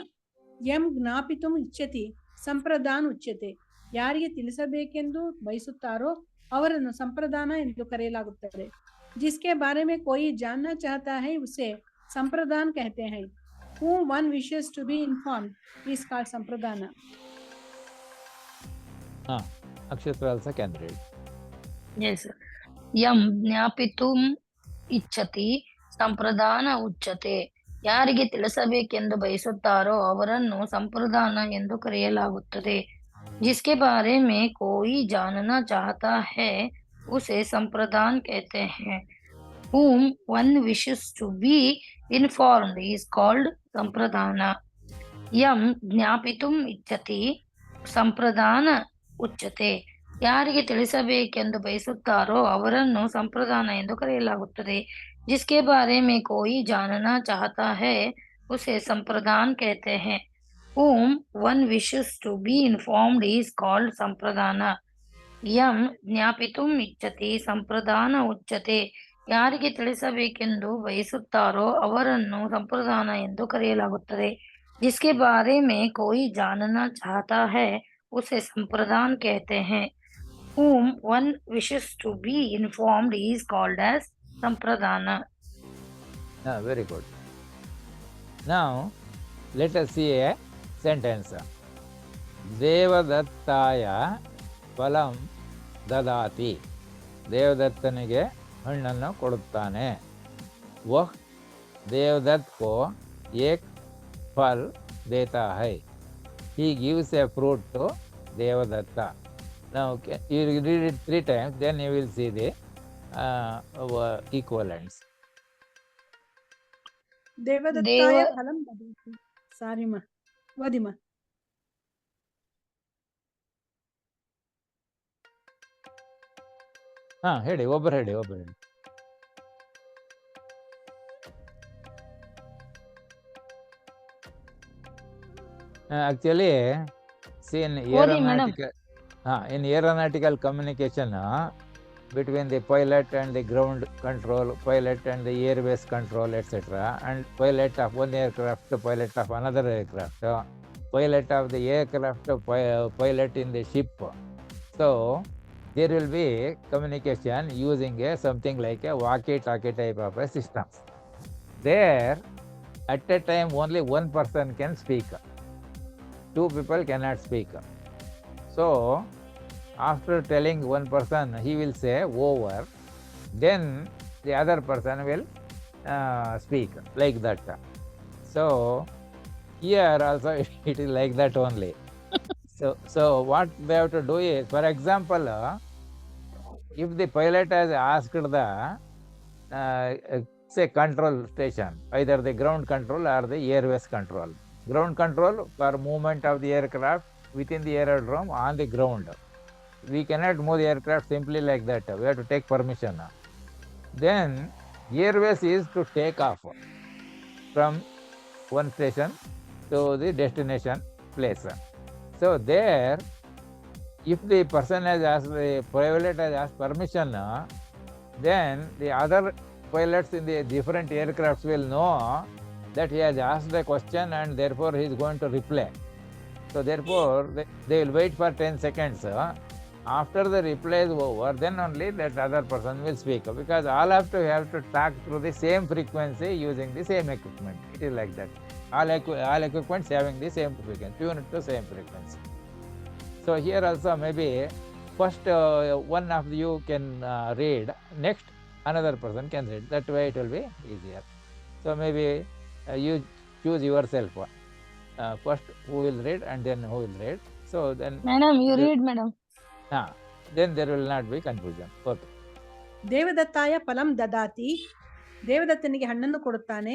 ಯಂ ಜ್ಞಾಪಿತುಂ ಇಚ್ಛತಿ ಸಂಪ್ರದಾನ ಉಚ್ಯತೆ. ಯಾರಿಗೆ ತಿಳಿಸಬೇಕೆಂದು ಬಯಸುತ್ತಾರೋ ಅವರನ್ನು ಸಂಪ್ರದಾನ ಎಂದು ಕರೆಯಲಾಗುತ್ತದೆ. जिसके बारे में कोई जानना चाहता है उसे संप्रदान कहते हैं. whom one wishes to be informed is called sampradana. Akshatra also can read. Yes. Yam ಜ್ಞಾಪಿತುಂ ಇಚ್ಛತಿ ಸಂಪ್ರದಾನ ಉಚ್ಯತೆ. ಯಾರಿಗೆ ತಿಳಿಸಬೇಕೆಂದು ಬಯಸುತ್ತಾರೋ ಅವರನ್ನು ಸಂಪ್ರದಾನ ಎಂದು ಕರೆಯಲಾಗುತ್ತದೆ. जिसके बारे में कोई जानना चाहता है उसे संप्रदान कहते हैं. Whom one wishes to be informed is called sampradana. Yam ಜ್ಞಾಪಿತುಂ ಇಚ್ಛತಿ ಸಂಪ್ರದಾನ ಉಚ್ಯತೆ. ಯಾರಿಗೆ ತಿಳಿಸಬೇಕೆಂದು ಬಯಸುತ್ತಾರೋ ಅವರನ್ನು ಸಂಪ್ರದಾನ ಎಂದು ಕರೆಯಲಾಗುತ್ತದೆ. जिसके बारे में कोई जानना चाहता है उसे संप्रदान कहते हैं. Whom one wishes to be informed is called sampradana. Yam ಜ್ಞಾಪಿತುಂ ಇಚ್ಛತಿ ಸಂಪ್ರದಾನ ಉಚ್ಯತೆ. ಯಾರಿಗೆ ತಿಳಿಸಬೇಕೆಂದು ಬಯಸುತ್ತಾರೋ ಅವರನ್ನು ಸಂಪ್ರದಾನ ಎಂದು ಕರೆಯಲಾಗುತ್ತದೆ. जिसके बारे में कोई जानना चाहता है उसे संप्रदान कहते हैं. Whom one wishes to be informed is called as sampradana. Very good. Now, let us see a sentence. Devadattaya phalam dadati. ದೇವದತ್ತನಿಗೆ ಹಣ್ಣನ್ನು ಕೊಡುತ್ತಾನೆ. ವಹ ದೇವದತ್ ಕೋ ಏಕ್ ಫಲ್ ದೇತಾ ಹೈ. He gives a fruit to Devadatta. Now, you read it 3 times, then you will see the equivalents. ದೇವದತ್ತಾಯ ಫಲಂ ದದಾತಿ. ಸಾರಿ ಮಾ, ಓದಿ ಮಾ. ಹೇಳಿ, ಒಬ್ಬರು ಹೇಳಿ. Actually, see in aeronautical communication between the pilot and the ground control, pilot and the airways control, etc., and pilot of one aircraft, pilot of another aircraft, pilot of the aircraft, pilot in the ship. So there will be communication using something like a walkie-talkie type of a system. There, at a time, only one person can speak. 2 people cannot speak. So, after telling one person, he will say over, then the other person will speak like that. So, here also it is like that only. So what they have to do is, for example, if the pilot has asked the say control station, either the ground control or the airways control. Ground control for movement of the aircraft within the aerodrome on the ground. We cannot move the aircraft simply like that. We have to take permission. Then airways is to take off from one station to the destination place. So there, if the person has asked, the pilot has asked permission, then the other pilots in the different aircrafts will know that he has asked the question and therefore he is going to reply. So therefore, they will wait for 10 seconds. After the reply is over, then only that other person will speak, because all have to talk through the same frequency using the same equipment. It is like that. All equipments having the same frequency, tuned to same frequency. So here also maybe first one of you can read, next another person can read. That way it will be easier. So maybe you choose yourself. First who will read and then who will read. So then Madam, you read, madam. Then there will not be confusion. Okay. ದೇವದತ್ತಾಯ ಫಲಂ ದದಾತಿ. ದೇವದತ್ತನಿಗೆ ಹಣ್ಣನ್ನು ಕೊಡುತ್ತಾನೆ.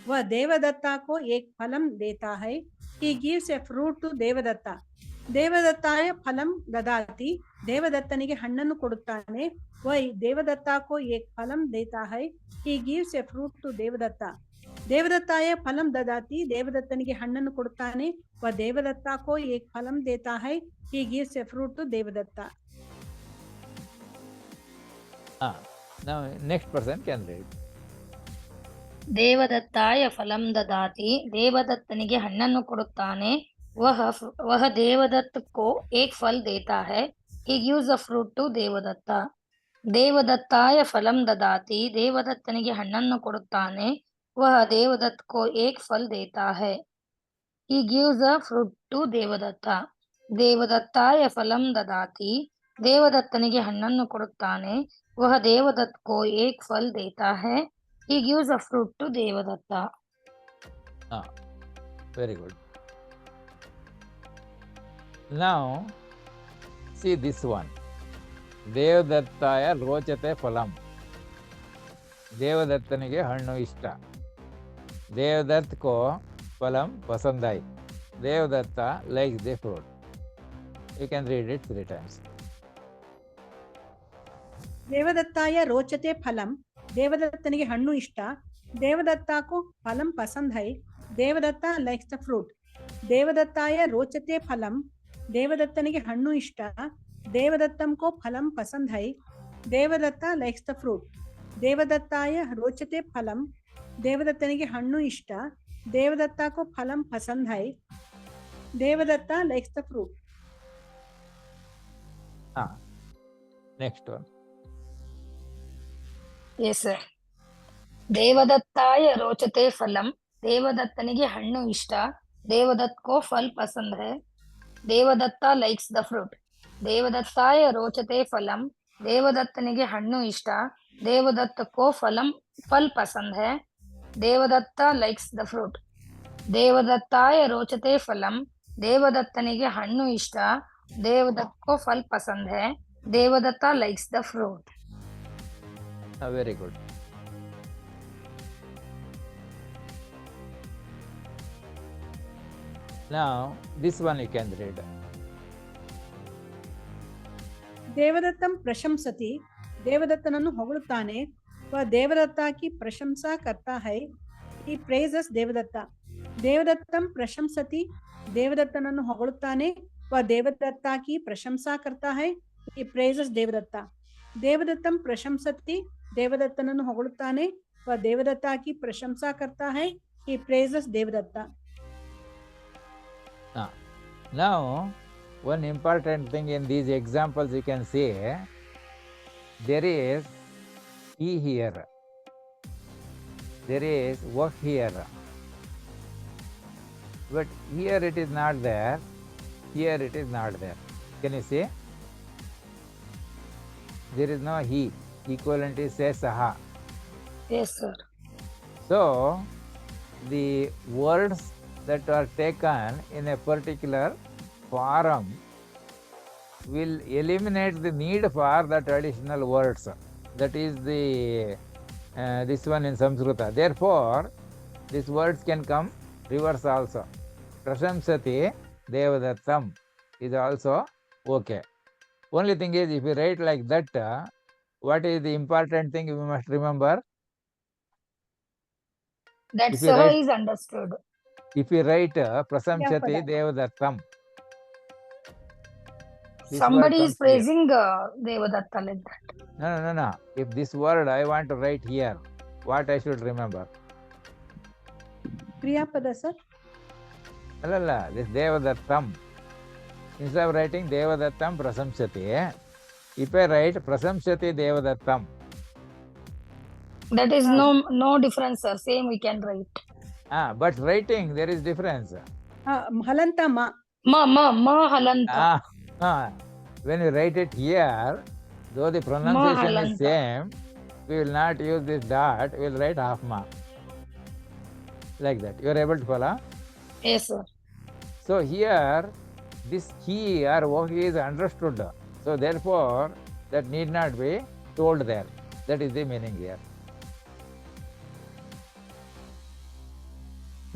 ವ ದೇವದತ್ತಾ ಕೋ ಏಕ್ ಫಲಂ ದೇತಾ ಹೈ. He gives a fruit to Devadatta. ದೇವದತ್ತಾಯ ಫಲಂ ದದಾತಿ. ದೇವದತ್ತನಿಗೆ ಹಣ್ಣನ್ನು ಕೊಡುತ್ತಾನೆ. ವೈ ದೇವದತ್ತಾ ಕೋ ಏಕ್ ಫಲಂ ದೇತಾ ಹೈ. He gives a fruit to Devadatta. ದೇವದತ್ತಾಯ ಫಲಂ ದದಾತಿ. ದೇವದತ್ತನಿಗೆ ಹಣ್ಣನ್ನು ಕೊಡುತ್ತಾನೆ. ವ ದೇವದತ್ತಾ ಕೋ ಏಕ್ ಫಲಂ ದೇತಾ ಹೈ. He gives a fruit to Devadatta. Now next person can read. ದೇವದತ್ತಾಯ ಫಲಂ ದದಾತಿ. ದೇವದತ್ತನಿಗೆ ಹಣ್ಣನ್ನು ಕೊಡುತ್ತಾನೆ. ವಹ ದೇವದತ್ತ ಕೋ ಏಕ್ ಫಲ್ ದೇತಾ ಹೈ. He gives a fruit to Devadatta. ದೇವದತ್ತಾಯ ಫಲಂ ದದಾತಿ. ದೇವದತ್ತನಿಗೆ ಹಣ್ಣನ್ನು ಕೊಡುತ್ತಾನೆ. वह देवदत्त को एक फल देता है. He gives a fruit to Devadatta. ದೇವದತ್ತಾಯ ಫಲಂ ದದಾತಿ. ದೇವದತ್ತನಿಗೆ ಹಣ್ಣನ್ನು ಕೊಡುತ್ತಾನೆ. ವಹ ದೇವದತ್ತ ಕೋ ಏಕ್ ಫಲ್ ದೇತಾ ಹೈ. He gives a fruit to Devadatta. Very good. Now see this one. ದೇವದತ್ತಾಯ ರೋಚತೆ ಫಲಂ. ದೇವದತ್ತನಿಗೆ ಹಣ್ಣು ಇಷ್ಟ. ದೇವದತ್ತ ಕೋ ಫಲಂ ಪಸಂದಾಯಿ. Devadatta likes the fruit. You can read it 3 times. ದೇವದತ್ತಾಯ ರೋಚತೆ ಫಲಂ. ದೇವದತ್ತನಿಗೆ ಹಣ್ಣು ಇಷ್ಟ. ದೇವದತ್ತಾಕು ಫಲಂ ಪಸಂದ್ ಹೈ. Devadatta likes the fruit. ದೇವದತ್ತಾಯ ರೋಚತೆ ಫಲಂ. ದೇವದತ್ತನಿಗೆ ಹಣ್ಣು ಇಷ್ಟ. ದೇವದತ್ತಂ ಕೋ ಫಲಂ ಪಸಂದ್ ಹೈ. Devadatta likes the fruit. ದೇವದತ್ತಾಯ ರೋಚತೆ ಫಲಂ. ದೇವದತ್ತನಿಗೆ ಹಣ್ಣು ಇಷ್ಟ. ದೇವದತ್ತ ಕೋ ಫಲಂ ಪಸಂದ್ ಹೈ. Devadatta likes the fruit. Next one. Yes sir. ದೇವದತ್ತಾಯ ರೋಚತೆ ಫಲಂ. ದೇವದತ್ತನಿಗೆ ಹಣ್ಣು ಇಷ್ಟ. ದೇವದತ್ತ ಕೋ ಫಲ್ ಪಸಂದ್ ಹೈ. Devadatta likes the fruit. ದೇವದತ್ತಾಯ ರೋಚತೆ ಫಲಂ. ದೇವದತ್ತನಿಗೆ ಹಣ್ಣು ಇಷ್ಟ. ದೇವದತ್ತ ಕೋ ಫಲ್ ಪಸಂದ್ ಹೈ. Devadatta likes the fruit. ದೇವದತ್ತಾಯ ರೋಚತೆ ಫಲಂ. ದೇವದತ್ತನಿಗೆ ಹಣ್ಣು ಇಷ್ಟ. ದೇವದತ್ತ ಕೋ ಫಲ್ ಪಸಂದ್ ಹೈ. Devadatta likes the fruit. Very good. Now this one you can read. ದೇವದತ್ತಂ ಪ್ರಶಂಸತಿ. ದೇವದತ್ತನನ್ನು ಹೊಗಳುತ್ತಾನೆ. ವ ದೇವದತ್ತ ಕಿ ಪ್ರಶಂಸಾ ಕರ್ತಾ ಹೈ. He praises Devadatta. ದೇವದತ್ತಂ ಪ್ರಶಂಸತಿ. ದೇವದತ್ತನನ್ನು ಹೊಗಳುತ್ತಾನೆ. ವ ದೇವದತ್ತ ಕಿ ಪ್ರಶಂಸಾ ಕರ್ತಾ ಹೈ. He praises Devadatta. ದೇವದತ್ತಂ ಪ್ರಶಂಸತಿ. ದೇವದತ್ತನನ್ನು ಹೊಗಳುತ್ತಾನೆ. ವ ದೇವದತ್ತ ಕಿ ಪ್ರಶಂಸಾ ಕರ್ತಾ ಹೈ. He praises Devadatta. Now one important thing in these examples you can see, there is he here, there is work here, but here it is not there, here it is not there. Can you see? There is no he. Equivalent is say saha. Yes sir. So the words that are taken in a particular form will eliminate the need for that additional words. That is the this one in Samskruta. Therefore, these words can come reverse also. Prashamsati devadattam is also okay. Only thing is, if you write like that, what is the important thing we must remember? That If you saha write- is understood. If you write prasamsati Yeah, devadattam, this Somebody word is comes here. praising Devadatta like that. No. If this word I want to write here, what I should remember? ಕ್ರಿಯಾಪದ sir. Alala, this devadattam. Instead of writing devadattam prasamsati, if I write prasamsati devadattam. That is no difference sir. Same we can write. But writing there is difference. ಹಲಂತ ಮ. Ma halanta. When you write it here, though the pronunciation is Mahalanta. same, we will not use this dot, we will write half ma. Like that. You are able to follow? Yes sir. So here, this he or what is understood. So therefore, that need not be told there. That is the meaning here.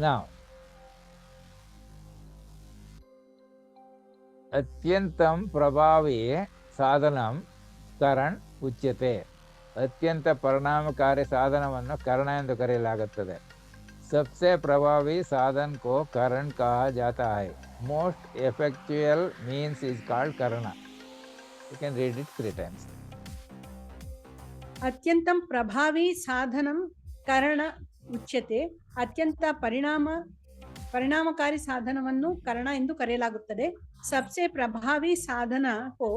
Now, ಅತ್ಯಂತಂ ಪ್ರಭಾವಿ ಸಾಧನಂ ಕರಣ್ ಉಚ್ಯತೆ. ಅತ್ಯಂತ ಪರಿಣಾಮಕಾರಿ ಸಾಧನವನ್ನು ಕರ್ಣ ಎಂದು ಕರೆಯಲಾಗುತ್ತದೆ. सबसे प्रभावी साधन को करण कहा जाता है. Most effectual means is called karana. You can read it 3 times. ಅತ್ಯಂತಂ ಪ್ರಭಾವಿ ಸಾಧನಂ ಕರಣ ಉಚ್ಯತೆ. ಅತ್ಯಂತ ಪರಿಣಾಮಕಾರಿ ಸಾಧನವನ್ನು ಕರಣ ಎಂದು ಕರೆಯಲಾಗುತ್ತದೆ. ಸಬ್ಸೆ ಪ್ರಭಾವಿ ಸಾಧನ ಕೋ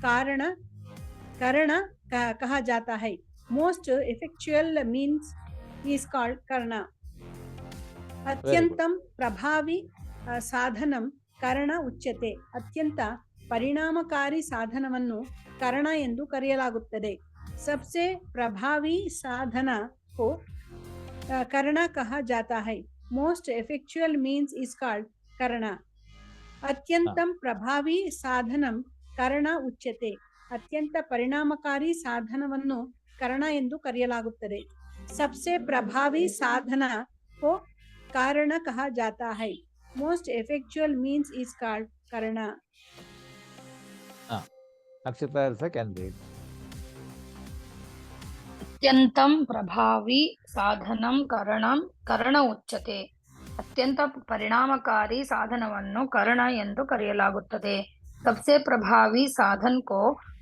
ಕರಣ ಕಹಾ ಜಾತಾ ಹೈ. Most effectual means is called karna. ಅತ್ಯಂತಂ ಪ್ರಭಾವಿ ಸಾಧನಂ ಕರ್ಣ ಉಚ್ಯತೆ. ಅತ್ಯಂತ ಪರಿಣಾಮಕಾರಿ ಸಾಧನವನ್ನು ಕರ್ಣ ಎಂದು ಕರೆಯಲಾಗುತ್ತದೆ. सबसे प्रभावी साधना को करना कहा जाता है. Most effectual means is called करना. अत्यंतम प्रभावी साधनम ಕರ್ಣ ಉಚ್ಯತೆ. ಅತ್ಯಂತ ಪರಿಣಾಮಕಾರಿ ಸಾಧನವನ್ನು ಕರ್ಣ ಎಂದು ಕರೆಯಲಾಗುತ್ತದೆ. सबसे प्रभावी साधना को कारण कहा जाता है. Most effectual means is called करना. Akshita also can read. ಅತ್ಯಂತಂ ಪ್ರಭಾವಿ ಸಾಧನಂ ಕರ್ಣ ಉಚ್ಯತೆ. ಅತ್ಯಂತ ಪರಿಣಾಮಕಾರಿ ಸಾಧನವನ್ನು ಕರ್ಣ ಎಂದು ಕರೆಯಲಾಗುತ್ತದೆ. सबसे प्रभावी साधन को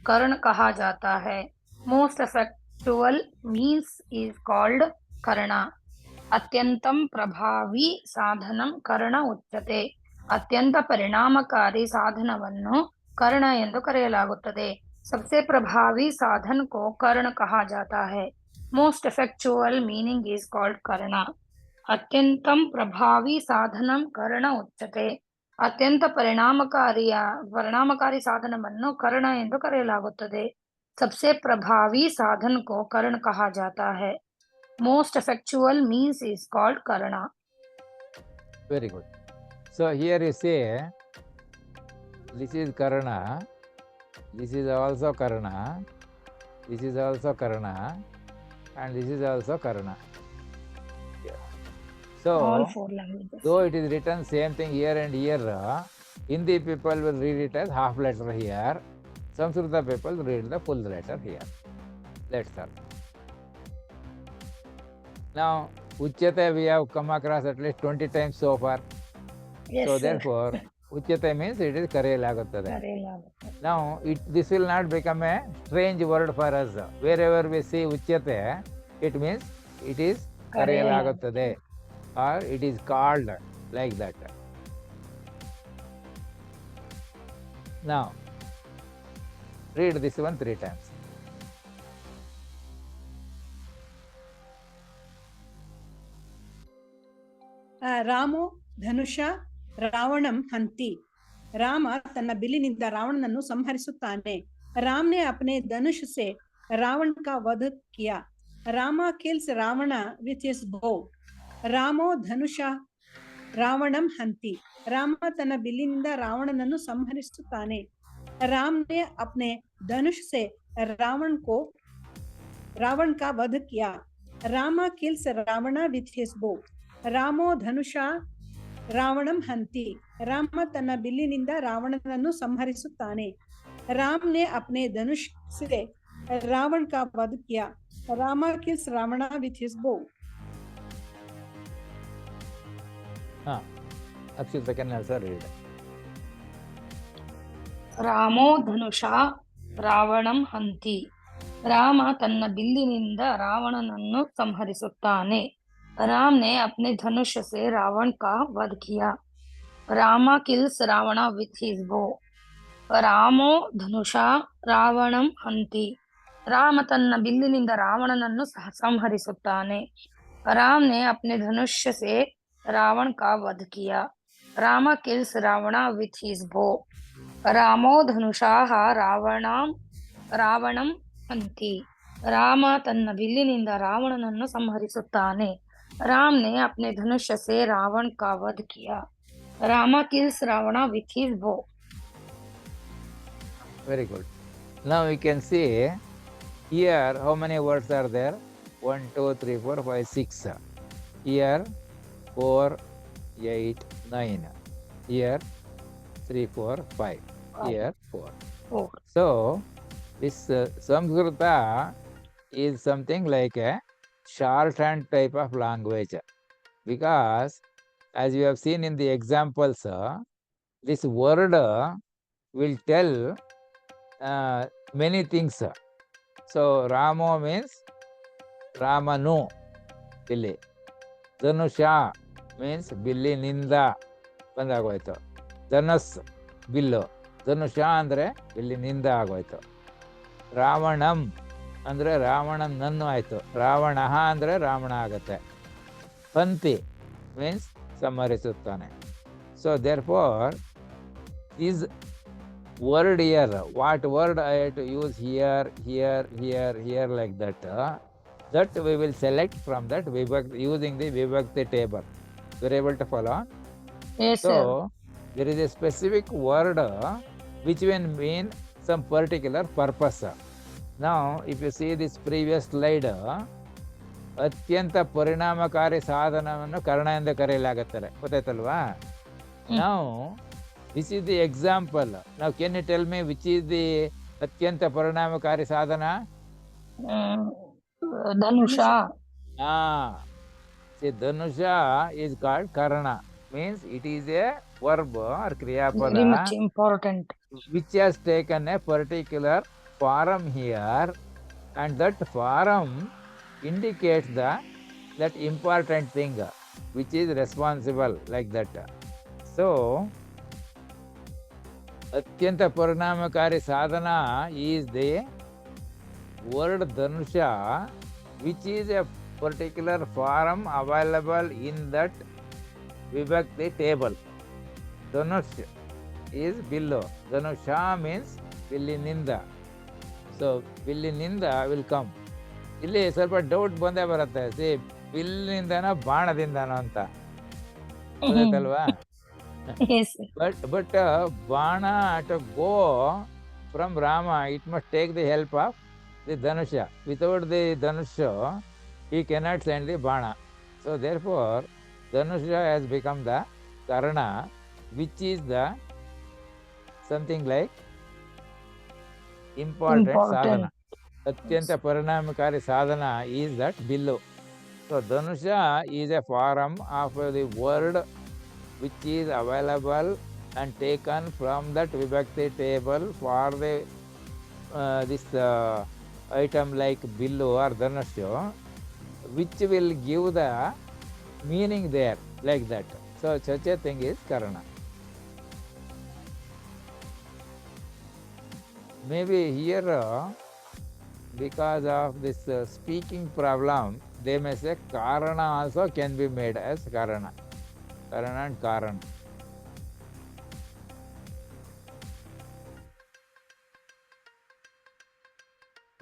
कर्ण कहा जाता है. Most effectual means is called karna. ಅತ್ಯಂತಂ ಪ್ರಭಾವಿ ಸಾಧನಂ ಕರ್ಣ ಉಚ್ಯತೆ. ಅತ್ಯಂತ ಪರಿಣಾಮಕಾರಿ ಸಾಧನವನ್ನು ಕರ್ಣ ಎಂದು ಕರೆಯಲಾಗುತ್ತದೆ. सबसे प्रभावी साधन को कर्ण कहा जाता है. Most effectual meaning is called karna. ಅತ್ಯಂತಂ ಪ್ರಭಾವಿ ಸಾಧನಂ ಕರ್ಣ ಉಚ್ಯತೆ. ಅತ್ಯಂತ ಪರಿಣಾಮಕಾರಿ ಸಾಧನವನ್ನು ಕರ್ಣ ಎಂದು ಕರೆಯಲಾಗುತ್ತದೆ. सबसे प्रभावी साधन को कर्ण कहा जाता है. Most effectual means is called karna. Very good. So here you say this is karna, this is also karna, this is also karna, and this is also karna. So All four languages. though it is written same thing here and here, Hindi people will read it as half letter here, Samskruta people will read the full letter here. Let's start. Now Uchyate we have come across at least 20 times so far. Yes, So sir. therefore Uchyate means it is kareyalaguttade. ಕರೆಯಲಾಗುತ್ತದೆ. Now this will not become a strange word for us. Wherever we see Uchyate, it means it is kareyalaguttade or it is called like that. Now read this one 3 times. ರಾಮೋ ಧನುಷ ರಾವಣಂ ಹಂತಿ. ರಾಮ ತನ್ನ ಬಿಲ್ಲಿನಿಂದ ರಾವಣನನ್ನು ಸಂಹರಿಸುತ್ತಾನೆ. राम ने अपने धनुष से रावण का वध किया. Rama kills Ravana with his bow. ರಾಮೋ ಧನುಷ ರಾವಣಂ ಹಂತಿ. ರಾಮ ತನ್ನ ಬಿಲ್ಲಿನಿಂದ ರಾವಣನನ್ನು ಸಂಹರಿಸುತ್ತಾನೆ. राम ने अपने धनुष से रावण का वध किया. Rama kills Ravana with his bow. ರಾಮೋ ಧನುಷ ರಾವಣಂ ಹಂತಿ. ರಾಮ ತನ್ನ ಬಿಲ್ಲಿನಿಂದ ರಾವಣನನ್ನು ಸಂಹರಿಸುತ್ತಾನೆ. राम ने अपने धनुष से रावण का वध किया. Rama kills Ravana with his bow. Akshita can also read. ರಾಮೋ ಧನುಷ ರಾವಣಂ ಹಂತಿ. ರಾಮ ತನ್ನ ಬಿಲ್ಲಿನಿಂದ ರಾವಣನನ್ನು ಸಂಹರಿಸುತ್ತಾನೆ. राम ने अपने धनुष से रावण का वध किया. Rama kills Ravana with his bow. ರಾಮೋ ಧನುಷ ರಾವಣಂ ಹಂತಿ. ರಾಮ ತನ್ನ ಬಿಲ್ಲಿನಿಂದ ರಾವಣನನ್ನು ಸಂಹರಿಸುತ್ತಾನೆ. राम ने अपने धनुष से रावण का वध किया. Rama kills Ravana with his bow. ರಾಮೋ ಧನುಷಾಃ ರಾವಣಂ ಹಂತಿ. ರಾಮ ತನ್ನ ಬಿಲ್ಲಿನಿಂದ ರಾವಣನನ್ನು ಸಂಹರಿಸುತ್ತಾನೆ. राम ने अपने धनुष से रावण का वध किया. Rama kills Ravana with his bow. Very good. Now we can see here how many words are there. 1, 2, 3, 4, 5, 6. Here 4, 8, 9. Here 3, 4, 5. Here 4. So this Samskruta is something like a shorthand type of language, because as you have seen in the examples, this word will tell many things. So Ramo means Ramanu, Billi. Dhanusha means Billi Ninda ಬಂದಾಗೋಯ್ತು. ಧನಸ್ bill. ಧನುಷ ಅಂದರೆ ಬಿಲ್ಲಿನಿಂದ ಆಗೋಯ್ತು. ರಾವಣಂ ಅಂದರೆ ರಾವಣನನ್ನು ಆಯಿತು, ರಾವಣಃ ಅಂದರೆ ರಾವಣ ಆಗುತ್ತೆ. ಹಂತಿ means ಸಂಹರಿಸುತ್ತಾನೆ. So there for is word here, what word I have to use here, here, here, here, like that, that we will select from that vibhakti, using the vibhakti table. You are able to follow? Yes, So sir. there is a specific word which will mean some particular purpose. Now if you see this previous slide, ಅತ್ಯಂತ ಪರಿಣಾಮಕಾರಿ ಸಾಧನವನ್ನು ಕರ್ಣ ಎಂದು ಕರೆಯಲಾಗುತ್ತದೆ, ಗೊತ್ತಾಯ್ತಲ್ವಾ? ನಾವು this is the example. Now can you tell me which is the ಅತ್ಯಂತ ಪರಿಣಾಮಕಾರಿ ಸಾಧನ? Dhanusha. See, Dhanusha is called Karna, means it is a verb or kriyapada. Very much important. Which has taken a particular form here, and that form indicates that important thing which is responsible, like that. So ಅತ್ಯಂತ ಪರಿಣಾಮಕಾರಿ ಸಾಧನ is the word Dhanusha, which is a particular form available in that vibhakti table. Dhanush is billo. Dhanusha means billininda. So billininda will come. ಇಲ್ಲಿ ಸ್ವಲ್ಪ doubt ಬಂದೇ ಬರುತ್ತೆ, C ಬಿಲ್ಲಿನಿಂದನೋ ಬಾಣದಿಂದನೋ ಅಂತ, ಗೊತ್ತಾಯ್ತಲ್ವಾ? Yes. But Bana to go from Rama, it must take the help of the Dhanusha. Without the Dhanusha, he cannot send the Bana. So therefore, Dhanusha has become the Karna, which is the something like important sadhana. Atyanta Paranamakari sadhana is that billu. So Dhanusha is a form of the word which is available and taken from that vibhakti table for the this item like billu or dhanusha, which will give the meaning there, like that. So such a thing is karana. Maybe here because of this speaking problem, they may say karana also can be made as karana. Karana and Karan.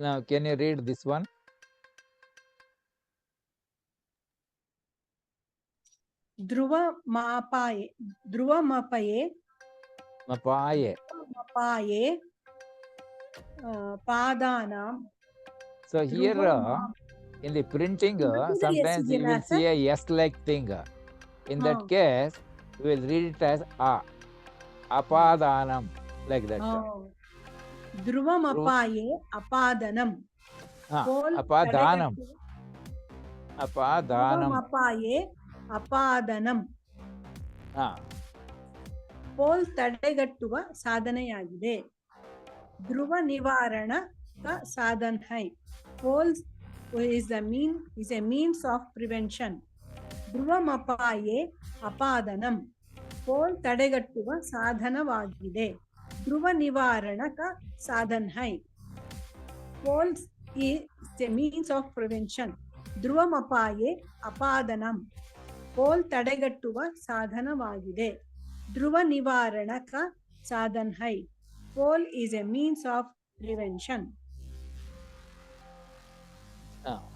Now, can you read this one? ಧ್ರುವಮಾಪಾಯೇ Mapaye. ಪಾದಾನಾಂ. So here in the printing, sometimes you will see a yes-like thing. In that case, we will read it as a. Apadanam, like that. ಧ್ರುವಮಪಾಯೇ ಅಪಾದನಂ. Apadanam. Apadanam. ಧ್ರುವಮಪಾಯೇ ಅಪಾದನಂ. Pole ತಡೆಗಟ್ಟುವ ಸಾಧನೆಯಾಗಿದೆ. ಧ್ರುವ ನಿವಾರಣಕ ಸಾಧನ ಹೈ. Polls is a means of prevention. ಧ್ರುವಮಪಾಯೇ ಅಪಾದನಂ. ಪೋಲ್ ತಡೆಗಟ್ಟುವ ಸಾಧನವಾಗಿದೆ. ಧ್ರುವ ನಿವಾರಣಕ ಸಾಧನ ಹೈ. Polls is a means of prevention. ಧ್ರುವಮಪಾಯೇ ಅಪಾದನಂ. ಪೋಲ್ ತಡೆಗಟ್ಟುವ ಸಾಧನವಾಗಿದೆ. ಧ್ರುವ ನಿವಾರಣಕ ಸಾಧನ ಹೈ. Poll is a means of prevention.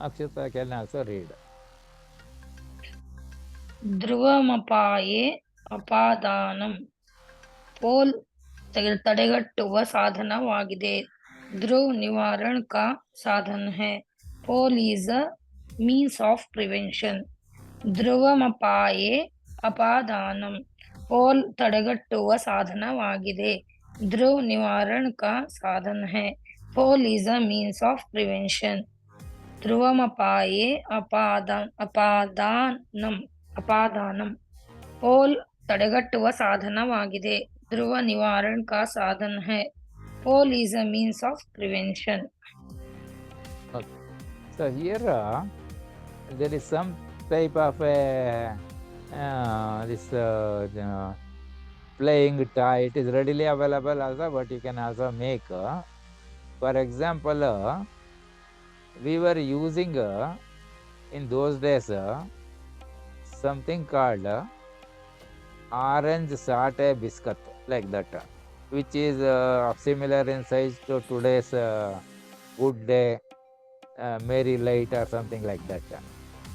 Akshita can also read. ಧ್ರುವಮಪಾಯೇ ಅಪಾದಾನಂ. ಪೋಲ್ ತಡೆಗಟ್ಟುವ ಸಾಧನವಾಗಿದೆ. ಧ್ರುವ ನಿವಾರಣ का साधन है. Poll is a means of prevention. ಧ್ರುವಮಪಾಯೇ ಅಪಾದಾನಂ. ಪೋಲ್ ತಡೆಗಟ್ಟುವ ಸಾಧನವಾಗಿದೆ. ಧ್ರುವ ನಿವಾರಣ का साधन है. Poll is a means of prevention. ಧ್ರುವಮಪಾಯೇ ಅಪಾದಾನಂ. ಪೋಲ್ ತಡೆಗಟ್ಟುವ ಸಾಧನವಾಗಿದೆ. ಧ್ರುವ ನಿವಾರಣ का साधन है. Poll is a means of prevention. Okay. So here there is some type of this playing toy. It is readily available also, but you can also make. For example, we were using in those days something called orange satay biscuit, like that, which is similar in size to today's Good Day, Mary Light, or something like that.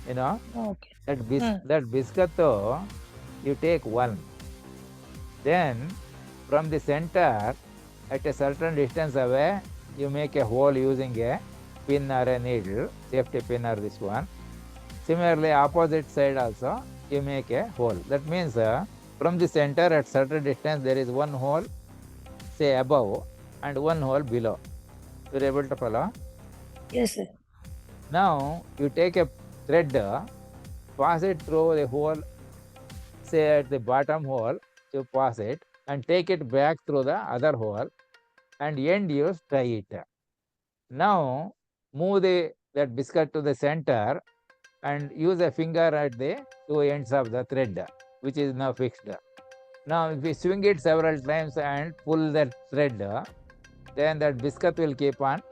You know, Okay. that biscuit, you take one. Then from the center, at a certain distance away, you make a hole using a pin or a needle, safety pin or this one. Similarly, opposite side also, you make a hole. That means from the center at certain distance, there is one hole, say above, and one hole below. You are able to follow? Yes, sir. Now, you take a thread, pass it through the hole, say at the bottom hole, you pass it, and take it back through the other hole, and end you tie it. Now, move that biscuit to the center and use a finger at the two ends of the thread, which is now fixed. Now, if we swing it several times and pull that thread, then that biscuit will keep on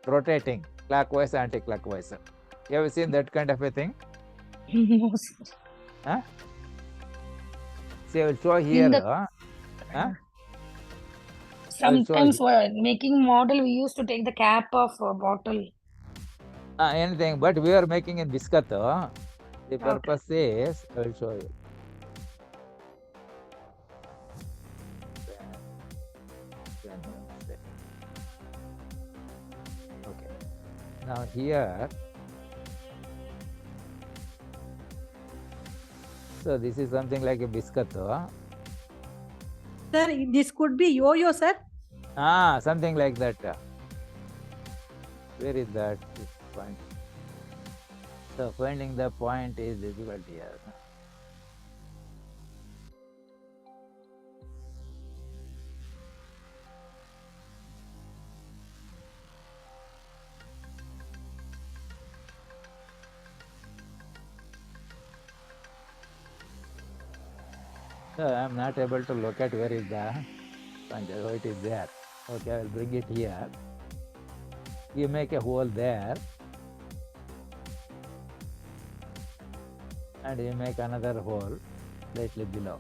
rotating clockwise, anti-clockwise. You have seen that kind of a thing? No, sir. Huh? See, I will show In here. the Huh? sometimes while making model, we used to take the cap of a bottle. Anything, but we are making a biscuit. The purpose is, I will show you. Okay. Now here, so this is something like a biscuit. Sir, this could be yo-yo, sir. Something like that. Where is that point? So finding the point is difficult here. So I am not able to locate where is the point. Oh, it is there. Okay, I will bring it here. You make a hole there, and you make another hole slightly below.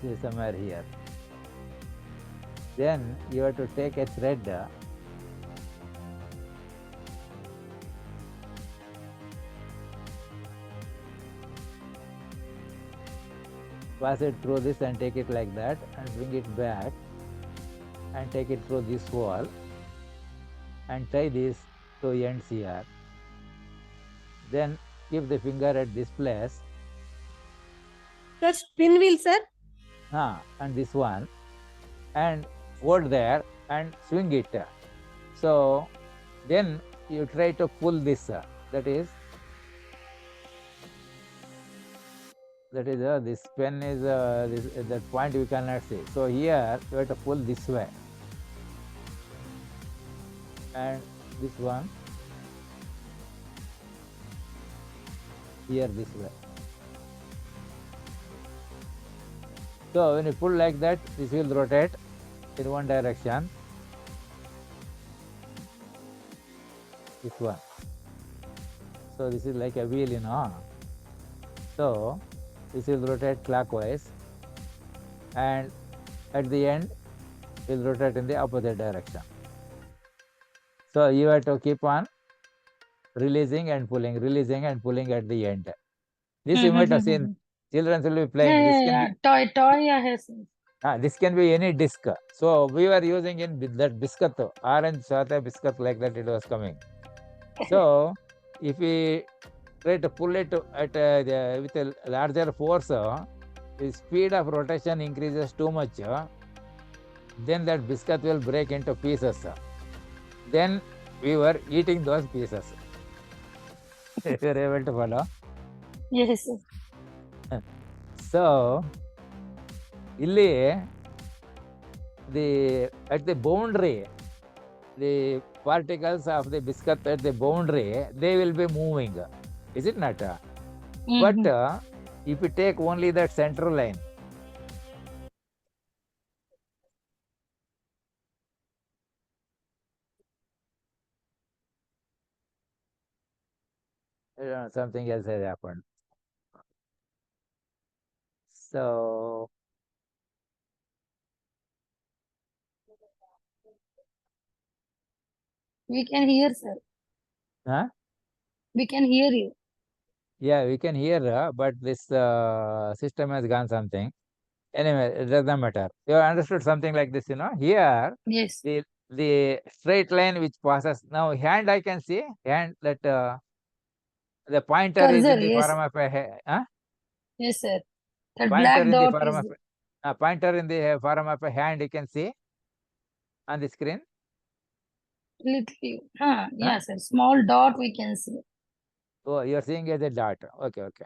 See, somewhere here. Then you have to take a thread, pass it through this and take it like that, and bring it back and take it through this hole and tie these two ends here. Then keep the finger at this place. Sir, spin wheel, sir. And this one, and hold there and swing it. So then you try to pull this. That is this pen is that point we cannot see. So here you have to pull this way, and this one here this way. So when you pull like that, this will rotate in one direction. This one. So this is like a wheel, you know. So this will rotate clockwise, and at the end it will rotate in the opposite direction. So you have to keep on releasing and pulling at the end. This you might have seen. Children will be playing. This can be any disc. So we were using in that biscuit, orange satay biscuit, like that it was coming. So if we try to pull it at with a larger force, the speed of rotation increases too much, then that biscuit will break into pieces. Then we were eating those pieces. If you are able to follow. Yes. So, at the boundary, the particles of the biscuit at the boundary, they will be moving. Is it not? But if you take only that central line, Something else has happened. So We can hear, sir. huh? We can hear you. Yeah, we can hear, but this system has gone something. Anyway, it doesn't matter. You understood something like this, Here, Yes. the straight line which passes now. Hand I can see hand that the pointer is Cursor, in the yes. form of a Yes, sir. That pointer black in the dot form is of pointer in the form of a hand. You can see on the screen. little. Huh? Yeah, sir. Small dot we can see. Oh, you are seeing as a dot. Okay, okay.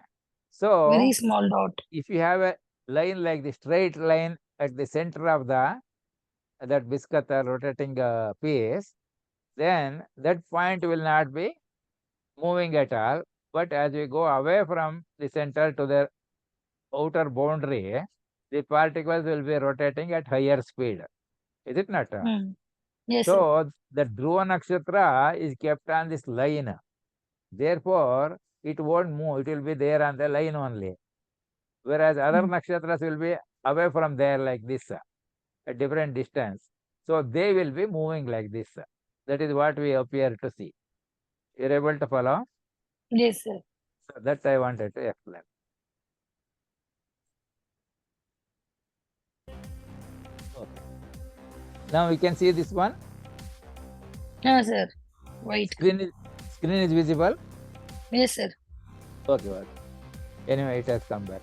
Very So small dot. if you have a line like the straight line at the center of that biscuit rotating piece, then that point will not be moving at all. But as we go away from the center to the outer boundary, the particles will be rotating at higher speed. Is it not? Yes, sir. So the Dhruva Nakshatra is kept on this line. Therefore, it won't move. It will be there on the line only. Whereas other nakshatras will be away from there like this, at different distance. So they will be moving like this. That is what we appear to see. You're able to follow? Yes, sir. So that I wanted to explain. Okay. Now we can see this one. No, sir. Wait. Screen is visible. Yes, sir. Okay, okay. Anyway, it has come back.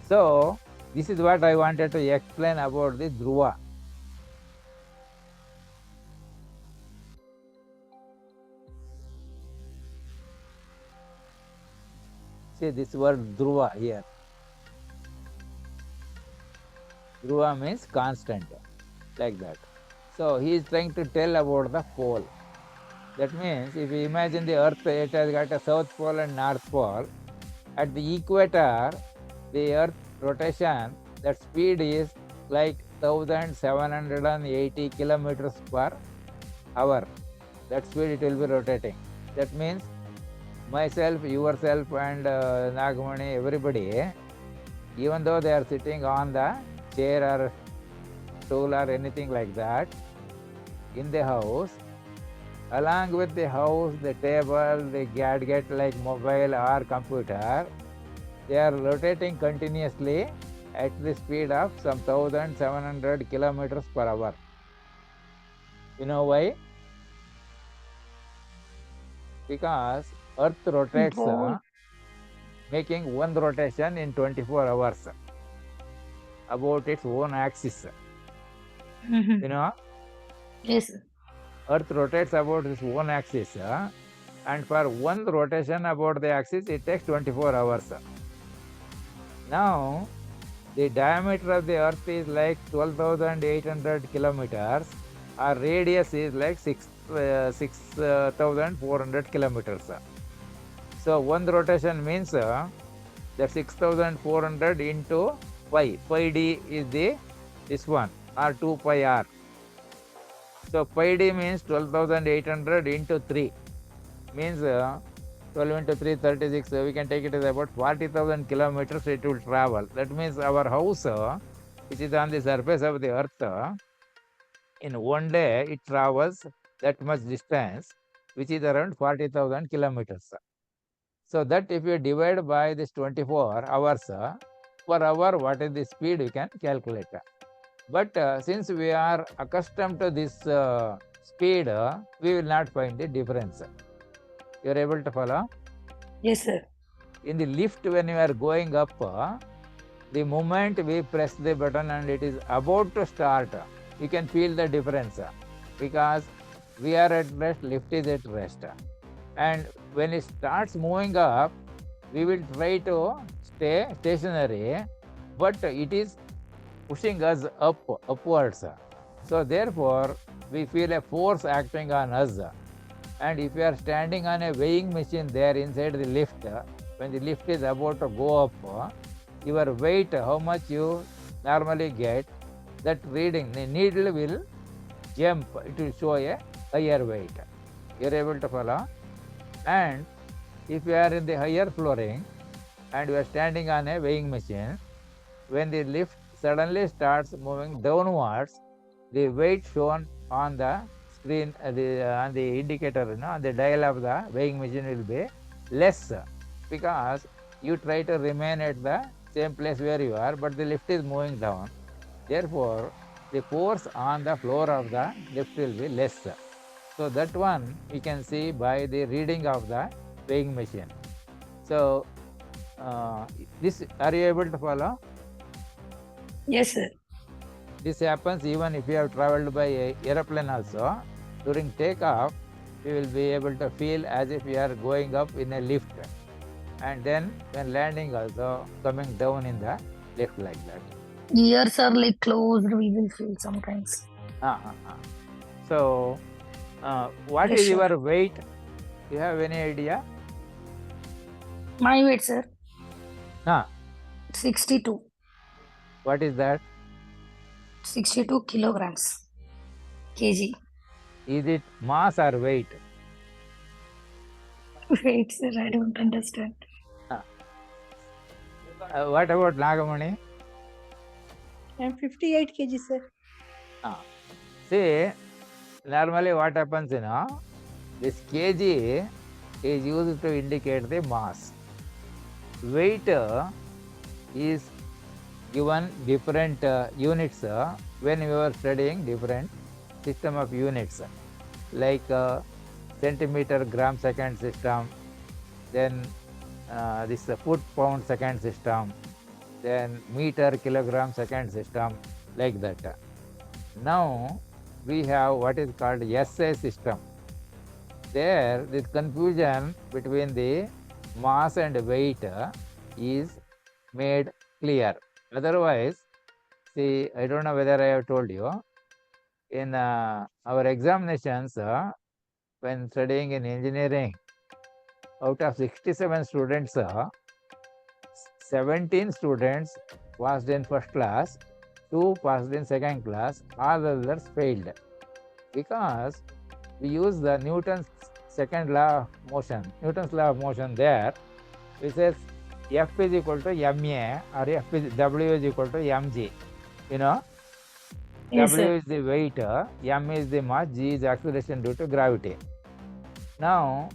So this is what I wanted to explain about the Dhruva. See this word Dhruva here. Dhruva means constant, like that. So he is trying to tell about the pole. That means if you imagine the earth, it has got a south pole and north pole. At the equator, the earth rotation, that speed is like 1780 kilometers per hour. That speed it will be rotating. That means myself, yourself, and Nagamani, everybody, even though they are sitting on the chair or stool or anything like that in the house, along with the house, the table, the gadget like mobile or computer, they are rotating continuously at the speed of some 1700 kilometers per hour. You know why? Because Earth rotates, making one rotation in 24 hours about its own axis. You know? Yes, sir. Earth rotates about its own axis, and for one rotation about the axis, it takes 24 hours. Now, the diameter of the Earth is like 12,800 kilometers. Our radius is like 6,400 kilometers. So, one rotation means that 6,400 into pi. Pi d is this one, or 2 pi r. So pi d means 12,800 into 3 means 12 into 3, 36. We can take it as about 40,000 kilometers it will travel. That means our house, which is on the surface of the earth, in one day it travels that much distance, which is around 40,000 kilometers. So that if you divide by this 24 hours per hour, what is the speed we can calculate. But since we are accustomed to this speed, we will not find the difference. You are able to follow? Yes, sir. In the lift, when you are going up, the moment we press the button and it is about to start, you can feel the difference because we are at rest, lift is at rest. And when it starts moving up, we will try to stay stationary, but it is pushing us upwards. So therefore, we feel a force acting on us. And if you are standing on a weighing machine there inside the lift, when the lift is about to go up, your weight, how much you normally get, that reading, the needle will jump, it will show a higher weight. You are able to follow? And if you are in the higher flooring and you are standing on a weighing machine, when the lift suddenly starts moving downwards, the weight shown on the screen, on the indicator, on the dial of the weighing machine will be less, because you try to remain at the same place where you are, but the lift is moving down. Therefore, the force on the floor of the lift will be less. So that one we can see by the reading of the weighing machine. So this, are you able to follow? Yes, sir. This happens even if you have traveled by airplane also. During takeoff, you will be able to feel as if you are going up in a lift, and then when landing also coming down in the lift like that. Ears are like closed, we will feel sometimes. So, what Yes, is sir. your weight? You have any idea? My weight, sir, Ah, 62. what is that? 62 kilograms. Kg. Is it mass or weight? Wait, sir, I don't understand. What about Nagamani? I am 58 kg, sir. See, normally what happens, this kg is used to indicate the mass. Weight is given different units when we were studying different system of units, like centimeter gram second system, then this foot pound second system, then meter kilogram second system, like that. Now we have what is called SI system. There, this confusion between the mass and weight is made clear. Otherwise, see, I don't know whether I have told you, in our examinations, when studying in engineering, out of 67 students, 17 students passed in first class, 2 passed in second class, all others failed, because we use the Newton's second law of motion, Newton's law of motion there, which says F is equal to ma, or W is equal to mg. Yes, W sir. is the weight, m is the mass, g is acceleration due to gravity. Now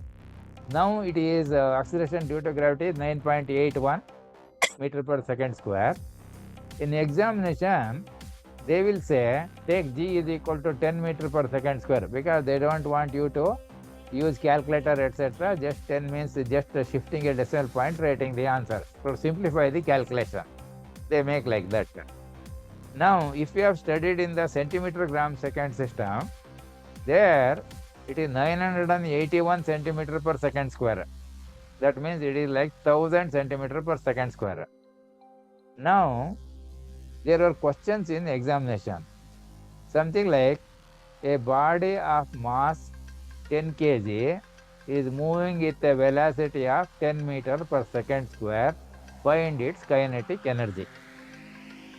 it is acceleration due to gravity is 9.81 meter per second square. In examination, they will say take g is equal to 10 meter per second square, because they don't want you to use calculator, etc. Just 10 means just shifting a decimal point, writing the answer. To simplify the calculation, they make like that. Now, if you have studied in the centimeter gram second system, there it is 981 centimeter per second square. That means it is like 1000 centimeter per second square. Now, there are questions in examination. Something like a body of mass 10 kg is moving with a velocity of 10 meter per second square. Find its kinetic energy.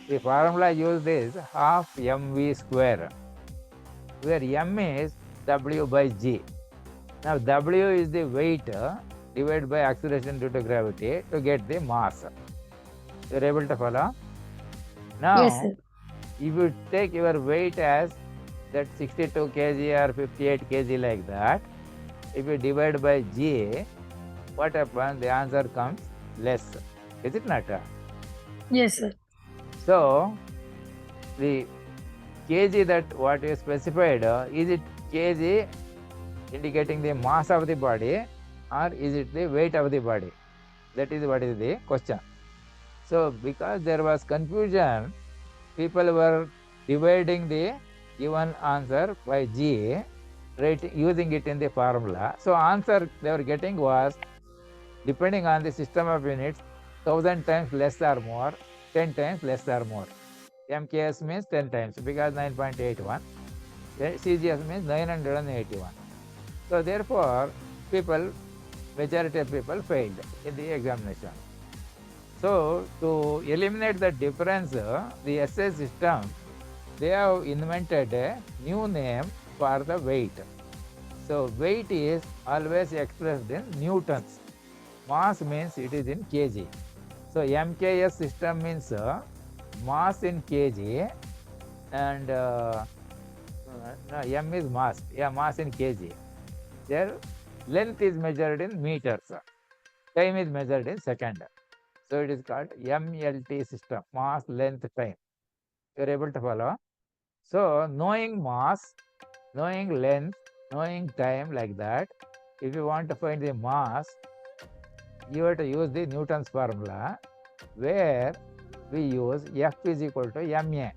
The formula used is half mv square, where m is w by g. Now w is the weight divided by acceleration due to gravity to get the mass. You are able to follow? Now, Yes, sir. if you take your weight as that 62 kg or 58 kg like that, if you divide by g, what happens? The answer comes less. Is it not? Yes, sir. So, the kg that what you specified, is it kg indicating the mass of the body, or is it the weight of the body? That is what is the question. So, because there was confusion, people were dividing the given answer by g, using it in the formula. So, answer they were getting was, depending on the system of units, 1000 times less or more, 10 times less or more. MKS means 10 times, because 9.81. CGS means 981. So therefore, majority of people failed in the examination. So to eliminate the difference, the SI system, they have invented a new name for the weight. So weight is always expressed in newtons. Mass means it is in kg. So MKS system means mass in kg, and no, M is mass. Yeah, mass in kg. Their length is measured in meters. Time is measured in second. So it is called MLT system, mass, length, time. You are able to follow? So knowing mass, knowing length, knowing time like that, if you want to find the mass, you have to use the Newton's formula, where we use F is equal to ma.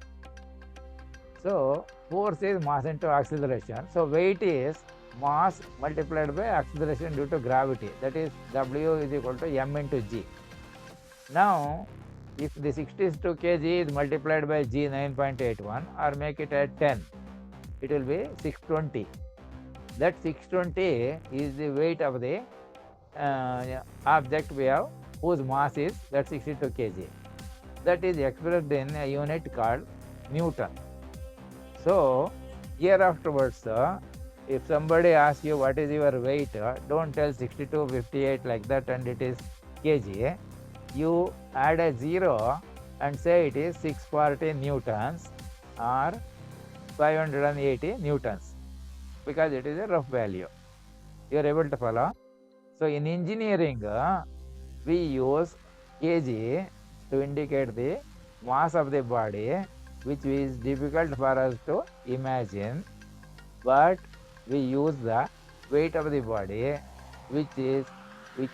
So force is mass into acceleration. So weight is mass multiplied by acceleration due to gravity. That is W is equal to m into g. Now, if the 62 kg is multiplied by g 9.81 or make it at 10, it will be 620. That 620 is the weight of the object we have, whose mass is that 62 kg. That is expressed in a unit called Newton. So here afterwards, if somebody asks you what is your weight, don't tell 6258 like that and it is kg. You add a 0 and say it is 640 newtons or 580 newtons, because it is a rough value. You are able to follow? So in engineering, we use kg to indicate the mass of the body, which is difficult for us to imagine, but we use the weight of the body, which is we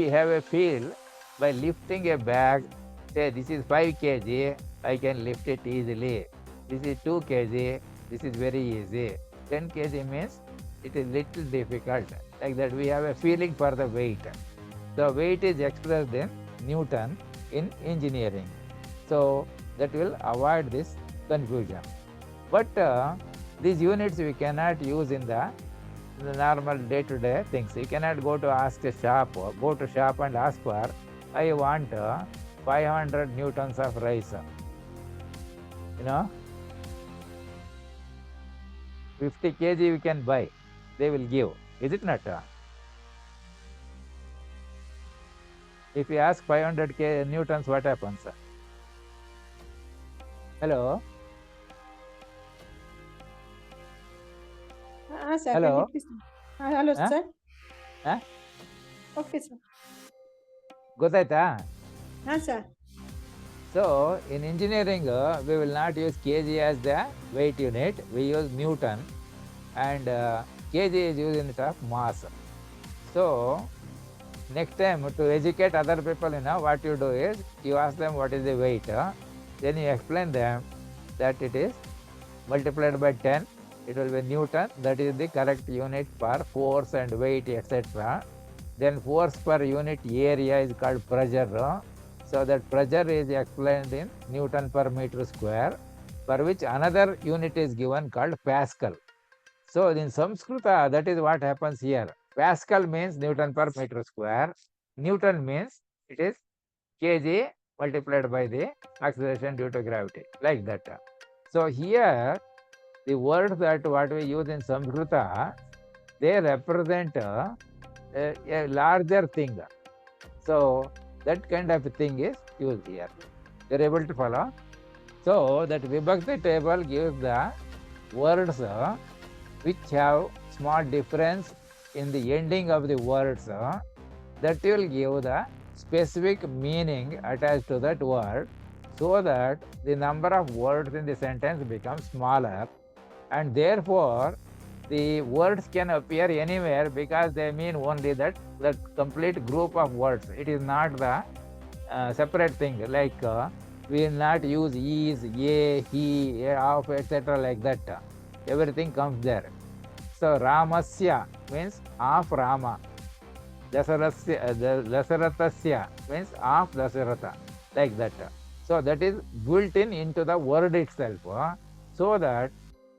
have a feel by lifting a bag. Say this is 5 kg, I can lift it easily. This is 2 kg, this is very easy. 10 kg means it is little difficult. Like that, we have a feeling for the weight. The weight is expressed in Newton in engineering. So that will avoid this confusion. But these units we cannot use in the normal day-to-day things. You cannot go to ask a shop, go to shop and ask for, I want 500 newtons of rice. 50 kg we can buy, they will give. Is it not? If you ask 500 newtons, what happens? Hello? Sir. Hello? Hello, Huh? sir. Huh? Okay, sir. ಗೊತ್ತಾಯ್ತಾ? Sir. So in engineering, we will not use kg as the weight unit. We use Newton, and kg is used in terms of mass. So next time, to educate other people, what you do is you ask them what is the weight, then you explain them that it is multiplied by 10, it will be Newton. That is the correct unit for force and weight, etc. Then force per unit area is called pressure. So that pressure is explained in Newton per meter square, for which another unit is given called Pascal. So in Samskruta, that is what happens here. Pascal means Newton per meter square. Newton means it is kg multiplied by the acceleration due to gravity, like that. So here, the words that what we use in Samskruta, they represent a larger thing. So that kind of thing is used here. You are able to follow? So that Vibhakti table gives the words which have small difference in the ending of the words, that will give the specific meaning attached to that word, so that the number of words in the sentence becomes smaller, and therefore the words can appear anywhere because they mean only that complete group of words. It is not the separate thing, like we will not use is, a, he, of, etc. like that. Everything comes there. So Ramasya means of Rama. Dasarathasya means of Dasaratha, like that. So that is built into the word itself, so that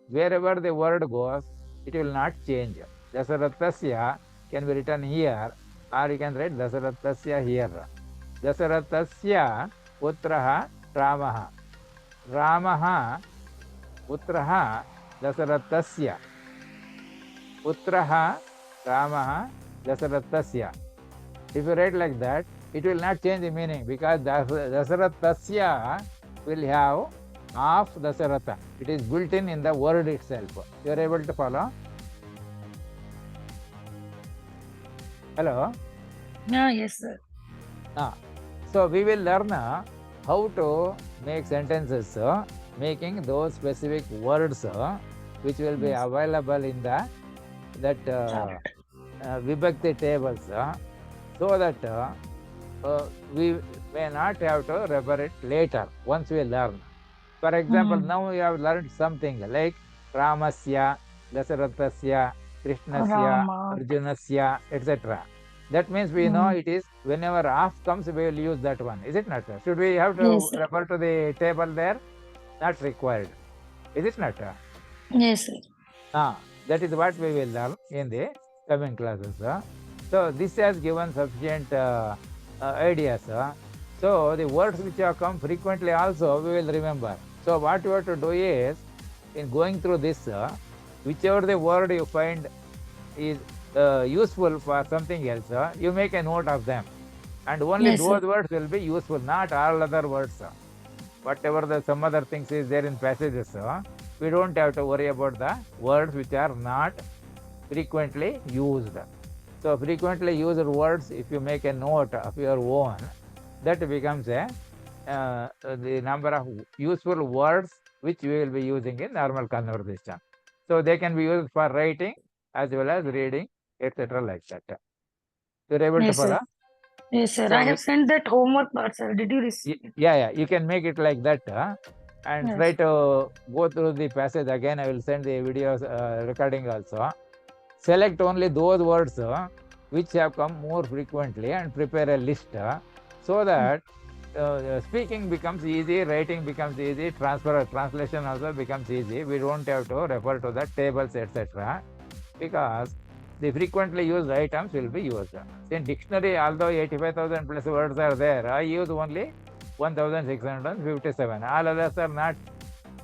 wherever the word goes, it will not change. Dasarathasya can be written here, or you can write Dasarathasya here. Dasarathasya putraha Ramaha. Ramaha putraha Dasarathasya. Putraha Ramaha Dasarathasya. If you write like that, it will not change the meaning because Dasarathasya will have of Dasaratha. It is built in the word itself. You are able to follow? Hello? Yes, sir. So we will learn how to make sentences making those specific words which will be Yes. available in that Vibhakti tables so that we may not have to refer it later once we learn. For example, now we have learned something like Ramasya, Dasarathasya, Krishnasya, Rama. Arjunasya, etc. That means we know it is whenever off comes, we will use that one. Is it not? Should we have to Yes, sir. refer to the table there? Not required. Is it not? Yes, sir. That is what we will learn in the coming classes. So this has given sufficient ideas. So the words which have come frequently also we will remember. So what you have to do is, in going through this, whichever the word you find is useful for something else, you make a note of them. And only Yes, those sir. words will be useful, not all other words. Whatever some other things is there in passages, we don't have to worry about the words which are not frequently used. So frequently used words, if you make a note of your own, that becomes the number of useful words which we will be using in normal conversation. So they can be used for writing as well as reading, etc. like that. You're able to Yes, sir. follow? Yes, sir. So I have sent that homework part, sir. Did you receive? yeah, you can make it like that and Yes. try to go through the passage again. I will send the videos recording also. Select only those words which have come more frequently and prepare a list so that speaking becomes easy, writing becomes easy, translation also becomes easy. We don't have to refer to the tables, etc. because the frequently used items will be used. In dictionary, although 85,000 plus words are there, I use only 1,657. All others are not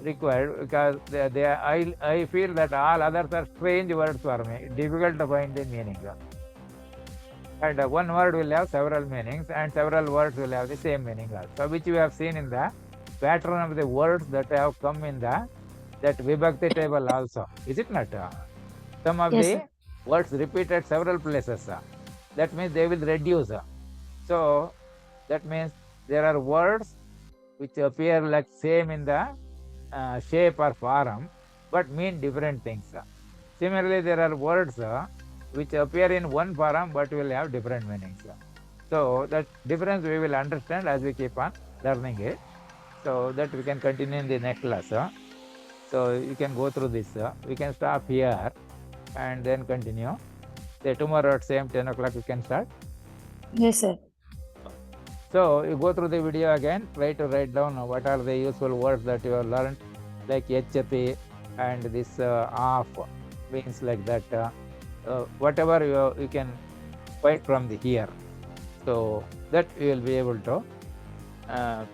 required because I feel that all others are strange words for me, difficult to find the meaning. And one word will have several meanings and several words will have the same meaning also, which we have seen in the pattern of the words that have come in that Vibhakti table also. Is it not? Some of Yes, the sir. words repeated several places. That means they will reduce. So that means there are words which appear like same in the shape or form but mean different things. Similarly, there are words which appear in one form but will have different meanings. So that difference we will understand as we keep on learning it. So that we can continue in the next class. So you can go through this. We can stop here and then continue. Say tomorrow at same 10 o'clock we can start. Yes, sir. So you go through the video again, try to write down what are the useful words that you have learned, like HP and this off means like that. Whatever you can find from the here. So that you will be able to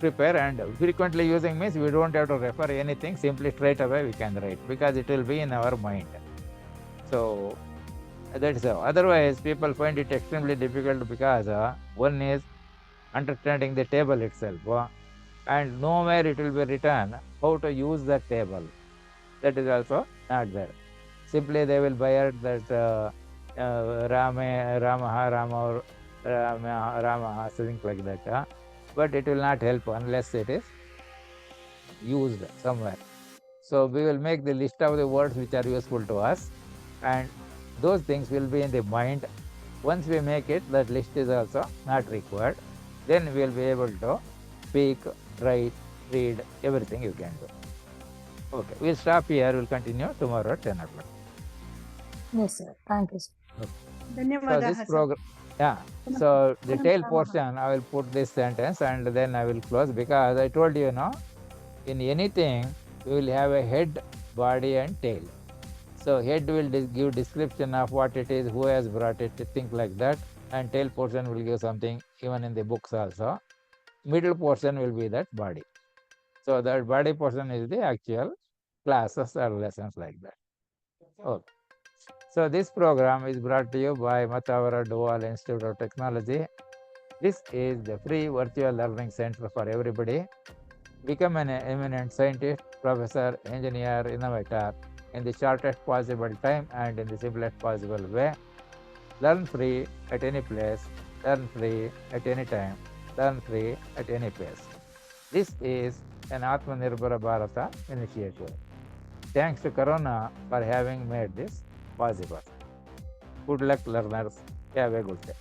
prepare, and frequently using means we don't have to refer anything, simply straight away we can write because it will be in our mind. So that's how. Otherwise, people find it extremely difficult because one is understanding the table itself, and nowhere it will be written how to use that table. That is also not there. Simply they will buy that Rama, something like that. But it will not help unless it is used somewhere. So we will make the list of the words which are useful to us, and those things will be in the mind. Once we make it, that list is also not required. Then we will be able to speak, write, read, everything you can do. Okay, we'll stop here. We'll continue tomorrow at 10 o'clock. Yes, sir. Thank you, sir. So ಧನ್ಯವಾದः this sir. program, yeah. So the tail portion, I will put this sentence and then I will close because I told you, in anything we will have a head, body, and tail. So head will give description of what it is, who has brought it, things like that, and tail portion will give something even in the books also. Middle portion will be that body. So that body portion is the actual classes or lessons like that. Okay. So this program is brought to you by Matavara Dual Institute of Technology. This is the free virtual learning center for everybody. Become an eminent scientist, professor, engineer, innovator in the shortest possible time and in the simplest possible way. Learn free at any place, learn free at any time, learn free at any place. This is an Atmanirbhara Bharata initiative. Thanks to Corona for having made this possible. Good luck, learners. Have a good day.